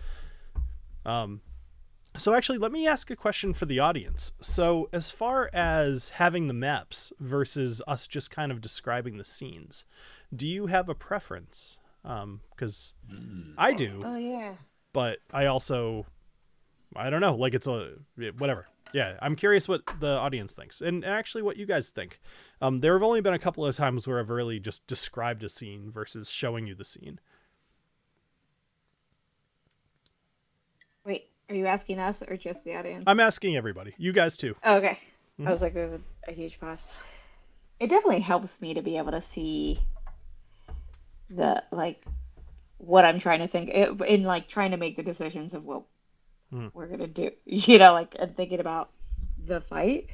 So actually, let me ask a question for the audience. So as far as having the maps versus us just kind of describing the scenes, do you have a preference? Because I do. Oh yeah. But I don't know, like it's whatever. Yeah, I'm curious what the audience thinks and actually what you guys think. There have only been a couple of times where I've really just described a scene versus showing you the scene. Wait, are you asking us or just the audience? I'm asking everybody. You guys too. Oh, okay. Mhm. I was like, there's a huge pause. It definitely helps me to be able to see the like what I'm trying to think in like trying to make the decisions of what we're gonna do, you know, like and thinking about the fight.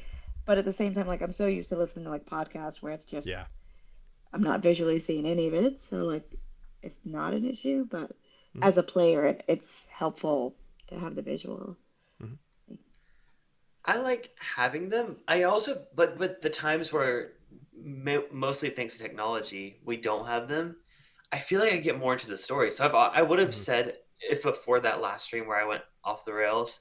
But at the same time, like I'm so used to listening to like podcasts where it's just I'm not visually seeing any of it, so like it's not an issue. But as a player, it's helpful to have the visual. I like having them. I also, but the times where mostly thanks to technology, we don't have them. I feel like I get more into the story. So I would have said if before that last stream where I went off the rails,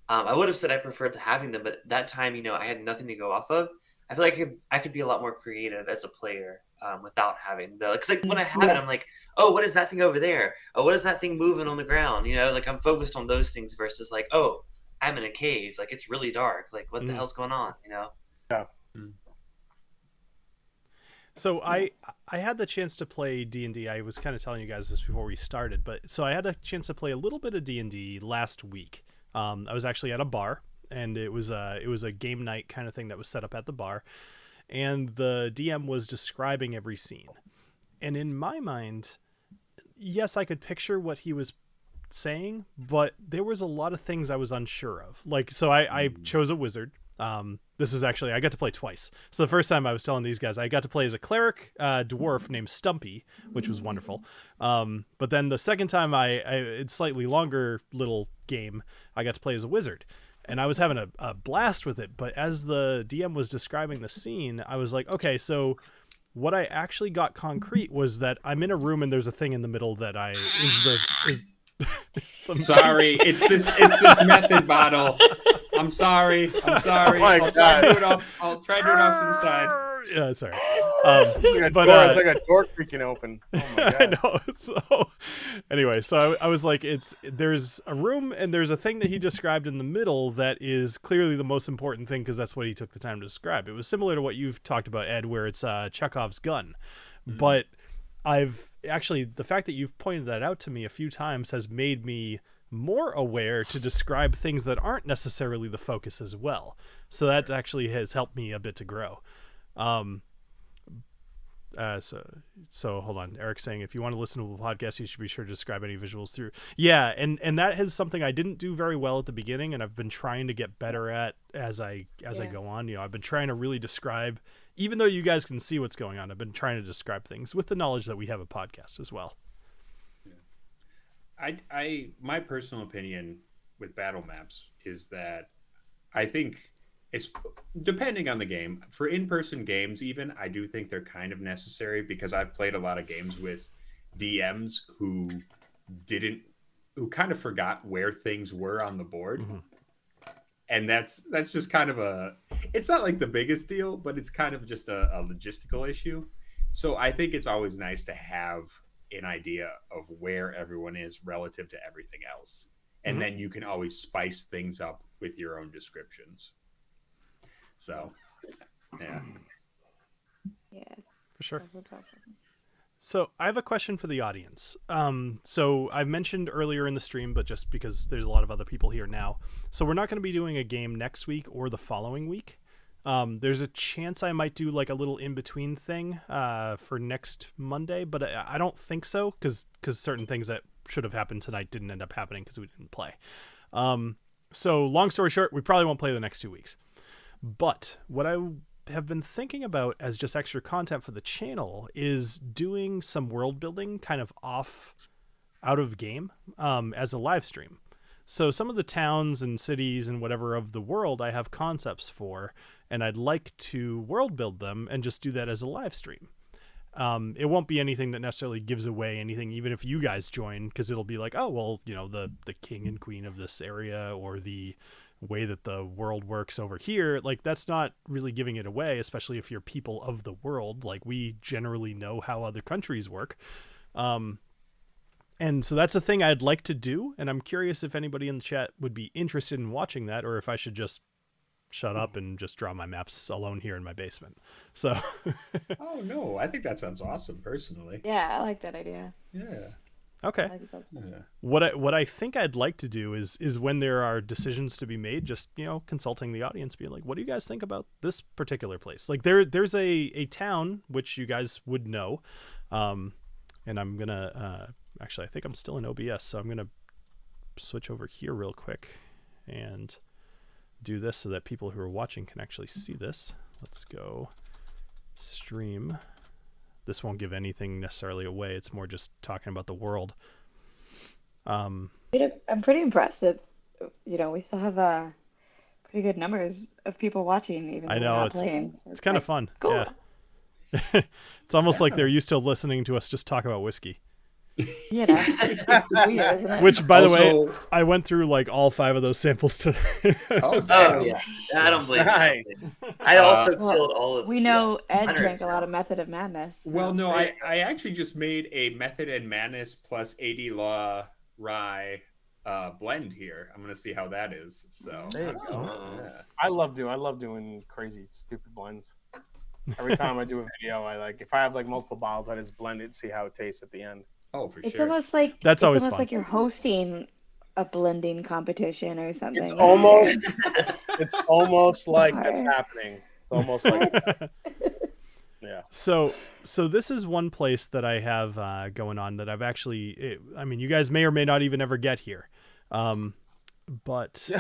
I would have said I preferred having them. But that time, you know, I had nothing to go off of. I feel like I could be a lot more creative as a player without having the. Because like when I have it, I'm like, oh, what is that thing over there? Oh, what is that thing moving on the ground? You know, like I'm focused on those things versus like, oh, I'm in a cave. Like it's really dark. Like what the hell's going on? You know. Yeah. So I had the chance to play D&D. I was kind of telling you guys this before we started, but so I had a chance to play a little bit of D&D last week. I was actually at a bar, and it was a game night kind of thing that was set up at the bar, and the DM was describing every scene. And in my mind, yes, I could picture what he was saying, but there was a lot of things I was unsure of. Like, so I chose a wizard. This is actually, I got to play twice. So the first time I was telling these guys, I got to play as a cleric dwarf named Stumpy, which was wonderful. But then the second time it's slightly longer little game, I got to play as a wizard. And I was having a blast with it. But as the DM was describing the scene, I was like, okay, so what I actually got concrete was that I'm in a room and there's a thing in the middle that Sorry, it's this method bottle. I'm sorry. Oh my I'll try to do it off to the side. Yeah, it's all right. It's like a door freaking open. Oh my God. I know. So anyway, so I was like, there's a room and there's a thing that he described in the middle that is clearly the most important thing because that's what he took the time to describe. It was similar to what you've talked about, Ed, where it's Chekhov's gun, But I've actually, the fact that you've pointed that out to me a few times has made me more aware to describe things that aren't necessarily the focus as well. So that actually has helped me a bit to grow. So hold on. Eric's saying if you want to listen to the podcast, you should be sure to describe any visuals through. Yeah, and that is something I didn't do very well at the beginning, and I've been trying to get better at as I go on. You know, I've been trying to really describe, even though you guys can see what's going on, I've been trying to describe things with the knowledge that we have a podcast as well. My personal opinion with battle maps is that I think it's depending on the game. For in-person games, even, I do think they're kind of necessary because I've played a lot of games with DMs who kind of forgot where things were on the board. And that's just kind of it's not like the biggest deal, but it's kind of just a logistical issue. So I think it's always nice to have an idea of where everyone is relative to everything else. And then you can always spice things up with your own descriptions. So, yeah. Yeah. For sure. That's what's awesome. So I have a question for the audience. So I mentioned earlier in the stream, but just because there's a lot of other people here now. So we're not going to be doing a game next week or the following week. There's a chance I might do like a little in-between thing for next Monday, but I don't think so because certain things that should have happened tonight didn't end up happening because we didn't play. So long story short, we probably won't play the next 2 weeks. But what I have been thinking about as just extra content for the channel is doing some world building kind of out of game as a live stream. So some of the towns and cities and whatever of the world I have concepts for, and I'd like to world build them and just do that as a live stream. It won't be anything that necessarily gives away anything, even if you guys join, because it'll be like, oh, well, you know, the king and queen of this area or the way that the world works over here, like that's not really giving it away, especially if you're people of the world. Like we generally know how other countries work. And so that's a thing I'd like to do. And I'm curious if anybody in the chat would be interested in watching that, or if I should just shut up and just draw my maps alone here in my basement. So. Oh no, I think that sounds awesome personally. Yeah, I like that idea. Yeah. Okay. I like it sounds fun. Yeah. What I think I'd like to do is when there are decisions to be made, just, you know, consulting the audience, being like, what do you guys think about this particular place? Like there's a town which you guys would know. And I'm gonna actually, I think I'm still in OBS, so I'm gonna switch over here real quick and do this so that people who are watching can actually see this. Let's go stream. This won't give anything necessarily away. It's more just talking about the world. I'm pretty impressed that, you know, we still have pretty good numbers of people watching, even though I know, we're not it's playing. So kind of fun. cool. Yeah. It's almost like they're used to listening to us just talk about whiskey. You know, it's weird, isn't it? Which, by the way, Also- I went through like all 5 of those samples today. Oh, Oh yeah, I don't blame Nice. you. I also Well, killed all of. We know Ed 100. drank a lot of Method of Madness. so- Well, no, I actually just made a Method and Madness plus 80 Law Rye blend here. I'm gonna see how that is. So There you go. yeah. I love doing crazy, stupid blends. Every time I do a video, if I have like multiple bottles, I just blend it, see how it tastes at the end. Oh, for It's sure. almost like That's always almost fun. like you're hosting a blending competition or something. It's almost like that's hard. happening. It's almost like yeah. So this is one place that I have going on that I've actually, I mean, you guys may or may not even ever get here. But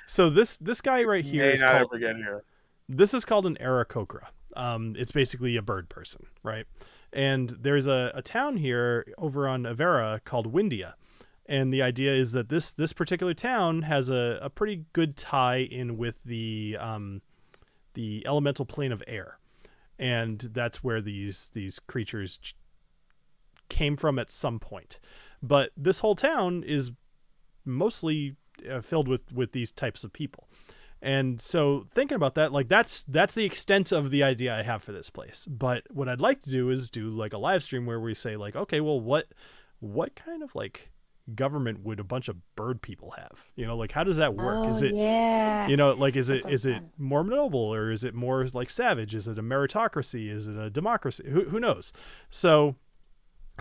so this guy right here May is not called, ever get here. this is called an Aarakocra. It's basically a bird person, right? And there's a town here over on Avera called Windia. And the idea is that this particular town has a pretty good tie in with the elemental plane of air. And that's where these creatures came from at some point. But this whole town is mostly filled with these types of people. And so thinking about that, like that's the extent of the idea I have for this place. But what I'd like to do is do like a live stream where we say like, okay, well, what kind of like government would a bunch of bird people have? You know, like how does that work? Oh, Is it, yeah. you know, like is That it sounds fun. more noble, or is it more like savage? Is it a meritocracy? Is it a democracy? Who knows? So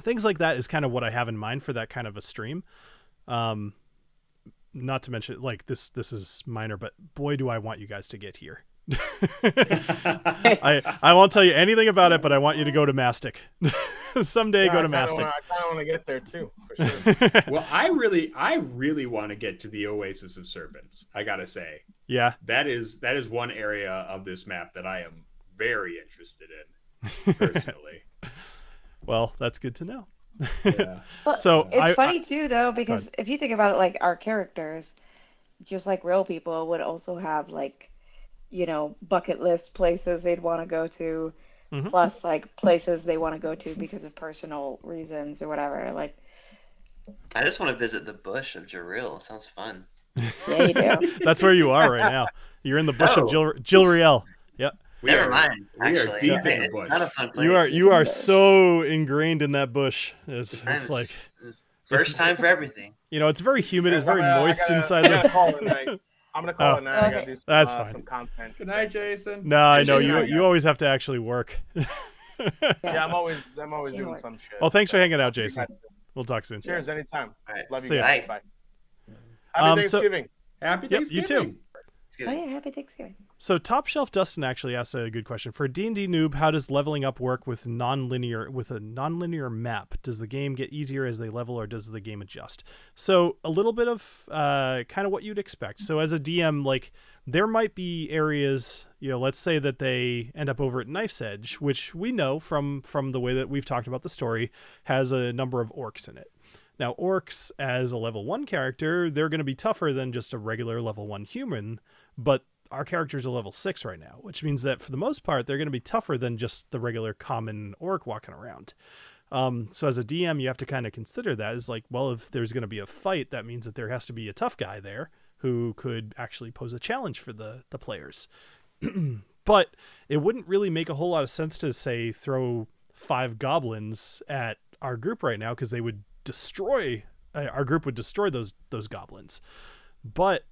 things like that is kind of what I have in mind for that kind of a stream. Not to mention, like this is minor, but boy, do I want you guys to get here. I won't tell you anything about it, but I want you to go to Mastic. Someday go to Mastic. I kind of want to get there too, for sure. Well, I really want to get to the Oasis of Serpents. I gotta say, Yeah. that is one area of this map that I am very interested in personally. Well, that's good to know. Yeah. But So it's funny too, though, because if you think about it, like our characters, just like real people, would also have like, you know, bucket list places they'd want to go to, Mhm. plus like places they want to go to because of personal reasons or whatever. Like, I just want to visit the bush of Jaril. Sounds fun. yeah, you do. That's where you are right now. You're in the bush of Jilriel. Yep. Never mind. We are Actually, deep in the it's bush. not a fun place. You are so ingrained in that bush. It's like, first time for everything. you know, it's very humid. It's I'm very gonna- moist I inside gotta the. call it a night. I'm gonna call it a night. I gotta do some, That's fine. some content. Good night, Jason. No, I know Jason, you always have to actually work. Yeah, I'm always doing Teamwork. some shit. Well, thanks for hanging out, See you Jason. guys soon. We'll talk soon. Cheers, anytime. All right. Love See you ya. guys. Bye. Bye. Happy So- Thanksgiving. Happy Yep, you Thanksgiving. too. It's Oh good. yeah, happy Thanksgiving. So Top Shelf Dustin actually asked a good question. For D&D noob, how does leveling up work with a non-linear map? Does the game get easier as they level, or does the game adjust? So a little bit of kind of what you'd expect. So as a DM, like there might be areas, you know, let's say that they end up over at Knife's Edge, which we know from the way that we've talked about the story, has a number of orcs in it. Now, orcs, as a level 1 character, they're going to be tougher than just a regular level 1 human, but our characters are level 6 right now, which means that for the most part, they're going to be tougher than just the regular common orc walking around. So as a DM, you have to kind of consider that as like, well, if there's going to be a fight, that means that there has to be a tough guy there who could actually pose a challenge for the players. But it wouldn't really make a whole lot of sense to, say, throw 5 goblins at our group right now, because they would destroy our group would destroy those goblins. But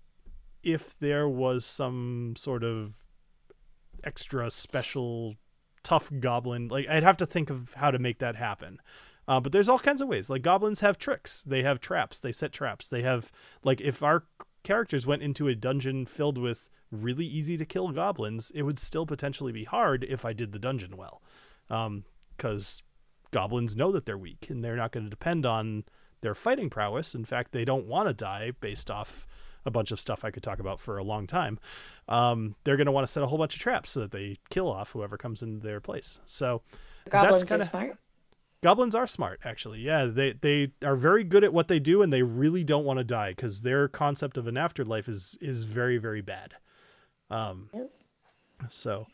if there was some sort of extra special tough goblin, like I'd have to think of how to make that happen. But there's all kinds of ways. Like goblins have tricks, they have traps, they set traps, they have, like, if our characters went into a dungeon filled with really easy to kill goblins, it would still potentially be hard if I did the dungeon well, because goblins know that they're weak and they're not going to depend on their fighting prowess. In fact, they don't want to die based off a bunch of stuff I could talk about for a long time. They're going to want to set a whole bunch of traps so that they kill off whoever comes into their place. So Goblins kinda, are smart. Goblins are smart, actually. Yeah, they are very good at what they do, and they really don't want to die because their concept of an afterlife is very, very bad. So,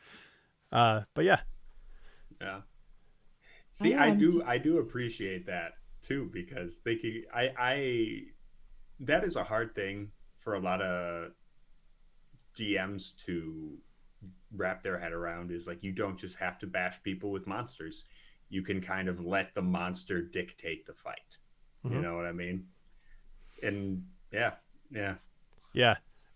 but yeah. Yeah. See, I do appreciate that too, because they could, I that is a hard thing for a lot of GMs to wrap their head around, is like, you don't just have to bash people with monsters. You can kind of let the monster dictate the fight. Mm-hmm. You know what I mean? And yeah.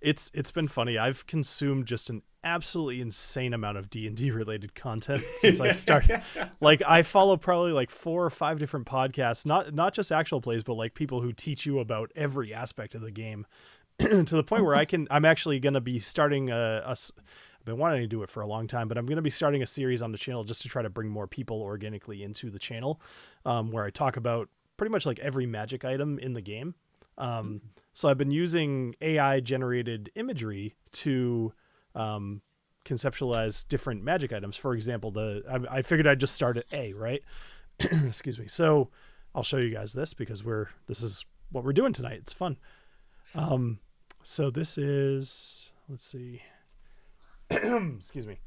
It's been funny. I've consumed just an absolutely insane amount of D&D related content since I started. Like, I follow probably like 4 or 5 different podcasts, not just actual plays, but like people who teach you about every aspect of the game, to the point where I'm actually going to be starting I've been wanting to do it for a long time, but I'm going to be starting a series on the channel just to try to bring more people organically into the channel, where I talk about pretty much like every magic item in the game. So I've been using AI generated imagery to conceptualize different magic items. For example, I figured I'd just start at A, right? Excuse me. So I'll show you guys this because this is what we're doing tonight. It's fun. So this is, let's see. Excuse me.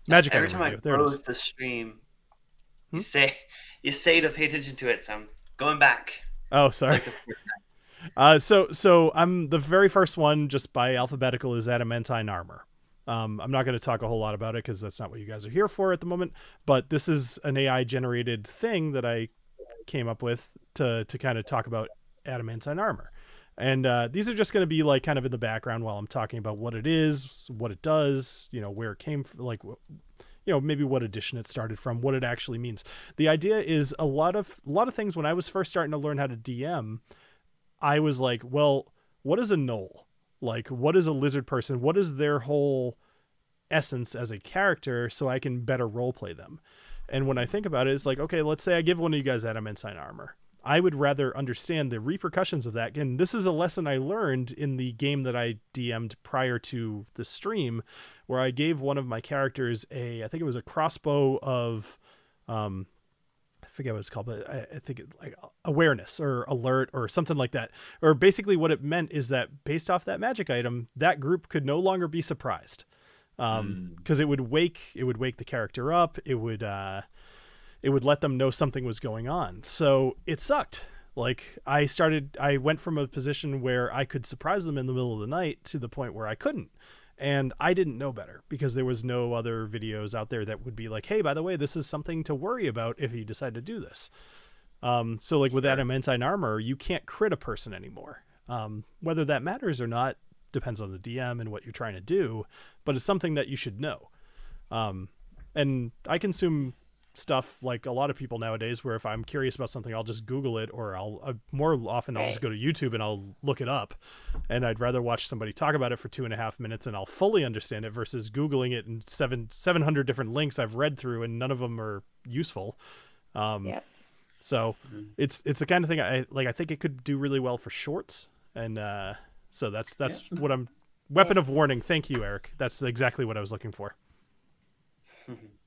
Magic Every item time I review. There it close is. the stream, you say to pay attention to it. So I'm going back. Oh, sorry. So I'm the very first one, just by alphabetical, is adamantine armor. I'm not going to talk a whole lot about it because that's not what you guys are here for at the moment. But this is an AI generated thing that I came up with to kind of talk about adamantine armor. And these are just going to be like kind of in the background while I'm talking about what it is, what it does, where it came from, like, maybe what edition it started from, what it actually means. The idea is a lot of things. When I was first starting to learn how to DM, I was like, well, what is a gnoll? Like, what is a lizard person? What is their whole essence as a character, so I can better role play them? And when I think about it, it's like, okay, let's say I give one of you guys adamantine armor. I would rather understand the repercussions of that. And this is a lesson I learned in the game that I DM'd prior to the stream, where I gave one of my characters I think it was a crossbow of, I forget what it's called, but I think like awareness or alert or something like that. Or basically what it meant is that based off that magic item, that group could no longer be surprised. Because it would wake the character up. It would let them know something was going on. So it sucked. Like I went from a position where I could surprise them in the middle of the night to the point where I couldn't. And I didn't know better because there was no other videos out there that would be like, hey, by the way, this is something to worry about if you decide to do this. So like with adamantine armor, you can't crit a person anymore. Whether that matters or not depends on the DM and what you're trying to do, but it's something that you should know. And I consume stuff like a lot of people nowadays, where if I'm curious about something, I'll just Google it, or more often I'll just go to YouTube and I'll look it up. And I'd rather watch somebody talk about it for 2.5 minutes and I'll fully understand it versus Googling it and 700 different links I've read through and none of them are useful. So it's the kind of thing I think it could do really well for shorts. And so that's what I'm weapon of warning. Thank you, Eric. That's exactly what I was looking for.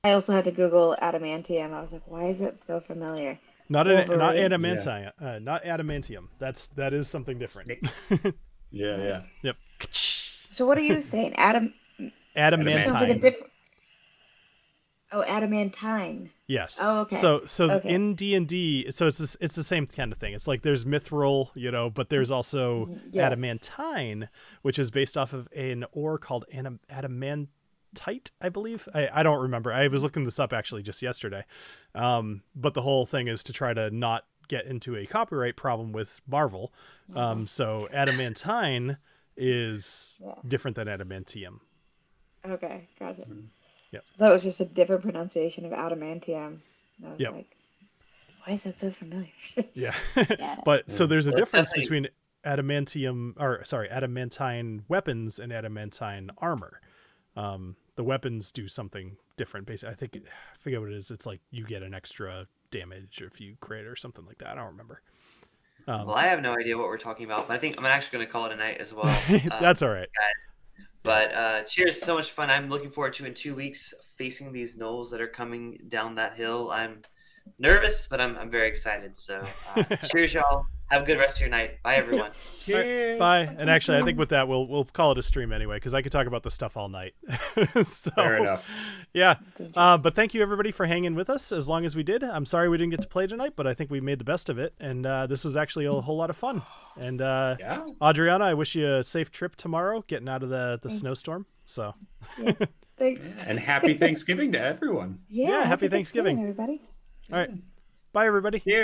I also had to Google adamantium. I was like, why is it so familiar? Not adamantine, not adamantium. That is something different. Yeah. Yep. So what are you saying? Adamantine. Oh, adamantine. Yes. Oh, okay. So Okay. in D&D, so it's the same kind of thing. It's like there's mithril, but there's also adamantine, which is based off of an ore called adamantite, I believe. I don't remember. I was looking this up actually just yesterday. But the whole thing is to try to not get into a copyright problem with Marvel. So adamantine is different than adamantium. Okay, gotcha. Yep. That was just a different pronunciation of adamantium. And I was like, why is that so familiar? Yeah. But so there's a difference between adamantine weapons and adamantine armor. The weapons do something different. Basically, I forget what it is. It's like you get an extra damage if you crit or something like that. I don't remember. Well, I have no idea what we're talking about, but I think I'm actually going to call it a night as well. That's all right, guys. But cheers, so much fun. I'm looking forward to in 2 weeks facing these gnolls that are coming down that hill. I'm nervous, but I'm very excited. So cheers, y'all. Have a good rest of your night. Bye, everyone. Cheers. Bye. And actually, I think with that, we'll call it a stream anyway, because I could talk about this stuff all night. So, fair enough. Yeah. But thank you, everybody, for hanging with us as long as we did. I'm sorry we didn't get to play tonight, but I think we made the best of it. And this was actually a whole lot of fun. And Adriana, I wish you a safe trip tomorrow, getting out of the snowstorm. So Thanks. And happy Thanksgiving to everyone. Yeah, happy Thanksgiving, everybody. All right. Bye, everybody. Cheers.